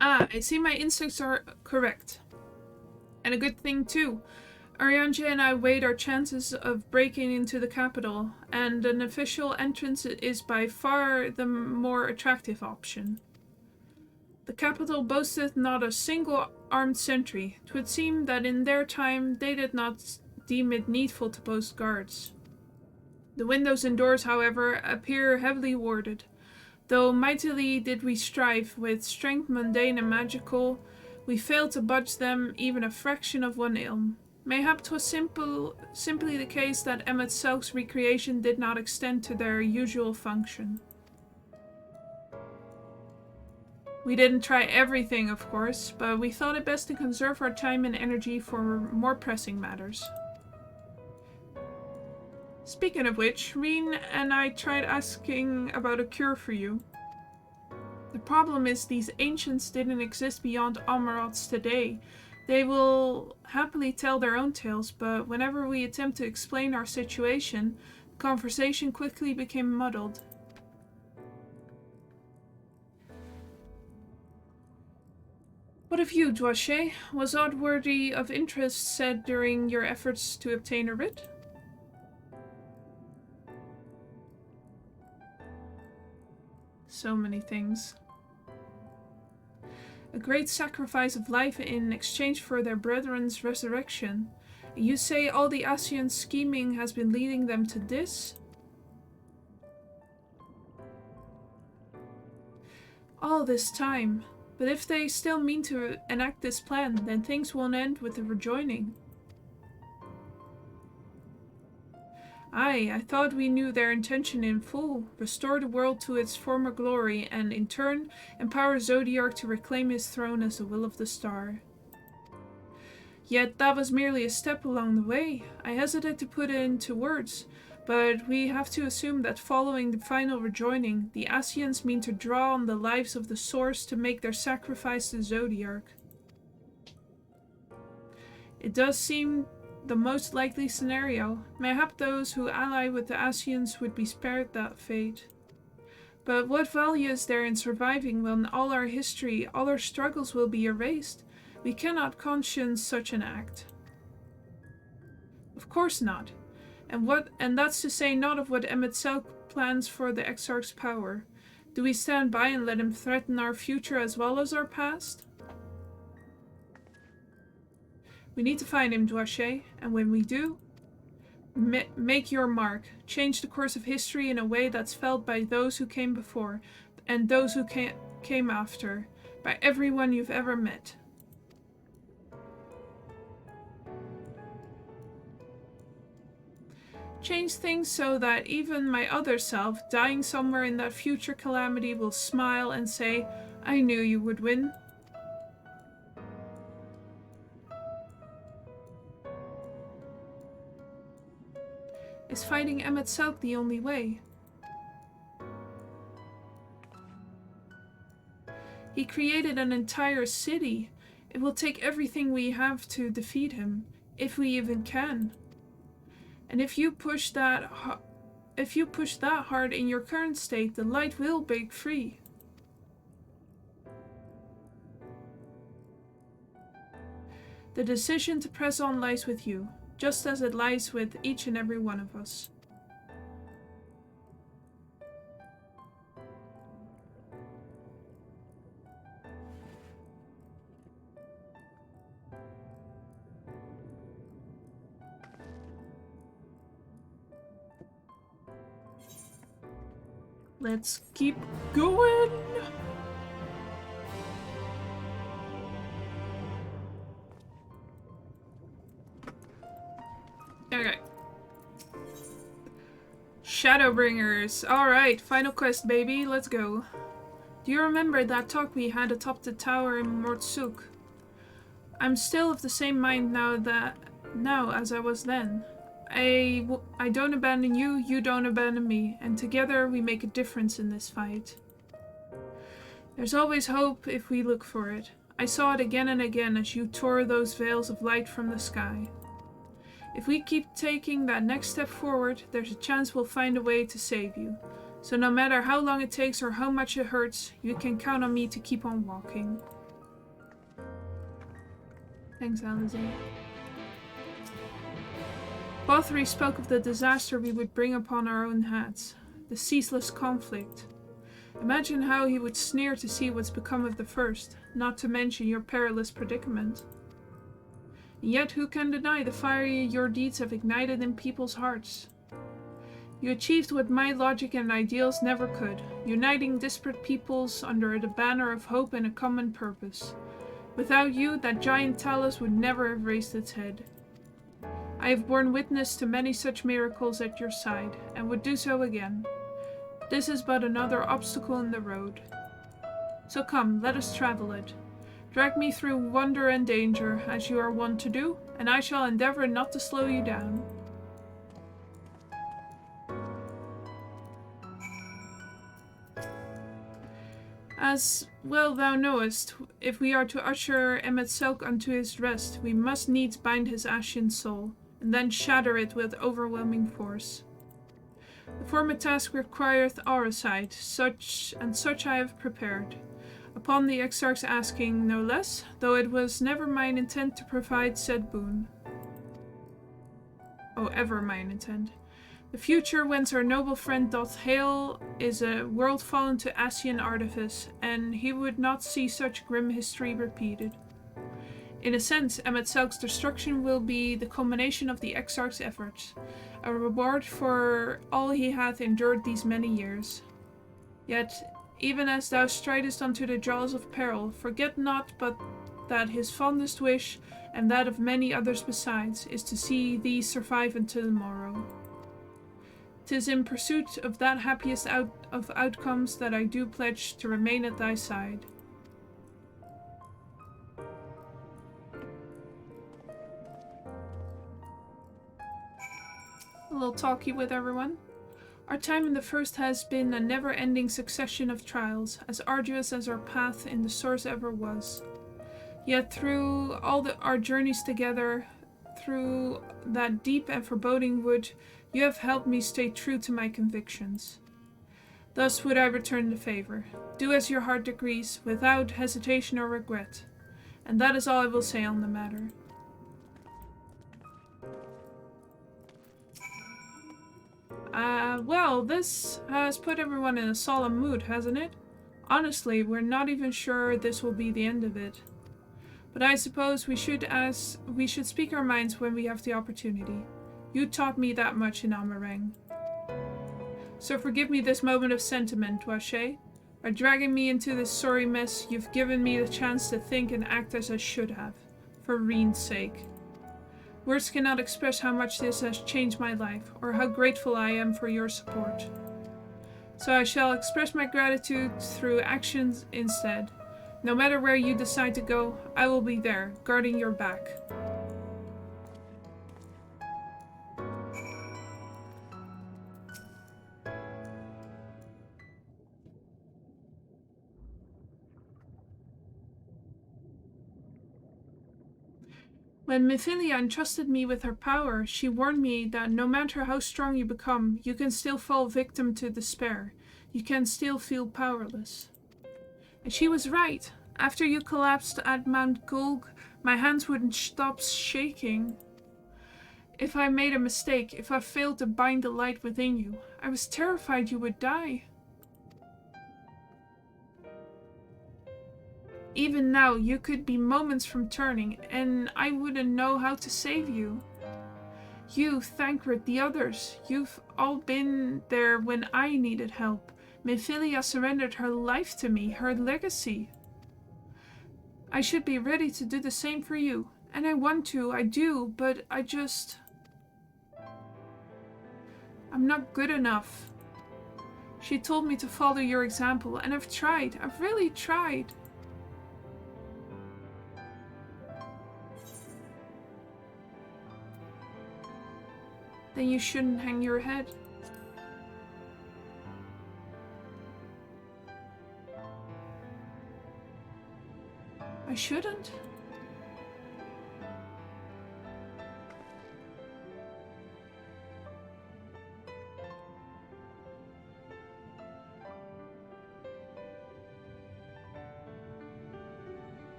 Ah, I see my instincts are correct. And a good thing too. Arianja and I weighed our chances of breaking into the capital, and an official entrance is by far the more attractive option. The capital boasteth not a single armed sentry. 'Twould seem that in their time they did not deem it needful to post guards. The windows and doors, however, appear heavily warded. Though mightily did we strive, with strength mundane and magical, we failed to budge them even a fraction of 1 ilm. Mayhap 'twas simply the case that Emmet Selk's recreation did not extend to their usual function. We didn't try everything, of course, but we thought it best to conserve our time and energy for more pressing matters. Speaking of which, Reen and I tried asking about a cure for you. The problem is these ancients didn't exist beyond Amarots today. They will happily tell their own tales, but whenever we attempt to explain our situation, the conversation quickly became muddled. What of you, Doache? Was aught worthy of interest said during your efforts to obtain a writ? So many things. A great sacrifice of life in exchange for their brethren's resurrection. You say all the Ascian scheming has been leading them to this? All this time. But if they still mean to enact this plan, then things won't end with the rejoining. Aye, I thought we knew their intention in full. Restore the world to its former glory, and in turn, empower Zodiark to reclaim his throne as the will of the star. Yet that was merely a step along the way. I hesitate to put it into words, but we have to assume that following the final rejoining, the Ascians mean to draw on the lives of the Source to make their sacrifice to Zodiark. It does seem the most likely scenario. Mayhap those who ally with the Ascians would be spared that fate. But what value is there in surviving when all our history, all our struggles will be erased? We cannot conscience such an act. Of course not. And that's to say not of what Emmet Selk plans for the Exarch's power. Do we stand by and let him threaten our future as well as our past? We need to find him, Doache, and when we do, make your mark. Change the course of history in a way that's felt by those who came before, and those who came after, by everyone you've ever met. Change things so that even my other self, dying somewhere in that future calamity, will smile and say, I knew you would win. Is fighting Emmet Selk the only way? He created an entire city. It will take everything we have to defeat him, if we even can. And if you push that hard in your current state, the light will break free. The decision to press on lies with you, just as it lies with each and every one of us. Let's keep going. Okay. Shadowbringers. Alright, final quest, baby. Let's go. Do you remember that talk we had atop the tower in Mortsuk? I'm still of the same mind now as I was then. I don't abandon you, you don't abandon me, and together we make a difference in this fight. There's always hope if we look for it. I saw it again and again as you tore those veils of light from the sky. If we keep taking that next step forward, there's a chance we'll find a way to save you. So no matter how long it takes or how much it hurts, you can count on me to keep on walking. Thanks, Alizé. Bothri spoke of the disaster we would bring upon our own heads, the ceaseless conflict. Imagine how he would sneer to see what's become of the first, not to mention your perilous predicament. And yet who can deny the fire your deeds have ignited in people's hearts? You achieved what my logic and ideals never could, uniting disparate peoples under the banner of hope and a common purpose. Without you, that giant talus would never have raised its head. I have borne witness to many such miracles at your side, and would do so again. This is but another obstacle in the road. So come, let us travel it. Drag me through wonder and danger, as you are wont to do, and I shall endeavor not to slow you down. As well thou knowest, if we are to usher Emet-Selch unto his rest, we must needs bind his ashen soul, and then shatter it with overwhelming force. The former task requireth our sight, such I have prepared. Upon the Exarch's asking, no less, though it was never mine intent to provide said boon. Oh, ever mine intent. The future whence our noble friend doth hail is a world fallen to Ascian artifice, and he would not see such grim history repeated. In a sense, Emet-Selch's destruction will be the culmination of the Exarch's efforts, a reward for all he hath endured these many years. Yet, even as thou stridest unto the jaws of peril, forget not but that his fondest wish, and that of many others besides, is to see thee survive until the morrow. 'Tis in pursuit of that happiest of outcomes that I do pledge to remain at thy side. A little talky with everyone. Our time in the First has been a never-ending succession of trials, as arduous as our path in the Source ever was. Yet through all our journeys together, through that deep and foreboding wood, you have helped me stay true to my convictions. Thus would I return the favor. Do as your heart agrees, without hesitation or regret. And that is all I will say on the matter. Well, this has put everyone in a solemn mood, hasn't it? Honestly, we're not even sure this will be the end of it. But I suppose we should speak our minds when we have the opportunity. You taught me that much in Amareng. So forgive me this moment of sentiment, Wache. By dragging me into this sorry mess, you've given me the chance to think and act as I should have, for Reen's sake. Words cannot express how much this has changed my life, or how grateful I am for your support. So I shall express my gratitude through actions instead. No matter where you decide to go, I will be there, guarding your back. When Mephilia entrusted me with her power, she warned me that no matter how strong you become, you can still fall victim to despair. You can still feel powerless. And she was right. After you collapsed at Mount Gulg, my hands wouldn't stop shaking. If I made a mistake, if I failed to bind the light within you, I was terrified you would die. Even now, you could be moments from turning, and I wouldn't know how to save you. You, Thancred, the others, you've all been there when I needed help. Mephilia surrendered her life to me, her legacy. I should be ready to do the same for you. And I want to, I do, but I just... I'm not good enough. She told me to follow your example, and I've tried. I've really tried. Then you shouldn't hang your head. I shouldn't?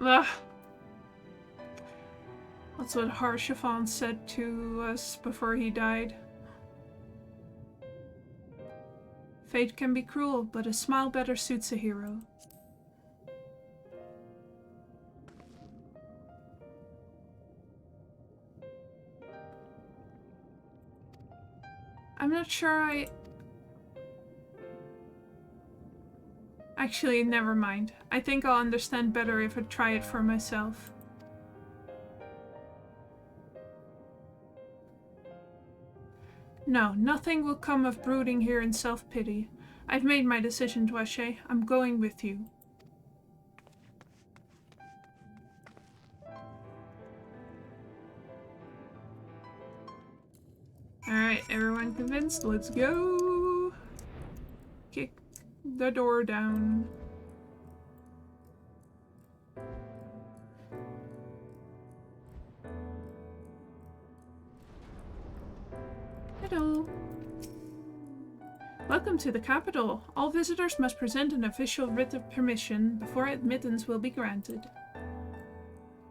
Ugh. That's what Harshaphon said to us before he died. Fate can be cruel, but a smile better suits a hero. I'm not sure Actually, never mind. I think I'll understand better if I try it for myself. No, nothing will come of brooding here in self-pity. I've made my decision, Dwashe. I'm going with you. Alright, everyone convinced? Let's go! Kick the door down. Hello. Welcome to the capital. All visitors must present an official writ of permission before admittance will be granted.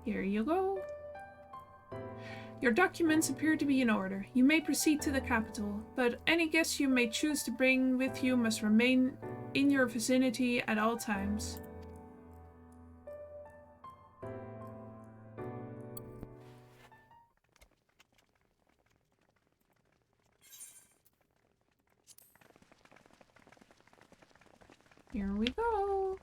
Here you go. Your documents appear to be in order. You may proceed to the capital, but any guests you may choose to bring with you must remain in your vicinity at all times. Here we go.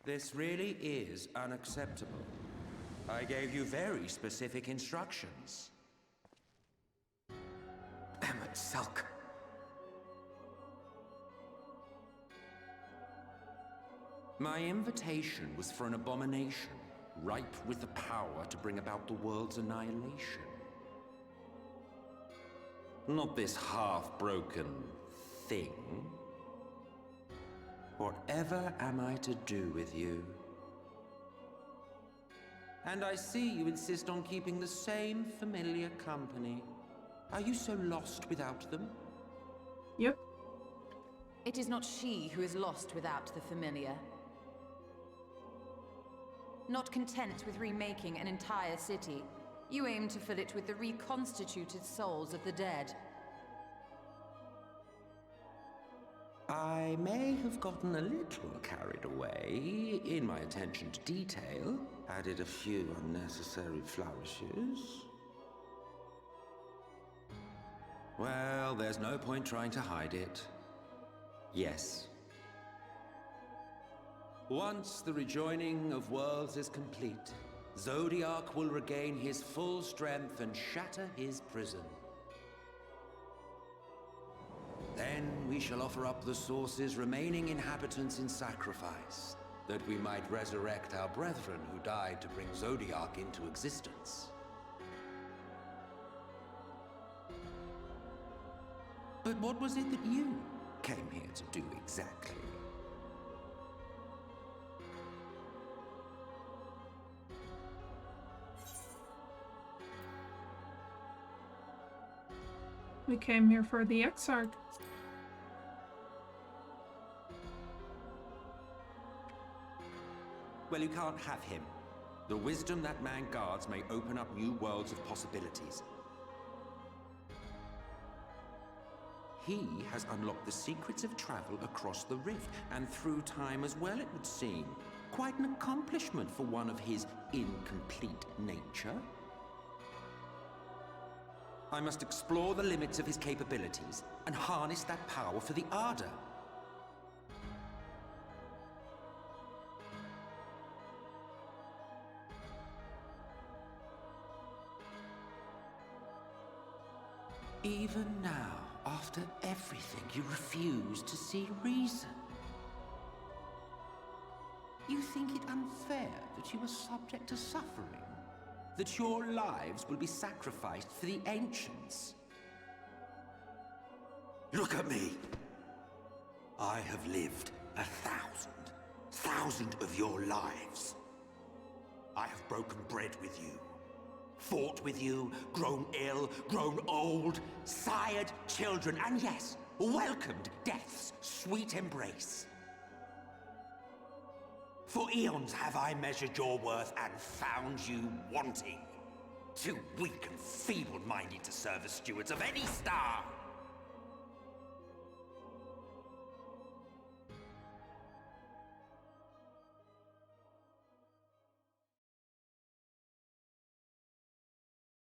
This really is unacceptable. I gave you very specific instructions. Emmett Selk. My invitation was for an abomination, ripe with the power to bring about the world's annihilation. Not this half-broken thing. Whatever am I to do with you? And I see you insist on keeping the same familiar company. Are you so lost without them? Yep. It is not she who is lost without the familiar. Not content with remaking an entire city, you aim to fill it with the reconstituted souls of the dead. I may have gotten a little carried away in my attention to detail, added a few unnecessary flourishes. Well, there's no point trying to hide it. Yes. Once the rejoining of worlds is complete, Zodiac will regain his full strength and shatter his prison. Then we shall offer up the Source's remaining inhabitants in sacrifice, that we might resurrect our brethren who died to bring Zodiac into existence. But what was it that you came here to do exactly? We came here for the Exarch. Well, you can't have him. The wisdom that man guards may open up new worlds of possibilities. He has unlocked the secrets of travel across the rift, and through time as well, it would seem. Quite an accomplishment for one of his incomplete nature. I must explore the limits of his capabilities and harness that power for the Ardor. Even now, after everything, you refuse to see reason. You think it unfair that you are subject to suffering? That your lives will be sacrificed for the Ancients? Look at me! I have lived 1,000 of your lives. I have broken bread with you, fought with you, grown ill, grown old, sired children, and yes, welcomed death's sweet embrace. For eons have I measured your worth and found you wanting. Too weak and feeble-minded to serve as stewards of any star.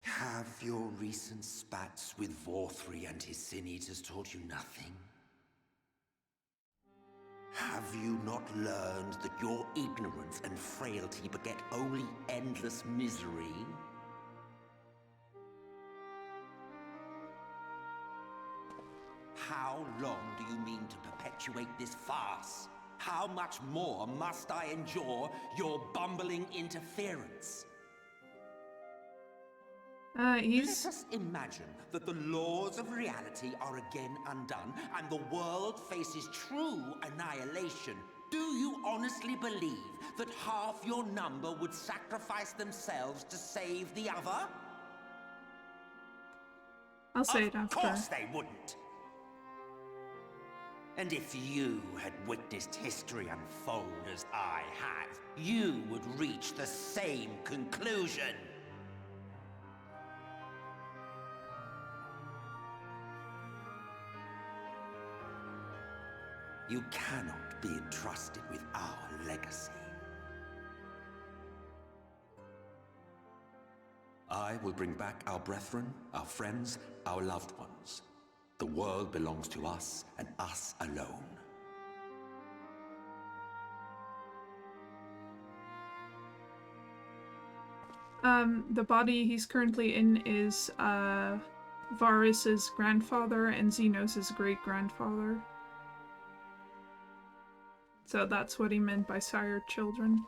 Have your recent spats with Vorthri and his Sin Eaters taught you nothing? Have you not learned that your ignorance and frailty beget only endless misery? How long do you mean to perpetuate this farce? How much more must I endure your bumbling interference? Let us imagine that the laws of reality are again undone and the world faces true annihilation. Do you honestly believe that half your number would sacrifice themselves to save the other? I'll say it after. Of course they wouldn't. And if you had witnessed history unfold as I have, you would reach the same conclusion. You cannot be entrusted with our legacy. I will bring back our brethren, our friends, our loved ones. The world belongs to us, and us alone. The body he's currently in is, Varus's grandfather and Xenos' great-grandfather. So that's what he meant by sired children.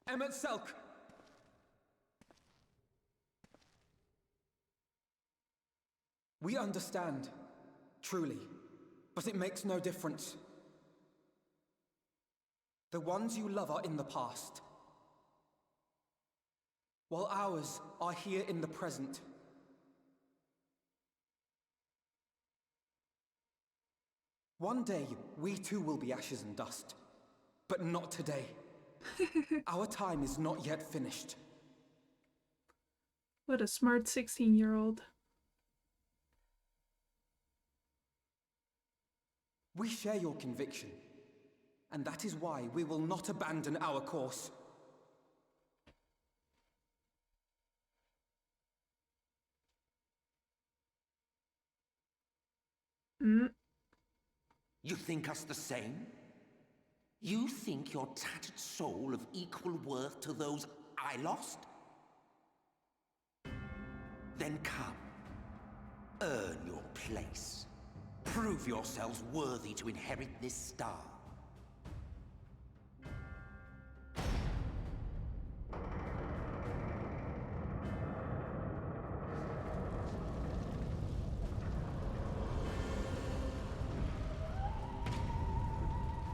Emmett Selk! We understand, truly, but it makes no difference. The ones you love are in the past, while ours are here in the present. One day, we too will be ashes and dust, but not today. Our time is not yet finished. What a smart 16-year-old. We share your conviction, and that is why we will not abandon our course. You think us the same? You think your tattered soul of equal worth to those I lost? Then come. Earn your place. Prove yourselves worthy to inherit this star.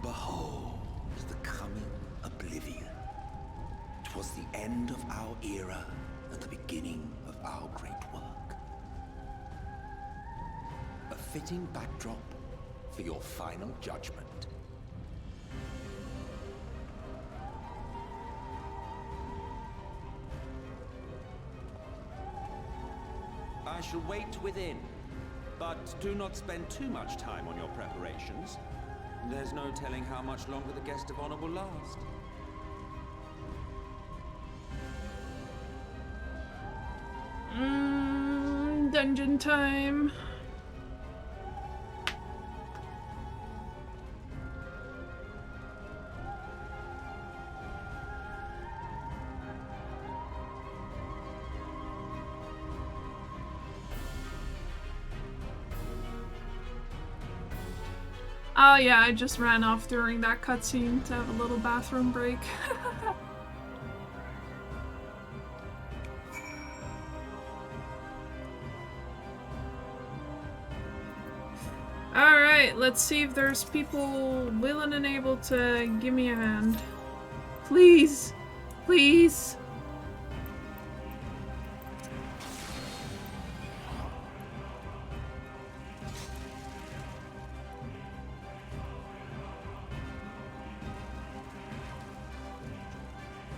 Behold the coming oblivion. 'Twas the end of our era and the beginning of our great work. A fitting backdrop for your final judgment. I shall wait within. But do not spend too much time on your preparations. There's no telling how much longer the guest of honor will last. Dungeon time. Oh yeah, I just ran off during that cutscene to have a little bathroom break. Alright, let's see if there's people willing and able to give me a hand. Please! Please!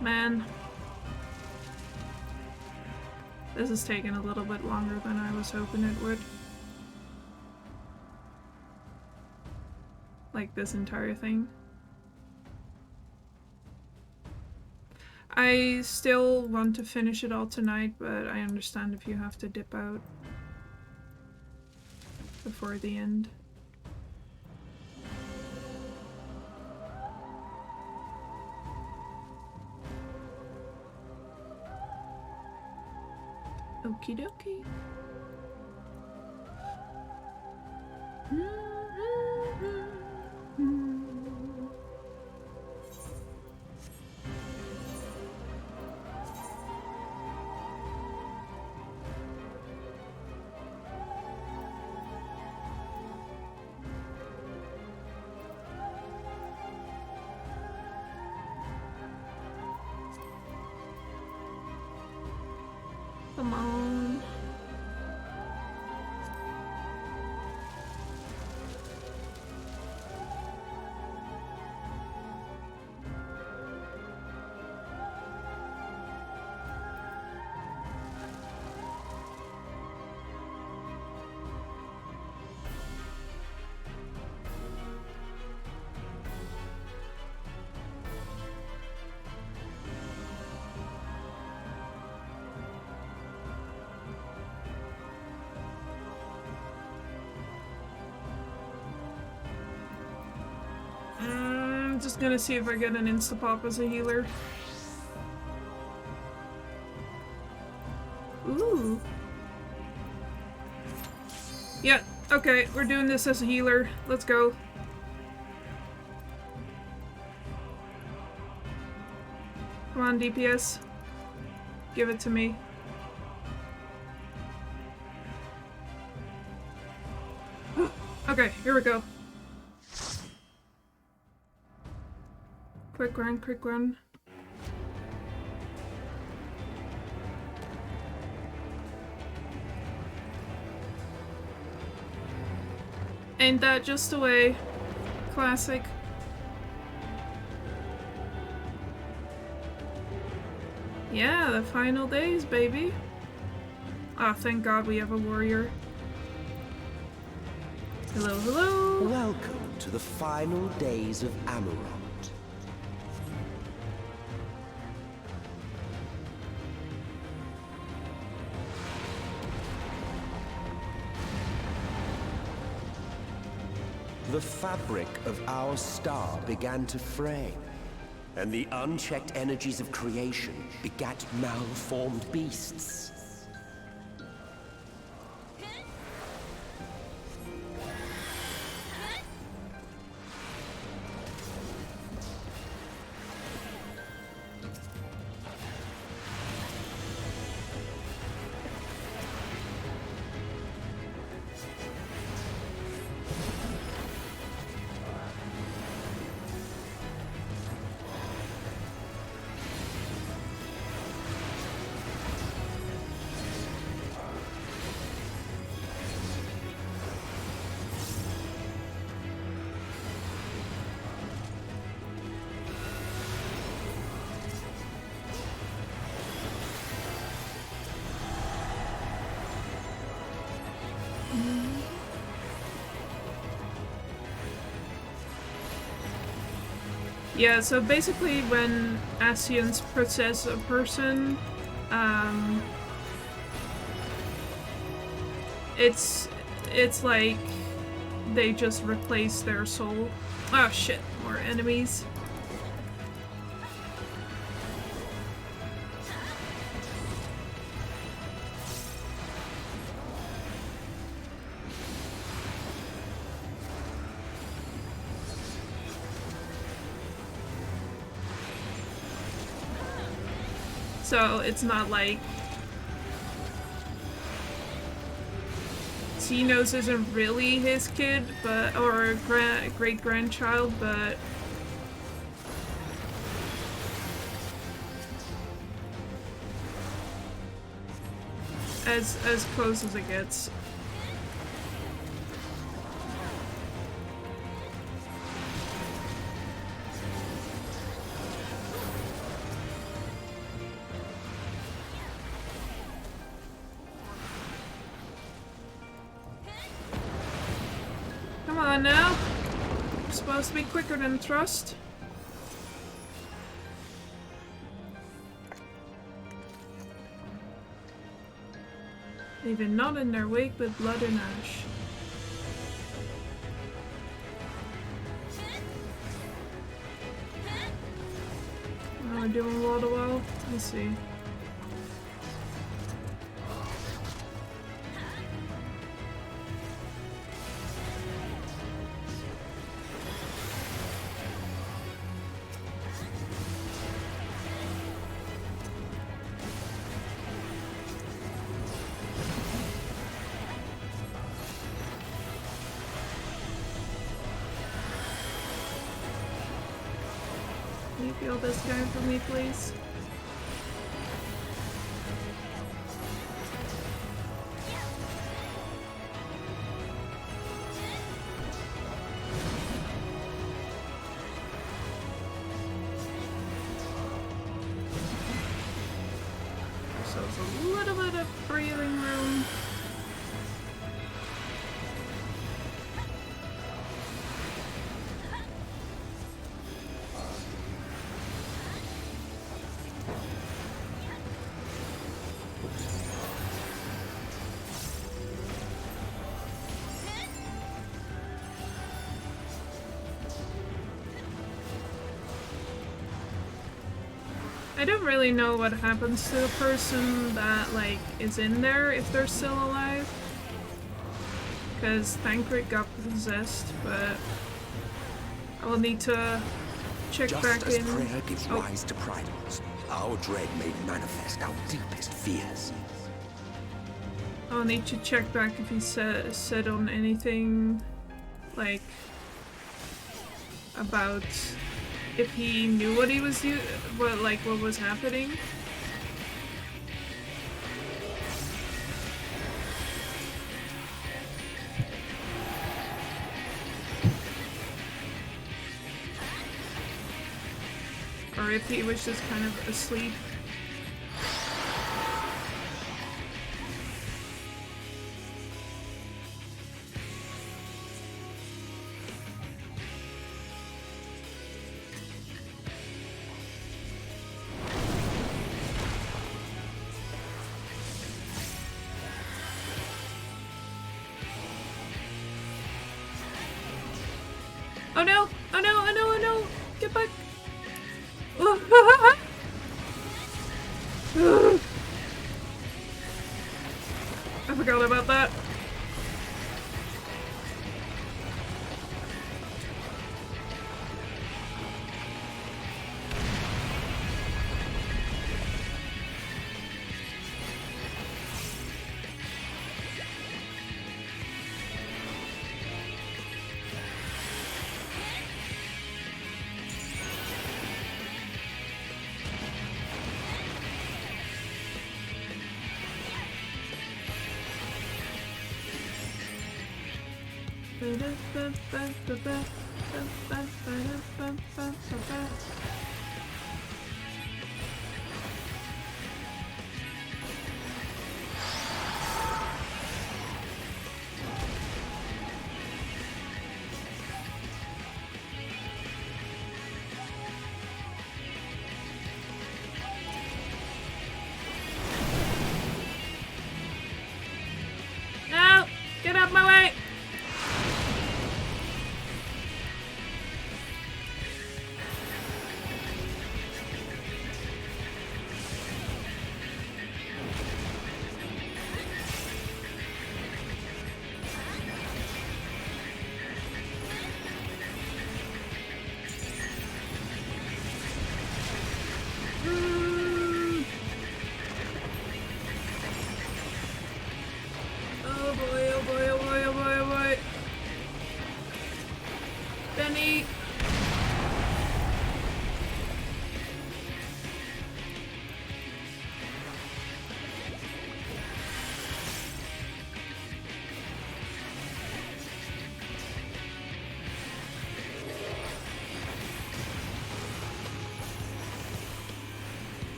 Man. This is taking a little bit longer than I was hoping it would. Like this entire thing. I still want to finish it all tonight, but I understand if you have to dip out before the end. Okie dokie. Come on. I'm just gonna see if I get an insta-pop as a healer. Ooh. Yeah, okay, we're doing this as a healer. Let's go. Come on, DPS. Give it to me. Okay, here we go. Quick run, quick run. Ain't that just the way? Classic. Yeah, the final days, baby. Ah, oh, thank God we have a warrior. Hello, hello! Welcome to the final days of Amarok. The fabric of our star began to fray, and the unchecked energies of creation begat malformed beasts. Yeah, so basically when Ascians possess a person, it's like they just replace their soul. Oh shit, more enemies. So it's not like Xenos isn't really his kid, but or great grandchild, but as close as it gets. Come on now. We're supposed to be quicker than thrust. Leaving not in their wake but blood and ash. Oh, we're doing water well. I see. Can you heal this guy for me, please? So it's a little bit of breathing room. I don't really know what happens to the person that, like, is in there if they're still alive. Because Thancred got possessed, but I will need to check back in. Just as prayer gives rise to primals, our dread made manifest our deepest fears. I'll need to check back if he said on anything, like, about if he knew what he was doing, what was happening. Or if he was just kind of asleep. Oh no! Oh no! Oh no! Oh no! Get back! I forgot about that.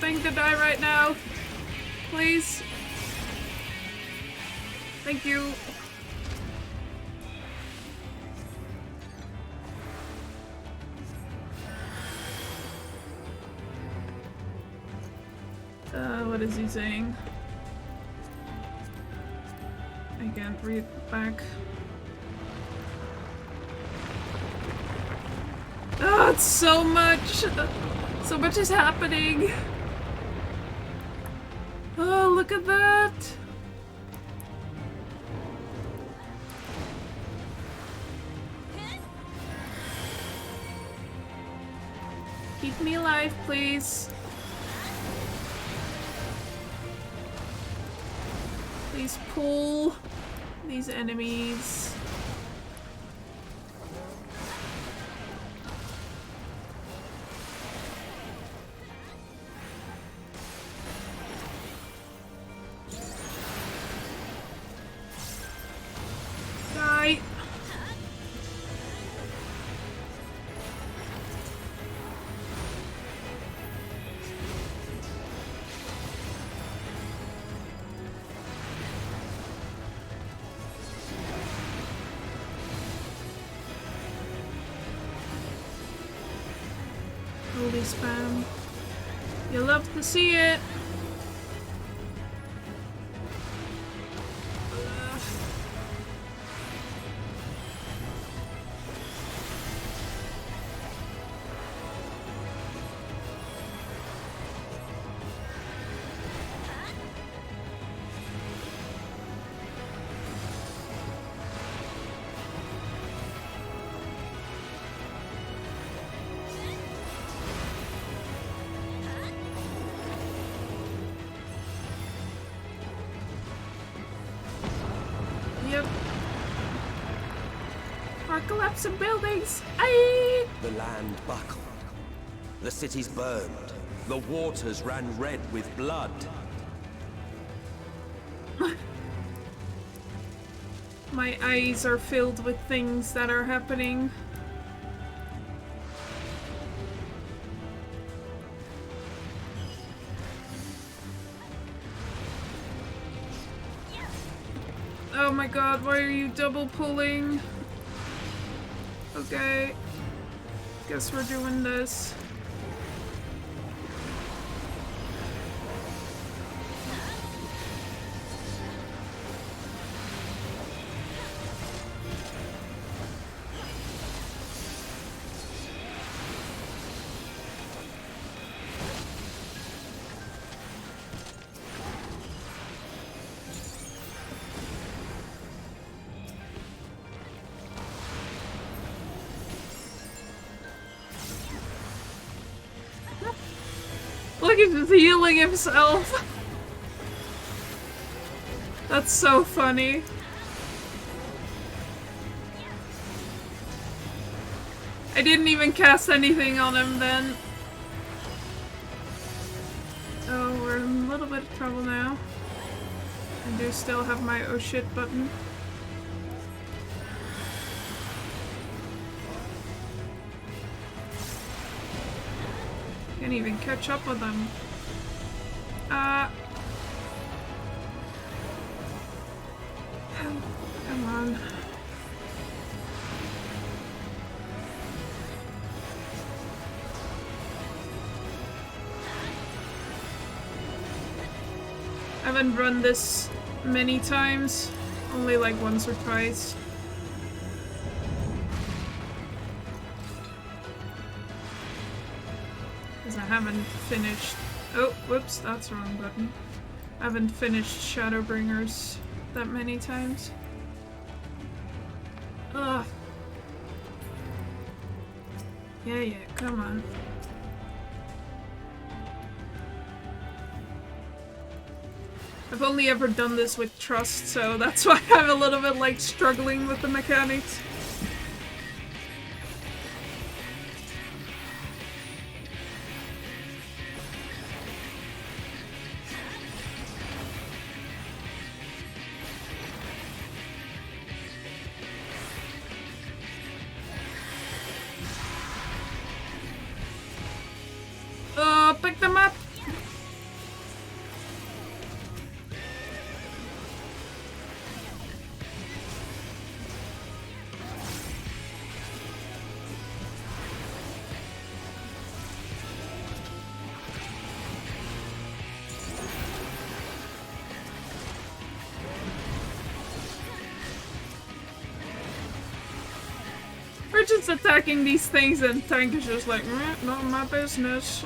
thing to die right now. Please. Thank you. What is he saying? I can't read back. Oh, it's so much! So much is happening! Oh, look at that! Keep me alive, please. Please pull these enemies. Die. Holy spam. You love to see it. Yep. Our collapsing buildings. Aye! The land buckled. The cities burned. The waters ran red with blood. My eyes are filled with things that are happening. Oh my god, why are you double pulling? Okay. Guess we're doing this. Look, he's just healing himself. That's so funny. I didn't even cast anything on him then. Oh, we're in a little bit of trouble now. I do still have my oh shit button. Can't even catch up with them. Come on. I haven't run this many times, only like once or twice. Because I haven't finished. Oh, whoops, that's the wrong button. I haven't finished Shadowbringers that many times. Ugh. Yeah, come on. I've only ever done this with Trust, so that's why I'm a little bit like struggling with the mechanics. Pick them up! We're just attacking these things and Tank is just like, not my business.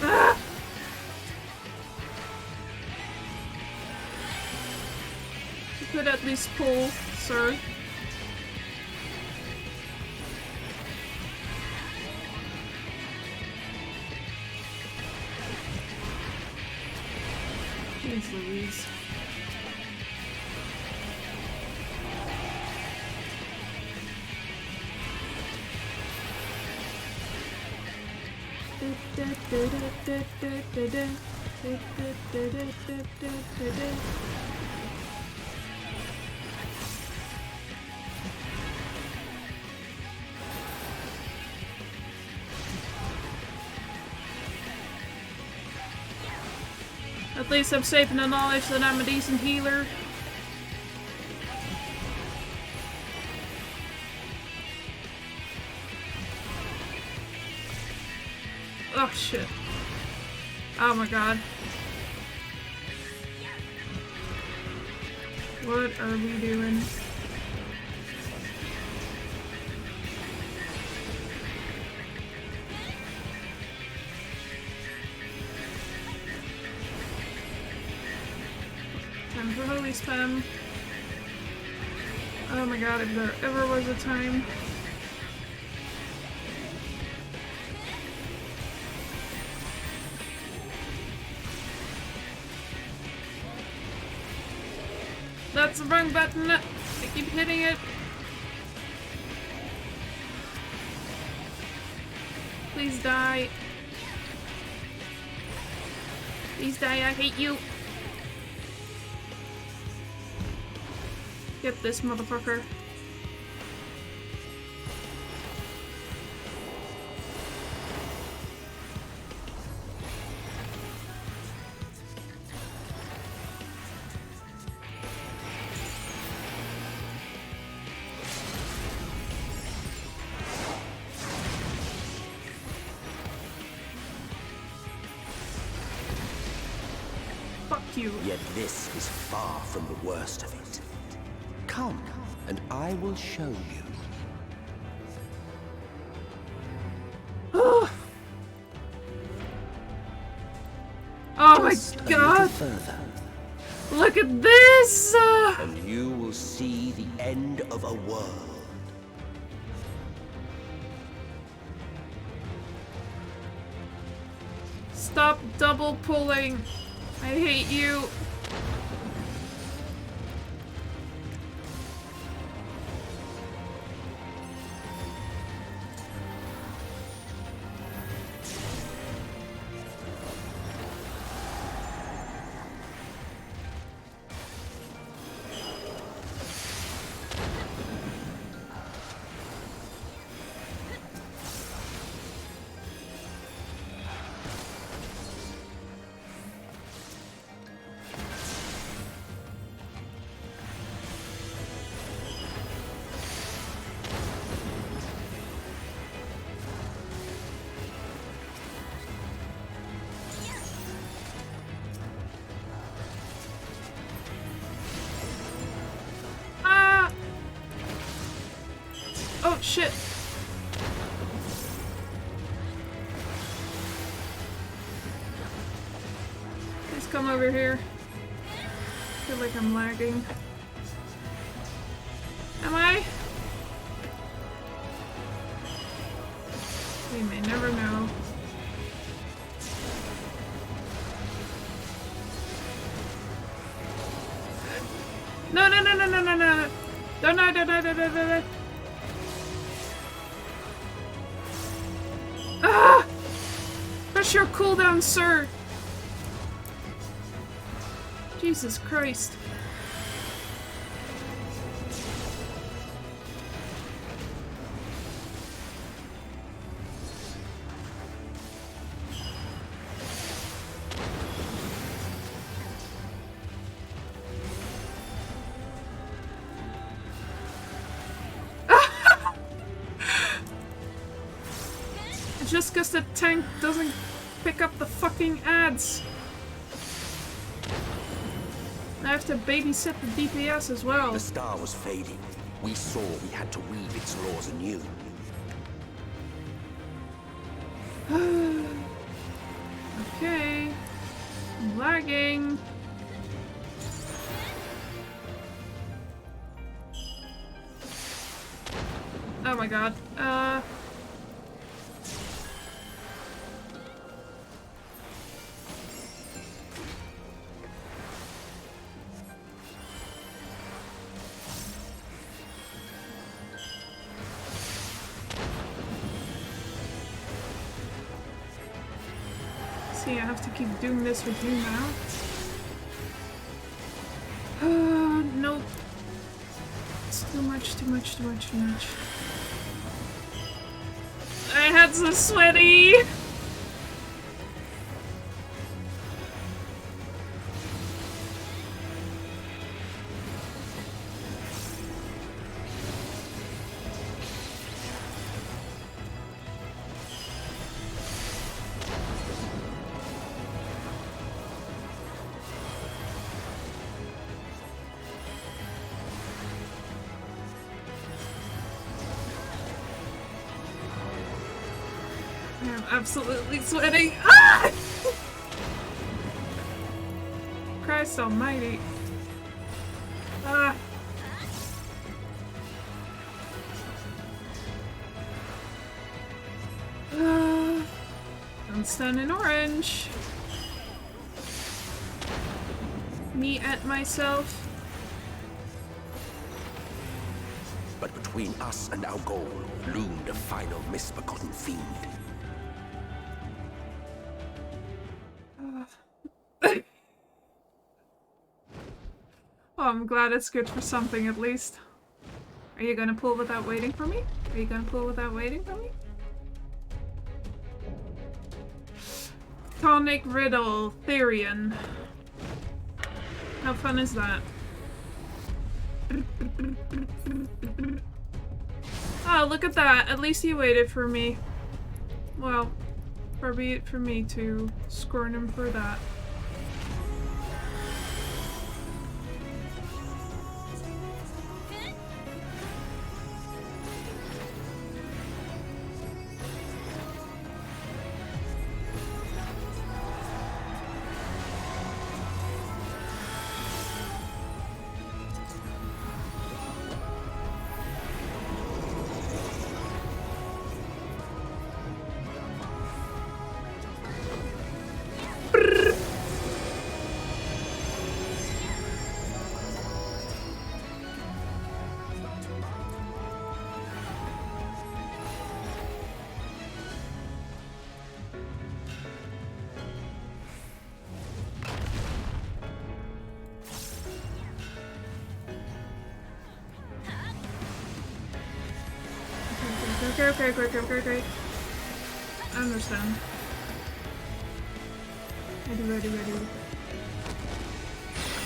Ah! You could at least pull, sir. Jeez Louise. At least I'm safe in the knowledge that I'm a decent healer. Oh shit. Oh my god. What are we doing? Time for holy spam. Oh my god, if there ever was a time. That's the wrong button. I keep hitting it. Please die. Please die, I hate you. Get this motherfucker. You. Yet this is far from the worst of it. Come, and I will show you. Oh my god! Further, look at this! And you will see the end of a world. Stop double pulling. I hate you. Oh shit. Please come over here. I feel like I'm lagging. Am I? We may never know. No, no, no, no, no, no, no. Don't, no, don't, no, no, no, no, no. Ah! Press your cooldown, sir. Jesus Christ. Just because the tank doesn't pick up the fucking ads. I have to babysit the DPS as well. The star was fading we saw we had to weave its laws anew. Okay. I'm lagging. Oh my god. See, I have to keep doing this with you now. Nope. It's too much, too much, too much, too much. My hands are sweaty! I'm absolutely sweating. Ah! Christ almighty. Ah. Don't stand in orange. Me at myself. But between us and our goal loomed a final misbegotten fiend. Oh, I'm glad it's good for something at least. Are you gonna pull without waiting for me? Are you gonna pull without waiting for me? Tonic Riddle, Therian. How fun is that? Oh, look at that. At least he waited for me. Well, far be it for me to scorn him for that. Okay. I understand. Ready.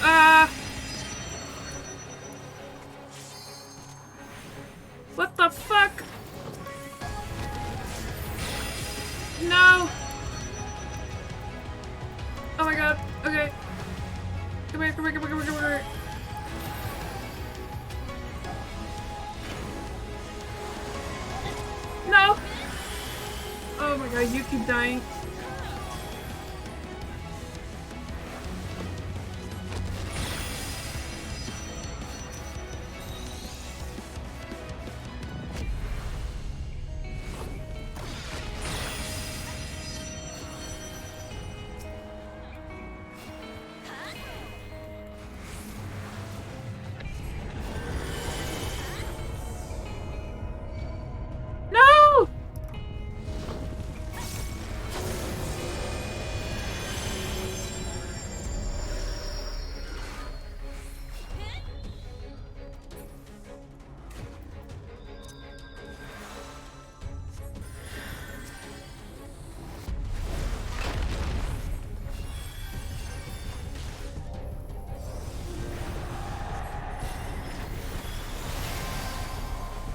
Ah! What the fuck? No! Oh my god, okay. Come here. No! Oh my god, you keep dying.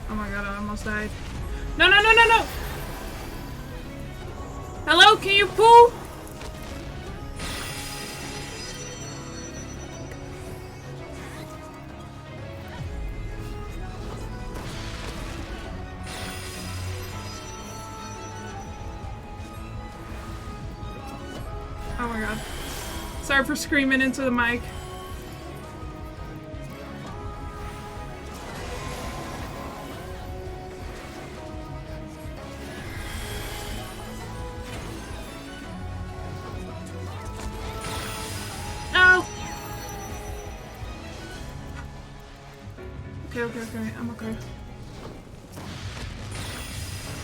Oh my god, I almost died. No! Hello, can you pull? god. Sorry for screaming into the mic. No! Okay, I'm okay.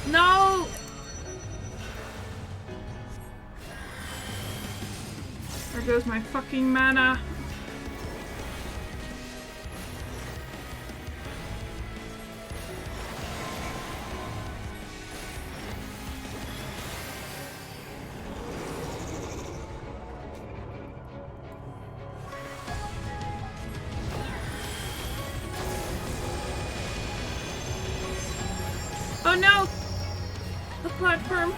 No! There goes my fucking mana. Oh no! The platform.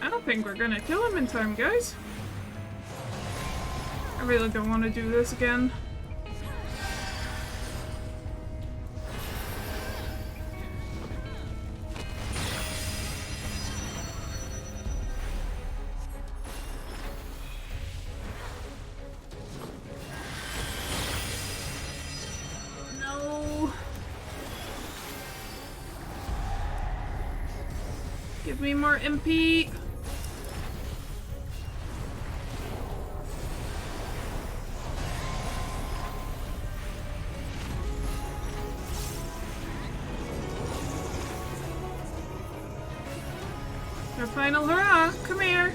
I don't think we're gonna kill him in time, guys. I really don't want to do this again. No. Give me more MP. Our final hurrah! Come here!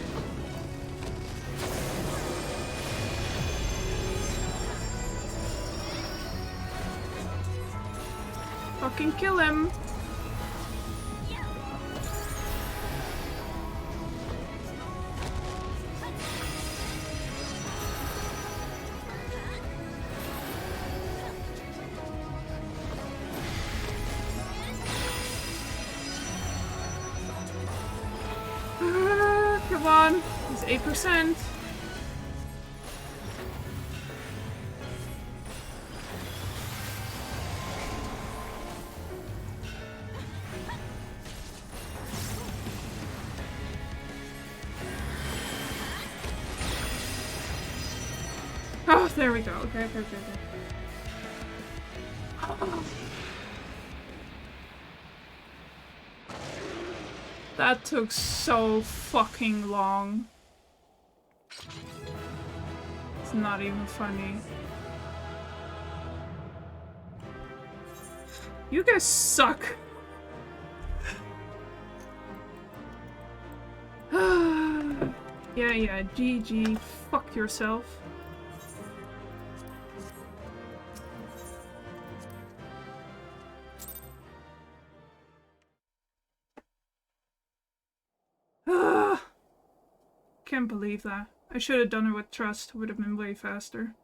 Fucking kill him! Come on, it's 8%. Oh, there we go. Okay. Oh. That took so fucking long. It's not even funny. You guys suck. Yeah, GG. Fuck yourself. Can't believe that. I should have done it with trust. It would have been way faster.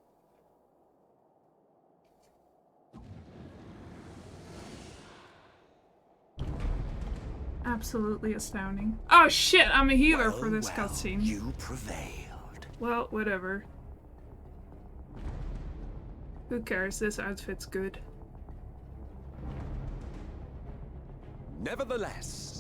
Absolutely astounding. Oh shit, I'm a healer for this cutscene. You prevailed. Well, whatever. Who cares? This outfit's good. Nevertheless.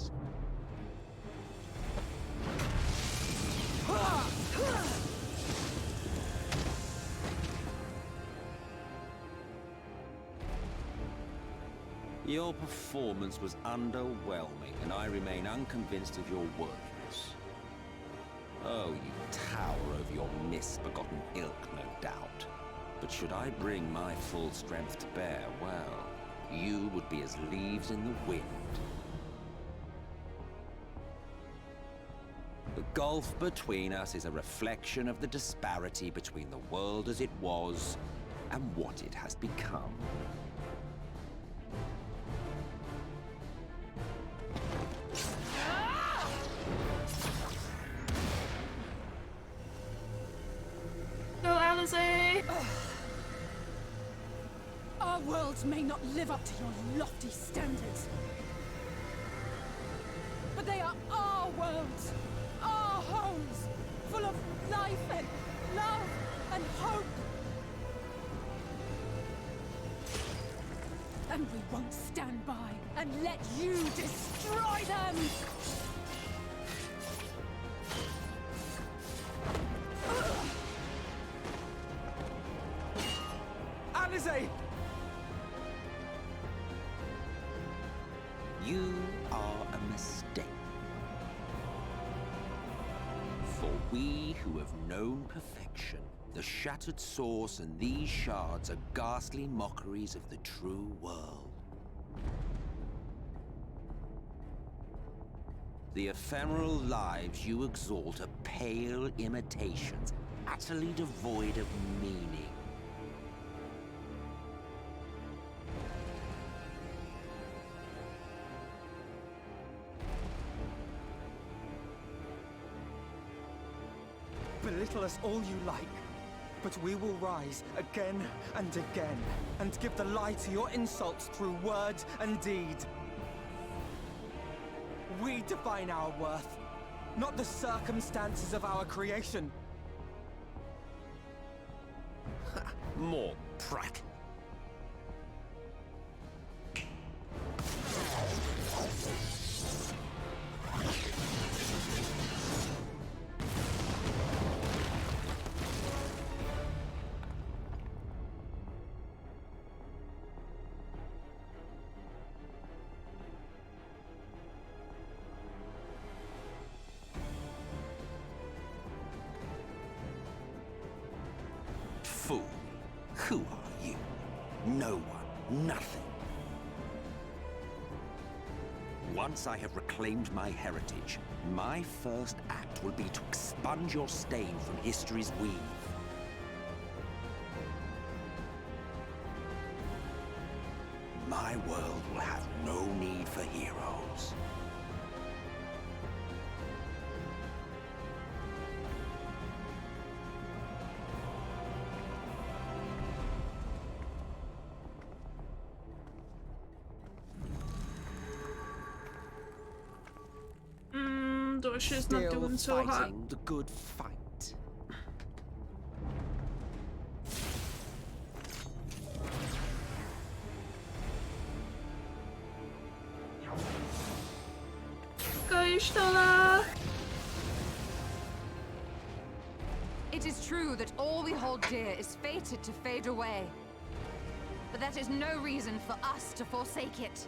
Your performance was underwhelming, and I remain unconvinced of your worthiness. Oh, you tower over your misbegotten ilk, no doubt. But should I bring my full strength to bear, well, you would be as leaves in the wind. The gulf between us is a reflection of the disparity between the world as it was and what it has become. Go, Alice! Our worlds may not live up to your lofty standards, but they are our worlds, our homes, full of life and love and hope. And we won't stand by and let you destroy them! Alize! You are a mistake. For we who have known perfection, the shattered source and these shards are ghastly mockeries of the true world. The ephemeral lives you exalt are pale imitations, utterly devoid of meaning. Belittle us all you like, but we will rise again and again, and give the lie to your insults through word and deed. We define our worth, not the circumstances of our creation. More prattle. Fool, who are you? No one, nothing. Once I have reclaimed my heritage, my first act will be to expunge your stain from history's weave. My world will have no need for heroes. She's not doing so hot. Fighting the good fight. It is true that all we hold dear is fated to fade away. But that is no reason for us to forsake it.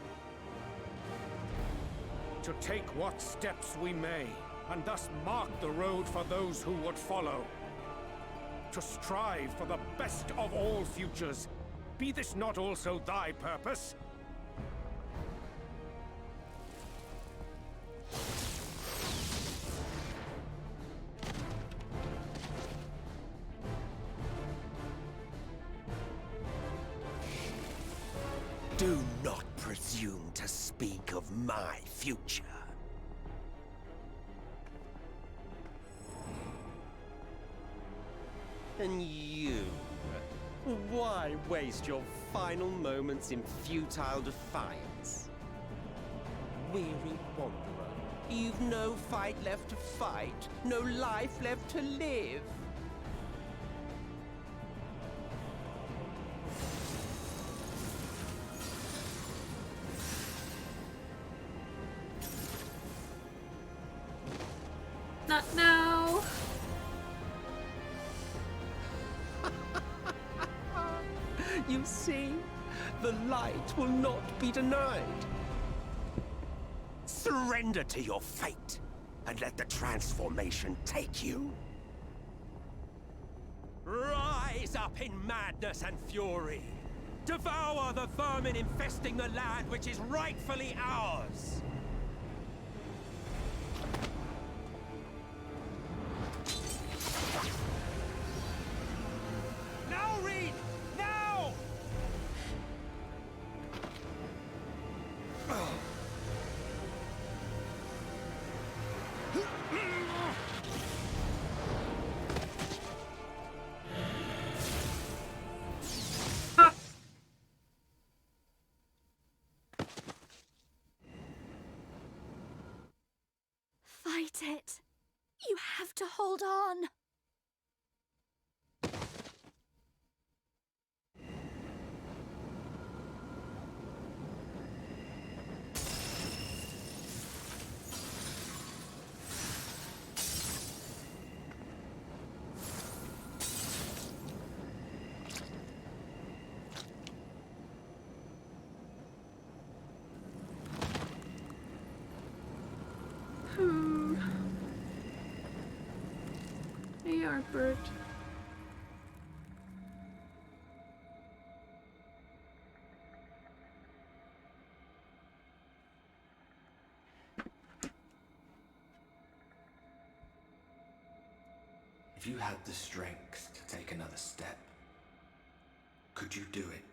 To take what steps we may, and thus mark the road for those who would follow. To strive for the best of all futures. Be this not also thy purpose? Do not presume to speak of my future. And you? Why waste your final moments in futile defiance? Weary wanderer, you've no fight left to fight, no life left to live. Not now. You see, the light will not be denied. Surrender to your fate, and let the transformation take you. Rise up in madness and fury. Devour the vermin infesting the land which is rightfully ours. Now, Reed! Now! That's it. You have to hold on. Hey, Artbird. If you had the strength to take another step, could you do it?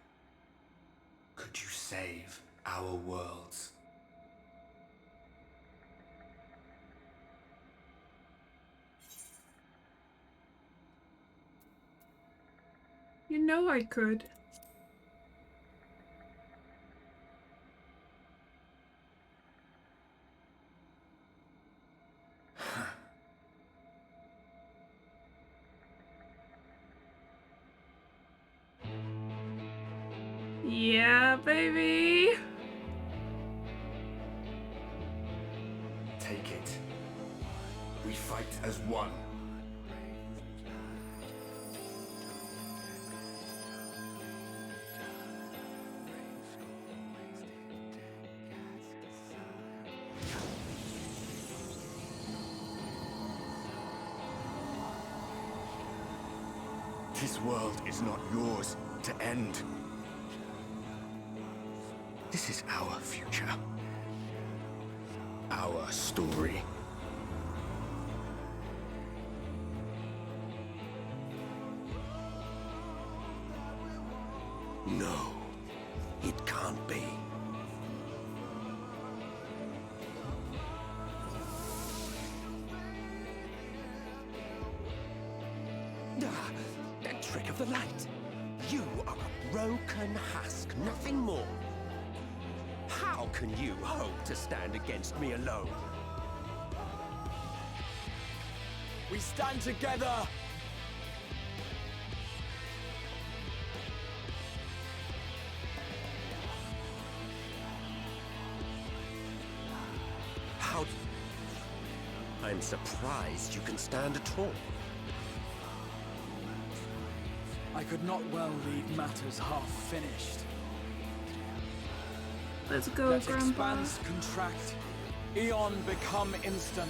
Could you save our worlds? You know I could. Yeah, baby. Take it. We fight as one. This world is not yours to end. This is our future. Our story. No, it can't be. That trick of the light. You are a broken husk, nothing more. How can you hope to stand against me alone? We stand together! How... I'm surprised you can stand at all. I could not well leave matters half finished. Let's go, Let Grandpa. expanse contract, Eon become instant.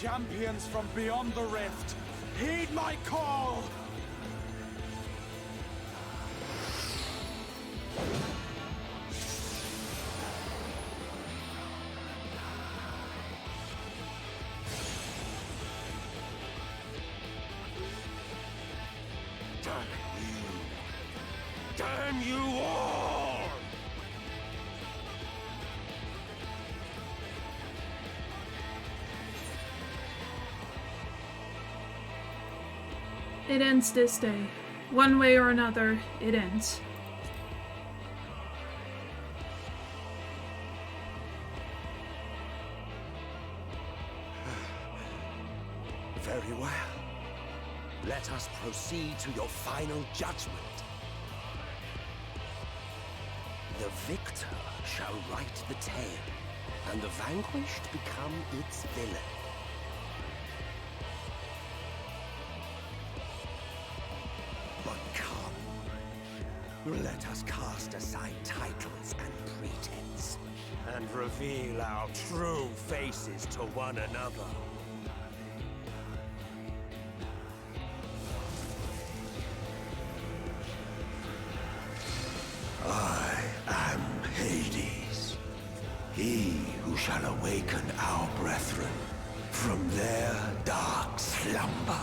Champions from beyond the rift, heed my call! Damn you all! It ends this day. One way or another, it ends. Very well. Let us proceed to your final judgment. The victor shall write the tale, and the vanquished become its villain. But come, let us cast aside titles and pretense, and reveal our true faces to one another. I am Hades, he who shall awaken our brethren from their dark slumber.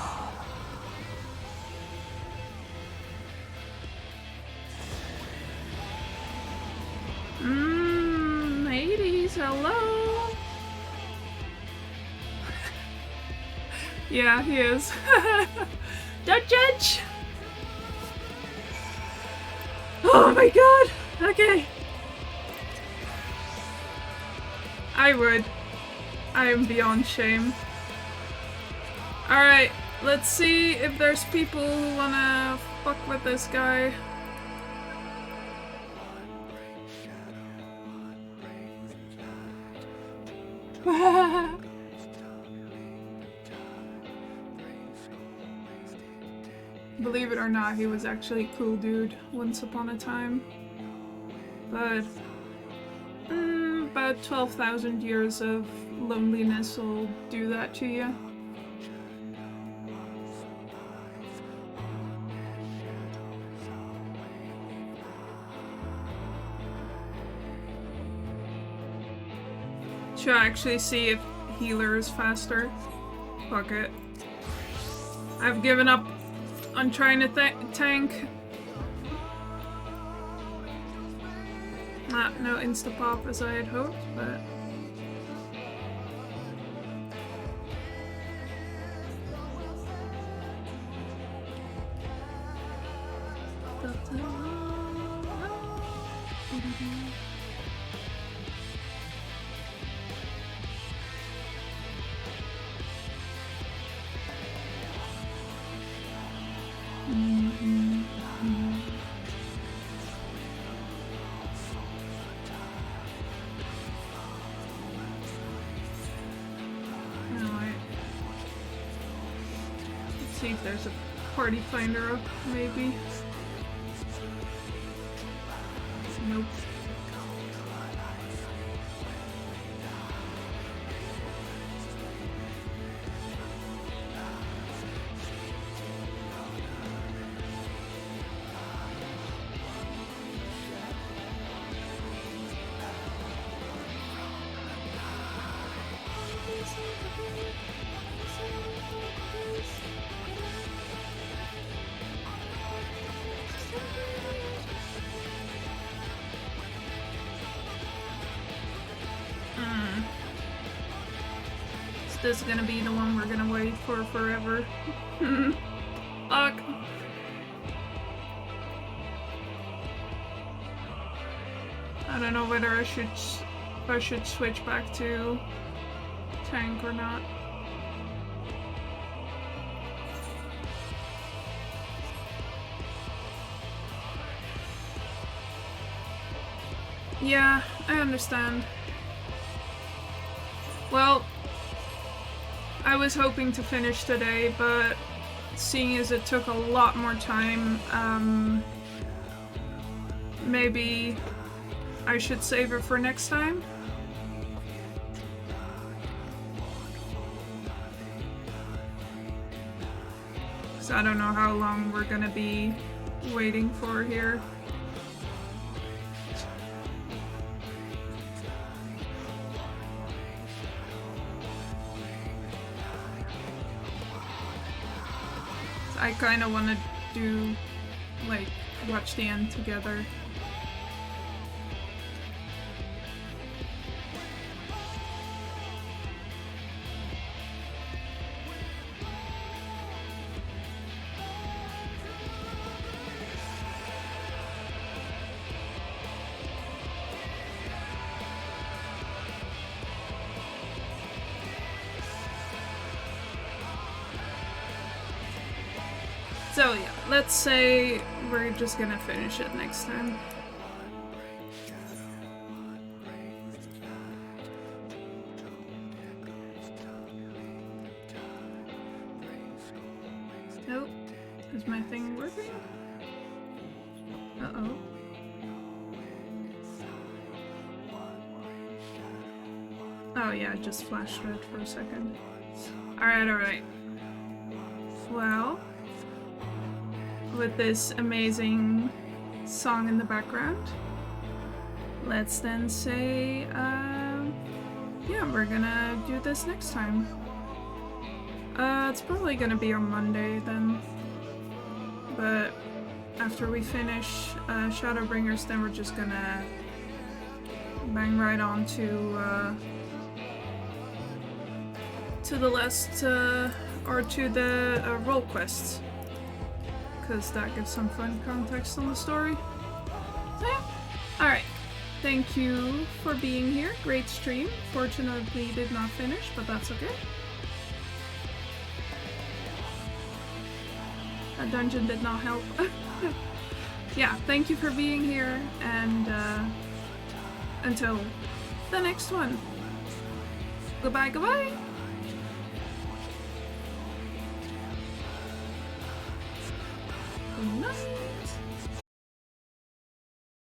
Hades, hello? Yeah, he is. Don't judge! Oh my god! Okay. I would. I am beyond shame. Alright, let's see if there's people who wanna fuck with this guy. Believe it or not, he was actually a cool dude once upon a time. But about 12,000 years of loneliness will do that to you. Should I actually see if healer is faster? Fuck it. I've given up on trying to tank. No insta-pop as I had hoped, but... See if there's a party finder up, maybe. Nope. This is gonna be the one we're gonna wait for forever. Fuck. I don't know whether I should switch back to tank or not. Yeah, I understand. Well, I was hoping to finish today, but seeing as it took a lot more time, maybe I should save it for next time. So I don't know how long we're gonna be waiting for here. I kind of want to do, like, watch the end together. So yeah, let's say we're just gonna finish it next time. Nope. Is my thing working? Uh-oh. Oh yeah, it just flashed red for a second. Alright, alright. Well, with this amazing song in the background, let's then say, yeah, we're gonna do this next time. It's probably gonna be on Monday then, but after we finish Shadowbringers, then we're just gonna bang right on to the last, or to the role quests, because that gives some fun context on the story. So yeah, Alright. Thank you for being here. Great stream. Fortunately did not finish, but that's okay. That dungeon did not help. Yeah, thank you for being here, and until the next one. Goodbye, goodbye! Good night.